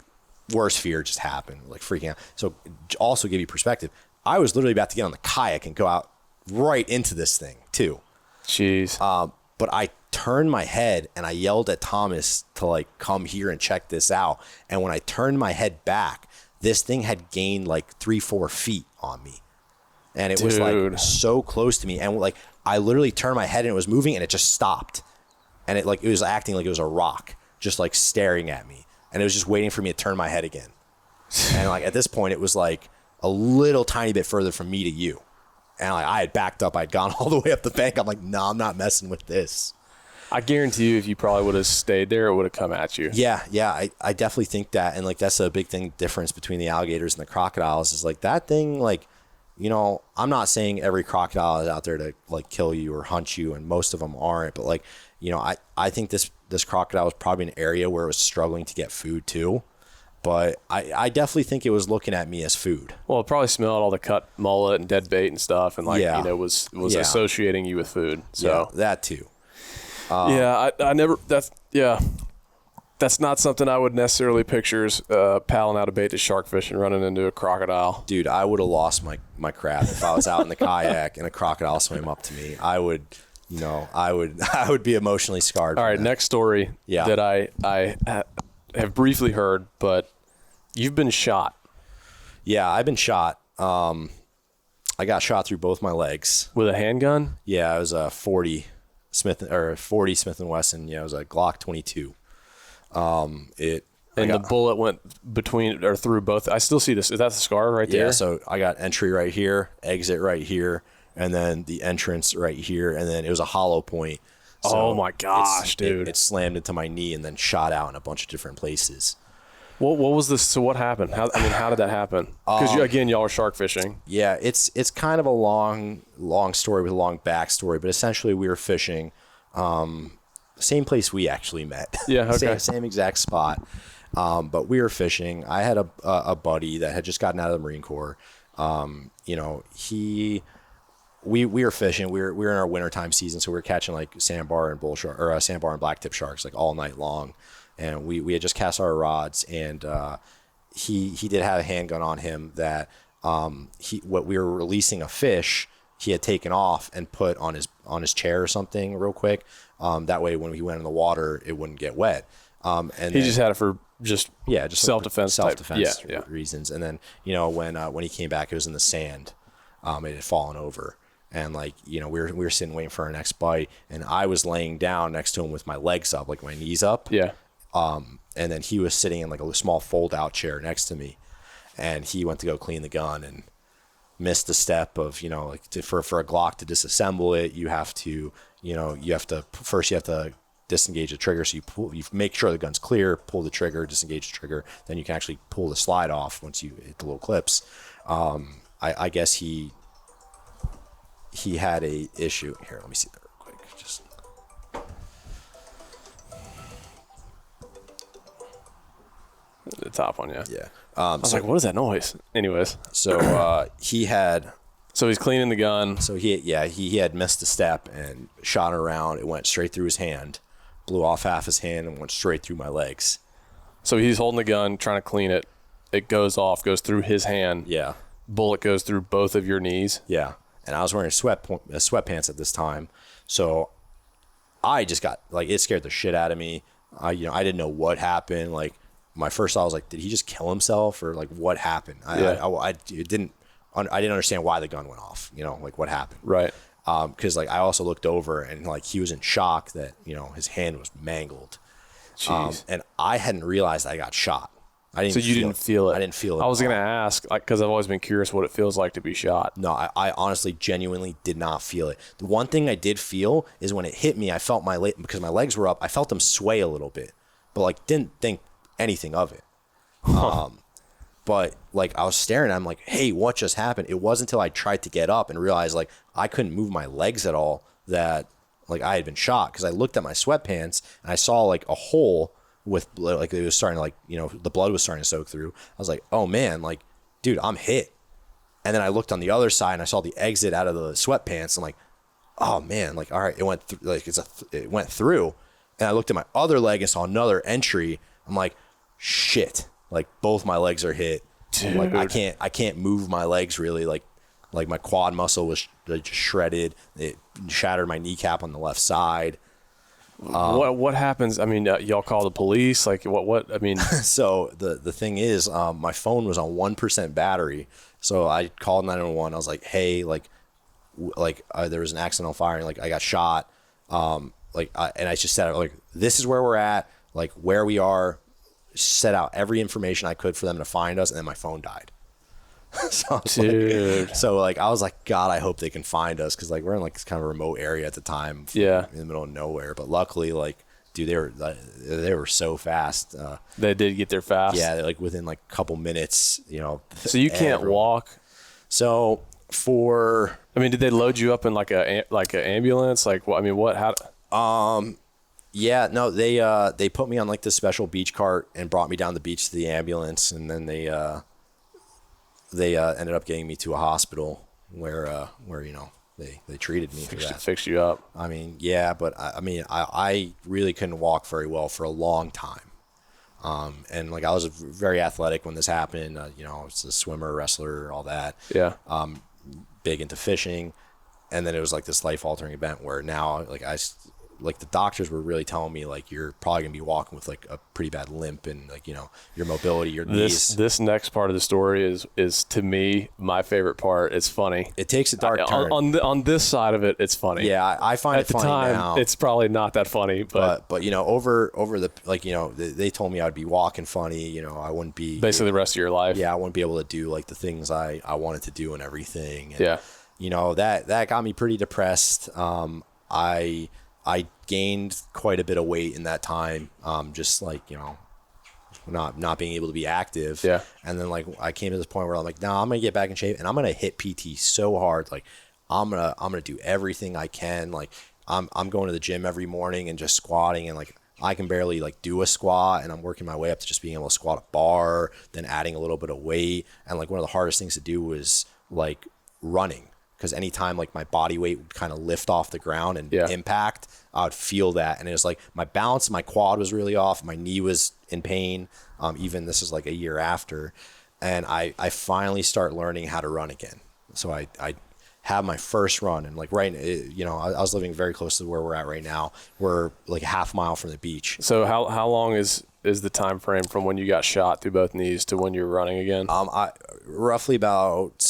worst fear just happened, like freaking out. So also give you perspective, I was literally about to get on the kayak and go out right into this thing too. Jeez. But I turned my head and I yelled at Thomas to like come here and check this out. And when I turned my head back, this thing had gained like 3-4 feet on me. And it was like so close to me. And like, I literally turned my head and it was moving and it just stopped. And it was acting like it was a rock, just like staring at me. And it was just waiting for me to turn my head again. And like, at this point, it was like a little tiny bit further from me to you. And like, I had backed up. I'd gone all the way up the bank. I'm like, no, I'm not messing with this. I guarantee you, if you probably would have stayed there, it would have come at you. Yeah. I definitely think that. And like, that's a big difference between the alligators and the crocodiles is like that thing, like, I'm not saying every crocodile is out there to like kill you or hunt you, and most of them aren't. But like, I think this crocodile was probably an area where it was struggling to get food too. But I definitely think it was looking at me as food. Well, it probably smelled all the cut mullet and dead bait and stuff, and like was associating you with food. So that too. I never. That's That's not something I would necessarily picture as paddling out a bait to shark fish and running into a crocodile. Dude, I would have lost my crap if I was out in the kayak and a crocodile swam up to me. I would be emotionally scarred. All right, that. next story that I have briefly heard, but you've been shot. Yeah, I've been shot. I got shot through both my legs. With a handgun? Yeah, it was a 40 Smith & Wesson. Yeah, it was a Glock 22. The bullet went between or through both. I still see this. Is that the scar right there? Yeah, so I got entry right here, exit right here, and then the entrance right here, and then it was a hollow point. So oh my gosh, dude. It slammed into my knee and then shot out in a bunch of different places. What was this? So what happened? How did that happen? Because y'all are shark fishing. Yeah, it's kind of a long story with a long backstory, but essentially we were fishing, same place we actually met. Yeah, okay. same exact spot. But we were fishing. I had a buddy that had just gotten out of the Marine Corps. We were fishing. We were in our wintertime season, so we were catching like sandbar and bull shark or sandbar and blacktip sharks like all night long. And we had just cast our rods, and he did have a handgun on him that we were releasing a fish he had taken off and put on his chair or something real quick. That way when he went in the water, it wouldn't get wet. And he just had it for just self-defense reasons. And then when he came back, it was in the sand. It had fallen over. And we were sitting waiting for our next bite, and I was laying down next to him with my legs up, like my knees up. Yeah. And then he was sitting in like a small fold-out chair next to me, and he went to go clean the gun and missed a step of for a Glock to disassemble it. You have to disengage the trigger. So you make sure the gun's clear, pull the trigger, disengage the trigger, then you can actually pull the slide off once you hit the little clips. I guess he had a issue here. Let me see that real quick. Just the top one, yeah. Yeah. I was like, what is that noise? Anyways, so he had. So he's cleaning the gun. So he had missed a step and shot around. It went straight through his hand, blew off half his hand, and went straight through my legs. So he's holding the gun, trying to clean it. It goes through his hand. Yeah. Bullet goes through both of your knees. Yeah. And I was wearing sweatpants at this time, so I just got it scared the shit out of me. I didn't know what happened. Like my first thought was like, did he just kill himself or like what happened? I didn't understand why the gun went off. What happened? Right. Because I also looked over and he was in shock that his hand was mangled. Jeez. And I hadn't realized I got shot. Didn't feel it. I didn't feel it. I was going to ask, because I've always been curious what it feels like to be shot. No, I honestly, genuinely did not feel it. The one thing I did feel is when it hit me, I felt because my legs were up, I felt them sway a little bit, but didn't think anything of it. But I was staring, I'm like, hey, what just happened? It wasn't until I tried to get up and realized I couldn't move my legs at all that I had been shot, because I looked at my sweatpants and I saw a hole with it was starting to the blood was starting to soak through. I was like, oh man, dude, I'm hit. And then I looked on the other side and I saw the exit out of the sweatpants. I'm like, oh man, all right, it went it went through. And I looked at my other leg and saw another entry. I'm like, shit, both my legs are hit. Dude. I can't move my legs really. My quad muscle was just shredded. It shattered my kneecap on the left side. What happens? I mean, y'all call the police? What? I mean, so the thing is, my phone was on 1% battery. So I called 911. I was like, hey, there was an accidental firing. I got shot. And I just said, this is where we're at, where we are, set out every information I could for them to find us. And then my phone died. So I was like, God, I hope they can find us, because we're in kind of a remote area at the time, in the middle of nowhere. But luckily, dude, they were so fast. They did get there fast. Yeah, within a couple minutes, So you can't walk. So did they load you up in an ambulance? How? Yeah, no, they put me on this special beach cart and brought me down the beach to the ambulance, and then they ended up getting me to a hospital where they treated me for that. Fixed you up. I mean, yeah, but I really couldn't walk very well for a long time. And like I was very athletic when this happened. You know, I was a swimmer, wrestler, all that. Yeah. Big into fishing. And then it was like this life altering event where now like the doctors were really telling me like you're probably gonna be walking with like a pretty bad limp and like, you know, your mobility, your knees. This next part of the story is to me my favorite part. It's funny. It takes a dark turn. On this side of it, it's funny. Yeah, I find it funny time, now. it's probably not that funny, but you know, over the like, you know, they told me I'd be walking funny. You know, I wouldn't be basically the rest of your life. Yeah, I wouldn't be able to do like the things I wanted to do and everything. And, yeah. You know, that got me pretty depressed. I gained quite a bit of weight in that time. Just like, you know, not being able to be active. Yeah. And then like I came to this point where I'm like, no, I'm gonna get back in shape and I'm gonna hit PT so hard. Like I'm gonna do everything I can. Like I'm going to the gym every morning and just squatting, and like I can barely like do a squat, and I'm working my way up to just being able to squat a bar, then adding a little bit of weight. And like one of the hardest things to do was like running. Because anytime like my body weight would kind of lift off the ground and impact, I would feel that. And it was like my balance, my quad was really off. My knee was in pain. Even this is like a year after. And I finally start learning how to run again. So I have my first run, and like you know, I was living very close to where we're at right now. We're like a half mile from the beach. So how long is the time frame from when you got shot through both knees to when you're running again? Roughly about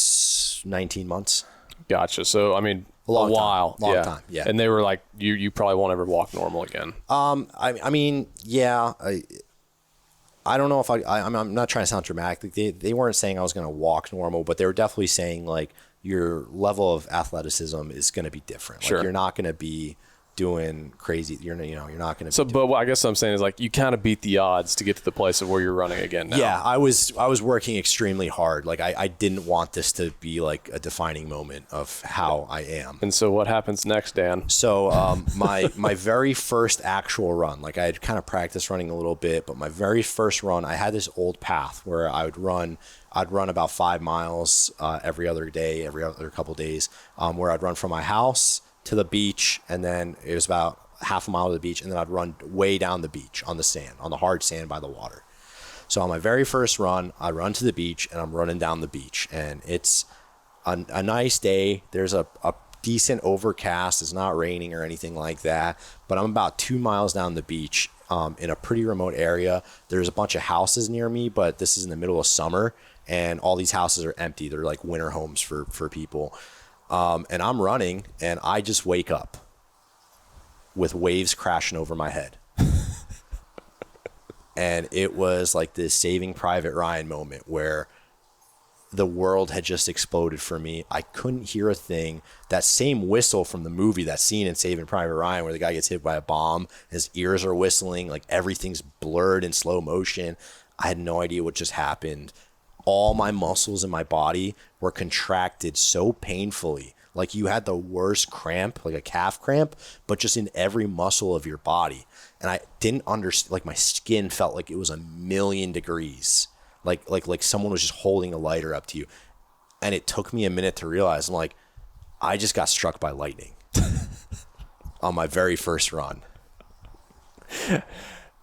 19 months. Gotcha. So, I mean, a while. Long time, yeah. And they were like, you probably won't ever walk normal again. I mean, yeah. I don't know if I'm not trying to sound dramatic. They weren't saying I was going to walk normal, but they were definitely saying like your level of athleticism is going to be different. Sure. Like you're not going to be doing crazy. You're not going to. So, but what I guess what I'm saying is like you kind of beat the odds to get to the place of where you're running again now. Yeah, I was working extremely hard. Like I didn't want this to be like a defining moment of how I am. And so what happens next, Dan? So my very first actual run, like I had kind of practiced running a little bit, but my very first run, I had this old path where I'd run about 5 miles every other day, every other couple of days, where I'd run from my house to the beach, and then it was about half a mile to the beach, and then I'd run way down the beach on the sand, on the hard sand by the water. So on my very first run, I run to the beach, and I'm running down the beach, and it's a nice day. There's a decent overcast. It's not raining or anything like that, but I'm about 2 miles down the beach in a pretty remote area. There's a bunch of houses near me, but this is in the middle of summer, and all these houses are empty. They're like winter homes for people. And I'm running, and I just wake up with waves crashing over my head. And it was like this Saving Private Ryan moment where the world had just exploded for me. I couldn't hear a thing. That same whistle from the movie, that scene in Saving Private Ryan where the guy gets hit by a bomb, his ears are whistling, like everything's blurred in slow motion. I had no idea what just happened. All my muscles in my body were contracted so painfully. Like you had the worst cramp, like a calf cramp, but just in every muscle of your body. And I didn't understand, like my skin felt like it was 1,000,000 degrees. Like someone was just holding a lighter up to you. And it took me a minute to realize, I'm like, I just got struck by lightning on my very first run.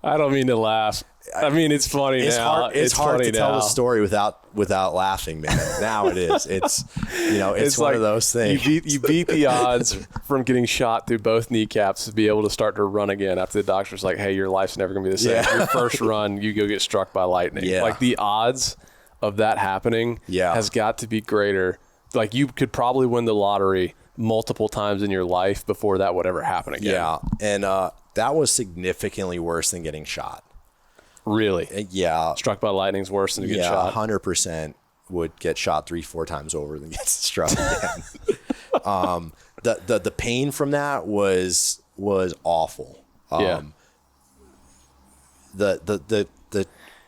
I don't mean to laugh. I mean, it's funny now. It's hard to tell the story without laughing, man. Now it is. It's, you know, it's one like of those things. You beat the odds from getting shot through both kneecaps to be able to start to run again after the doctor's like, hey, your life's never going to be the same. Yeah. Your first run, you go get struck by lightning. Yeah. Like the odds of that happening has got to be greater. Like you could probably win the lottery multiple times in your life before that would ever happen again. Yeah. And that was significantly worse than getting shot. Really? Yeah. Struck by lightning's worse than to get shot? 100% would get shot 3-4 times over than get struck again. The pain from that was awful. The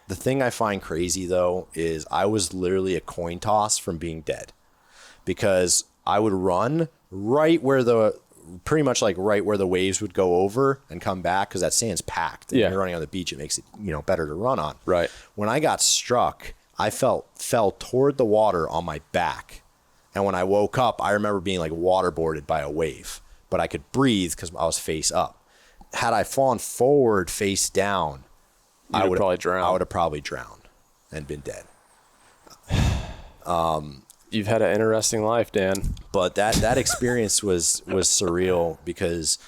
thing I find crazy though is I was literally a coin toss from being dead, because I would run pretty much like right where the waves would go over and come back, because that sand's packed. And you're running on the beach, it makes it, you know, better to run on. Right. When I got struck, I fell toward the water on my back. And when I woke up, I remember being like waterboarded by a wave, but I could breathe because I was face up. Had I fallen forward face down, I would probably drown. I would have probably drowned and been dead. You've had an interesting life, Dan. But that experience was surreal because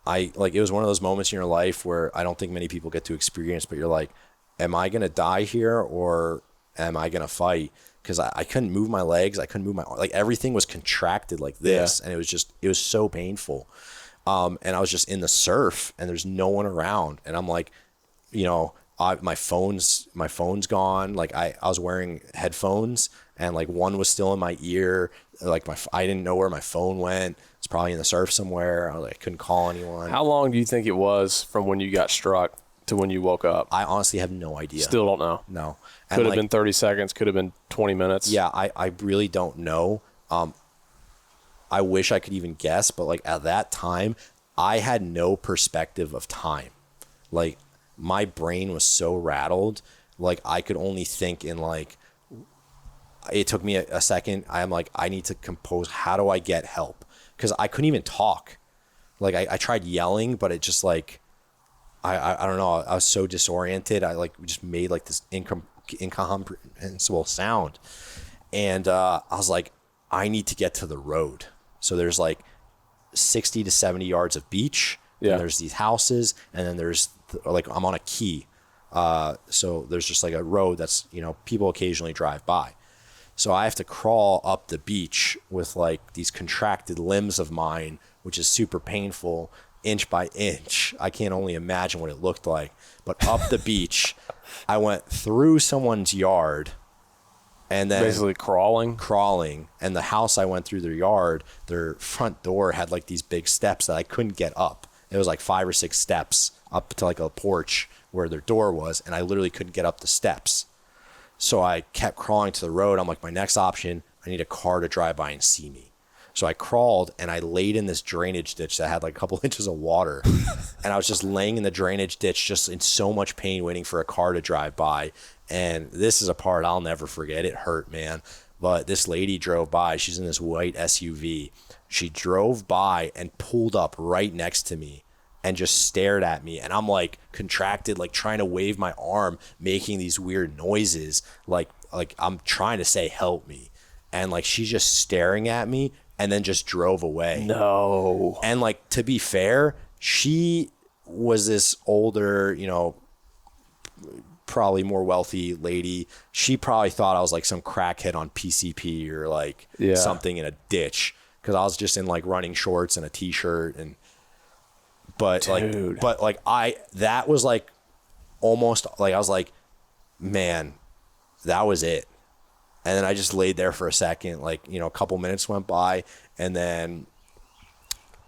it was one of those moments in your life where I don't think many people get to experience, but you're like, am I going to die here or am I going to fight? Because I couldn't move my legs. I couldn't move everything was contracted like this. Yeah. And it was so painful. And I was just in the surf and there's no one around. And I'm like, my phone's gone. Like I was wearing headphones and like one was still in my ear. Like I didn't know where my phone went. It's probably in the surf somewhere. I couldn't call anyone. How long do you think it was from when you got struck to when you woke up? I honestly have no idea. Still don't know. No. Could have been 30 seconds. Could have been 20 minutes. Yeah, I really don't know. I wish I could even guess, but like at that time, I had no perspective of time. Like my brain was so rattled. Like I could only think in like, it took me a second. I'm like, I need to compose. How do I get help? Because I couldn't even talk. Like I tried yelling, but it just like, I don't know. I was so disoriented. I like just made like this incomprehensible sound. And I was like, I need to get to the road. So there's like 60 to 70 yards of beach. Yeah. And there's these houses. And then there's I'm on a key. So there's just like a road that's, people occasionally drive by. So I have to crawl up the beach with like these contracted limbs of mine, which is super painful, inch by inch. I can't only imagine what it looked like. But up the beach, I went through someone's yard and then basically crawling. And the house I went through their yard, their front door had like these big steps that I couldn't get up. It was like 5 or 6 steps up to like a porch where their door was. And I literally couldn't get up the steps. So I kept crawling to the road. I'm like, my next option, I need a car to drive by and see me. So I crawled and I laid in this drainage ditch that had like a couple inches of water. And I was just laying in the drainage ditch, just in so much pain, waiting for a car to drive by. And this is a part I'll never forget. It hurt, man. But this lady drove by. She's in this white SUV. She drove by and pulled up right next to me and just stared at me. And I'm like contracted, like trying to wave my arm, making these weird noises. Like I'm trying to say, help me. And like, she's just staring at me and then just drove away. No. And like, to be fair, she was this older, probably more wealthy lady. She probably thought I was like some crackhead on PCP or like something in a ditch. Cause I was just in like running shorts and a t-shirt But dude. That was like almost like, I was like, man, that was it. And then I just laid there for a second, a couple minutes went by and then,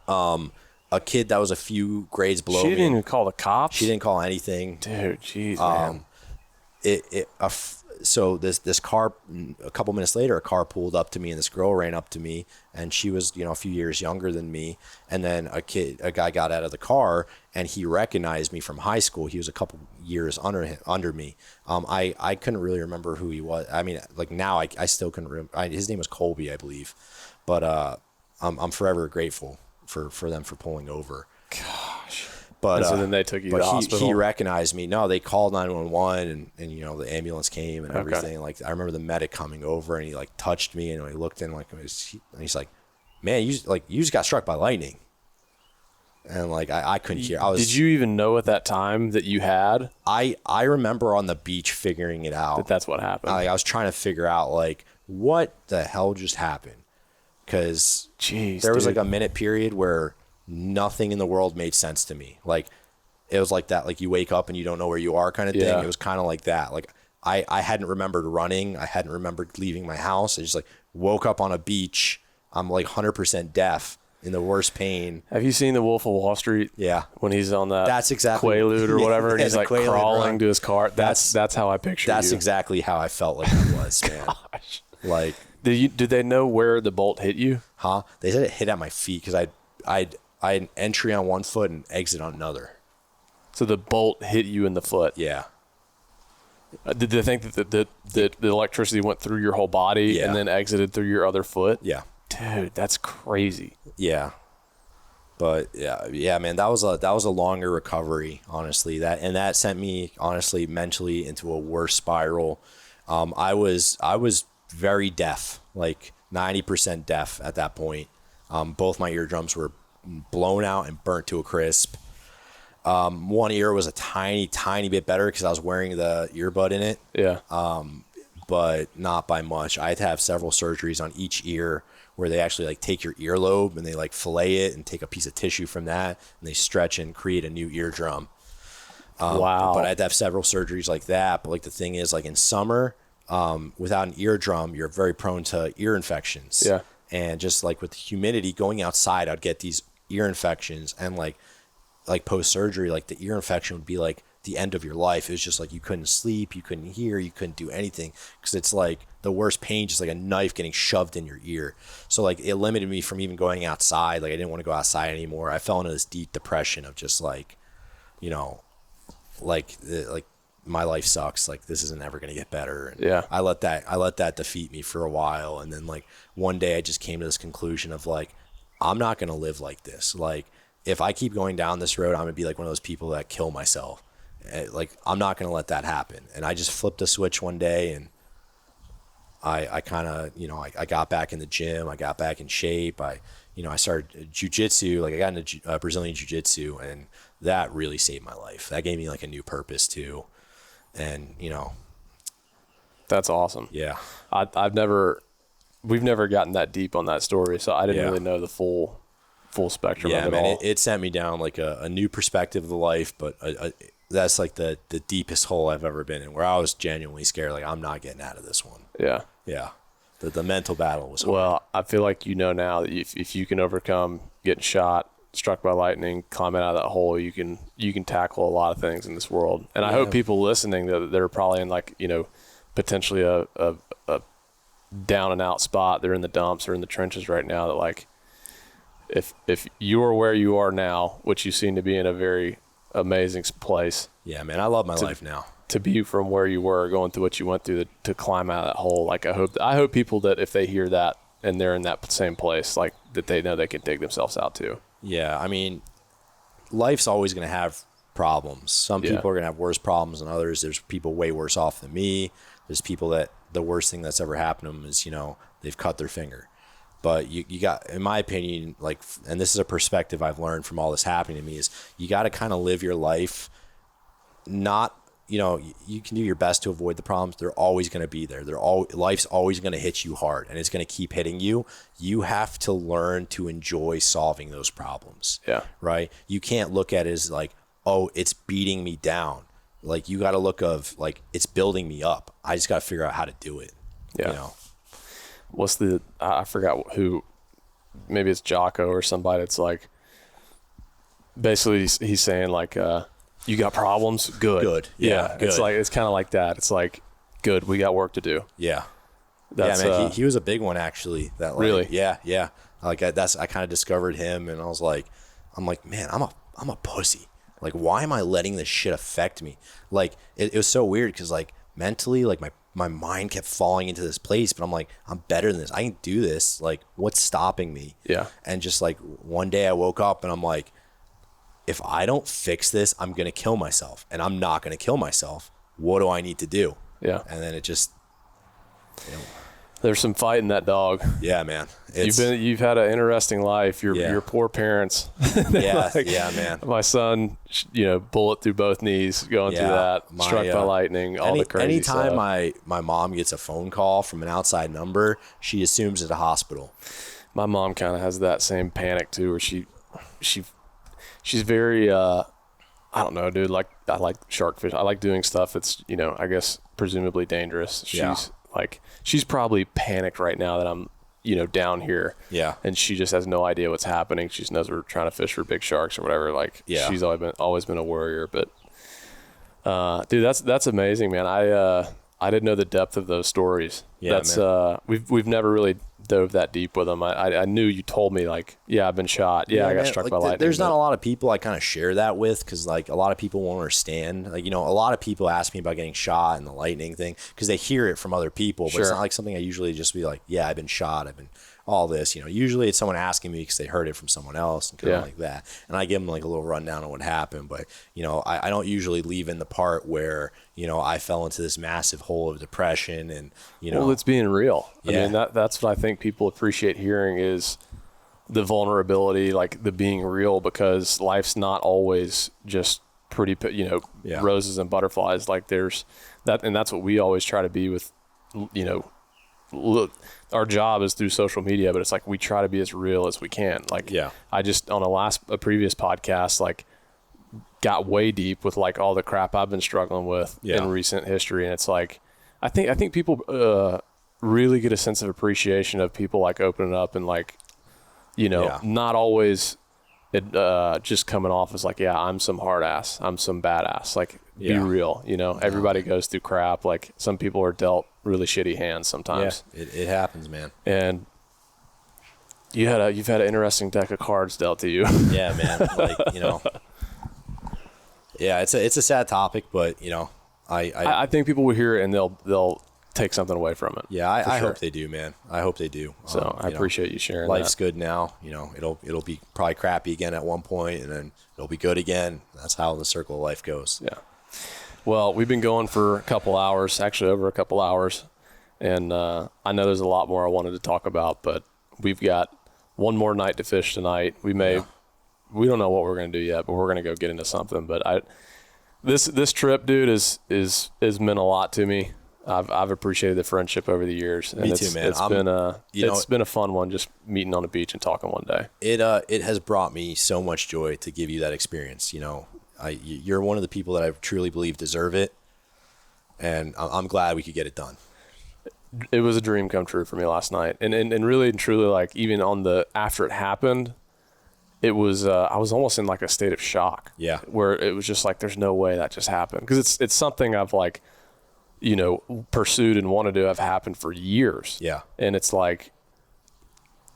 a kid that was a few grades below me. She didn't even call the cops? She didn't call anything. Dude, jeez, man. So this car, a couple minutes later, a car pulled up to me and this girl ran up to me and she was, a few years younger than me. And then a guy got out of the car and he recognized me from high school. He was a couple years under me. I couldn't really remember who he was. I mean, like now I still couldn't remember. His name was Colby, I believe. But I'm forever grateful for them for pulling over. Gosh. But so then they took you to the hospital? He recognized me. No, they called 911 and the ambulance came and everything. Like I remember the medic coming over and he like touched me and he looked in and he's like, man, you just got struck by lightning. And like I couldn't hear. Did you even know at that time that you had? I remember on the beach figuring it out. That's what happened. I was trying to figure out like what the hell just happened. Because there was like a minute period where nothing in the world made sense to me. Like it was like that, like you wake up and you don't know where you are kind of thing. It was kind of like that. Like I hadn't remembered running. I hadn't remembered leaving my house. I just like woke up on a beach. I'm like 100% deaf in the worst pain. Have you seen The Wolf of Wall Street? Yeah. When he's on that that's exactly, Quaalude or whatever and he's like Quaalude crawling to his car. That's how I picture That's you. exactly how I felt like I was, man. Gosh. Like did they know where the bolt hit you? Huh? They said it hit at my feet because I had an entry on one foot and exit on another. So the bolt hit you in the foot? Yeah. Did they think that the electricity went through your whole body and then exited through your other foot? Yeah. Dude, that's crazy. Yeah. But yeah, man, that was a longer recovery, honestly. That sent me honestly mentally into a worse spiral. I was very deaf, like 90% deaf at that point. Both my eardrums were blown out and burnt to a crisp. One ear was a tiny bit better because I was wearing the earbud in it. Yeah. But not by much. I had to have several surgeries on each ear where they actually like take your earlobe and they like fillet it and take a piece of tissue from that and they stretch and create a new eardrum. Wow. But I had to have several surgeries like that. But like the thing is, like in summer, without an eardrum, you're very prone to ear infections. Yeah. And just like with the humidity, going outside, I'd get these ear infections, and like post surgery, like the ear infection would be like the end of your life. It was just like you couldn't sleep, you couldn't hear, you couldn't do anything because it's like the worst pain, just like a knife getting shoved in your ear. So like it limited me from even going outside. Like I didn't want to go outside anymore. I fell into this deep depression of just like, you know, like my life sucks. Like this isn't ever going to get better. And yeah. I let that defeat me for a while. And then like one day I just came to this conclusion of like, I'm not going to live like this. Like if I keep going down this road, I'm gonna be like one of those people that kill myself. Like I'm not gonna let that happen. And I just flipped a switch one day, and I kind of, you know, I got back in the gym. I got back in shape. I started jujitsu. Like I got into Brazilian jiu-jitsu, and that really saved my life. That gave me like a new purpose too. And you know, that's awesome. Yeah, we've never gotten that deep on that story, so I didn't really know the full spectrum of it all. It sent me down like a new perspective of the life, but that's like the deepest hole I've ever been in, where I was genuinely scared. Like I'm not getting out of this one. Yeah. Yeah. The mental battle was hard. Well, I feel like you know now that if you can overcome getting shot, struck by lightning, climbing out of that hole, you can tackle a lot of things in this world. And I hope people listening that they're probably in like, you know, potentially a down and out spot. They're in the dumps or in the trenches right now, that like, if you are where you are now, which you seem to be in a very amazing place. Yeah, man, I love my life now. To be from where you were, going through what you went through, to climb out of that hole. Like I hope people that if they hear that and they're in that same place, like that they know they can dig themselves out too. Yeah, I mean, life's always going to have problems. Some people are going to have worse problems than others. There's people way worse off than me. There's people that the worst thing that's ever happened to them is, you know, they've cut their finger. But you got, in my opinion, like, and this is a perspective I've learned from all this happening to me, is you got to kind of live your life. Not, you know, you can do your best to avoid the problems. They're always going to be there. Life's always going to hit you hard, and it's going to keep hitting you. You have to learn to enjoy solving those problems. Yeah. Right. You can't look at it as like, oh, it's beating me down. Like you got to look of like, it's building me up. I just got to figure out how to do it. Yeah. You know? I forgot who, maybe it's Jocko or somebody. It's like, basically he's saying like, you got problems? Good. Yeah. Good. It's like, it's kind of like that. It's like, good. We got work to do. Yeah. That's, man, he was a big one actually. That like, really? Yeah. Yeah. Like I kind of discovered him, and I was like, man, I'm a pussy. Like, why am I letting this shit affect me? Like, it was so weird because like mentally, like my mind kept falling into this place, but I'm like, I'm better than this. I can do this. Like, what's stopping me? Yeah. And just like one day I woke up and I'm like, if I don't fix this, I'm going to kill myself, and I'm not going to kill myself. What do I need to do? Yeah. And then it just, you know, there's some fight in that dog. Yeah, man. You've had an interesting life. Your poor parents. Yeah, like, yeah, man. My son, you know, bullet through both knees, going through that, struck by lightning, all the crazy anytime stuff. my mom gets a phone call from an outside number, she assumes it's a hospital. My mom kind of has that same panic too, where she's very, I don't know, dude. Like I like shark fish. I like doing stuff that's, you know, I guess presumably dangerous. She's probably panicked right now that I'm, you know, down here. Yeah. And she just has no idea what's happening. She just knows we're trying to fish for big sharks or whatever. Like, she's always been a worrier. But, dude, that's amazing, man. I didn't know the depth of those stories. Yeah, man. We've never really dove that deep with them. I knew you told me like, yeah, I've been shot. Yeah, I got struck by lightning. There's not a lot of people I kind of share that with, because like a lot of people won't understand. Like, you know, a lot of people ask me about getting shot and the lightning thing because they hear it from other people, but it's not like something I usually just be like, yeah, I've been shot. all this, usually it's someone asking me because they heard it from someone else and kind of Yeah. like that. And I give them like a little rundown of what happened. But, I don't usually leave in the part where, I fell into this massive hole of depression and, Well, it's being real. Yeah. I mean, that's what I think people appreciate hearing is the vulnerability, like the being real, because life's not always just pretty, Yeah. roses and butterflies. Like there's that, and that's what we always try to be with, look, our job is through social media, but it's like we try to be as real as we can. Like, Yeah. I just on a previous podcast, like got way deep with like all the crap I've been struggling with in recent history, and it's like I think people really get a sense of appreciation of people like opening up and like not always it just coming off as like, yeah, I'm some hard ass, I'm some badass, like be real. Everybody goes through crap. Like some people are dealt really shitty hands sometimes. Yeah, it happens, man. And you've had an interesting deck of cards dealt to you. Yeah, man. Like, yeah, it's a sad topic, but I think people will hear it and they'll take something away from it. yeah, I sure. hope they do, man. I hope they do. So I appreciate you sharing life's that. good now. It'll be probably crappy again at one point, and then it'll be good again. That's how the circle of life goes. Yeah. Well, we've been going for a couple hours, actually over a couple hours. And I know there's a lot more I wanted to talk about, but we've got one more night to fish tonight. We don't know what we're going to do yet, but we're going to go get into something. But this trip, dude, is meant a lot to me. I've appreciated the friendship over the years. And Me too, man. It's been a fun one, just meeting on the beach and talking one day. It has brought me so much joy to give you that experience. You're one of the people that I truly believe deserve it, and I'm glad we could get it done. It was a dream come true for me last night. And really and truly, like even on after it happened, it was, I was almost in like a state of shock. Yeah. Where it was just like, there's no way that just happened. Cause it's something I've like, pursued and wanted to have happened for years. Yeah. And it's like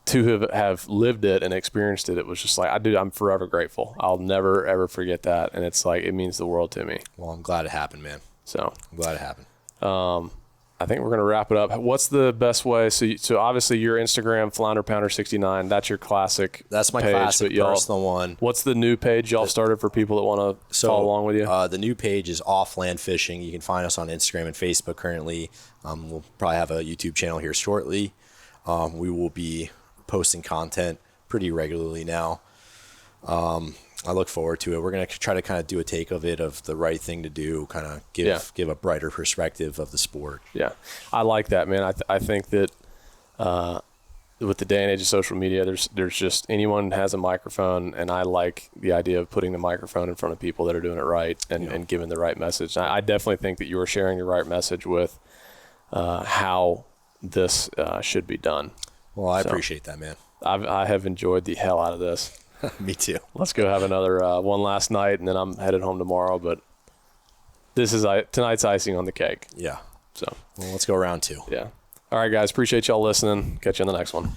to have lived it and experienced it. It was just like, I'm forever grateful. I'll never, ever forget that. And it's like, it means the world to me. Well, I'm glad it happened, man. So I'm glad it happened. I think we're going to wrap it up. What's the best way? So obviously your Instagram, Flounder Pounder 69, that's your classic. That's my page, classic personal one. What's the new page y'all started for people that want to follow along with you? The new page is Offland Fishing. You can find us on Instagram and Facebook currently. We'll probably have a YouTube channel here shortly. We will be posting content pretty regularly now. I look forward to it. We're going to try to kind of do a take of it, of the right thing to do, kind of give a brighter perspective of the sport. Yeah. I like that, man. I think that with the day and age of social media, there's just anyone has a microphone, and I like the idea of putting the microphone in front of people that are doing it right and giving the right message. I definitely think that you are sharing the right message with how this should be done. Well, I appreciate that, man. I have enjoyed the hell out of this. Me too. Let's go have another one last night, and then I'm headed home tomorrow. But this is tonight's icing on the cake. Yeah. So well, let's go round two. Yeah. All right, guys. Appreciate y'all listening. Catch you on the next one.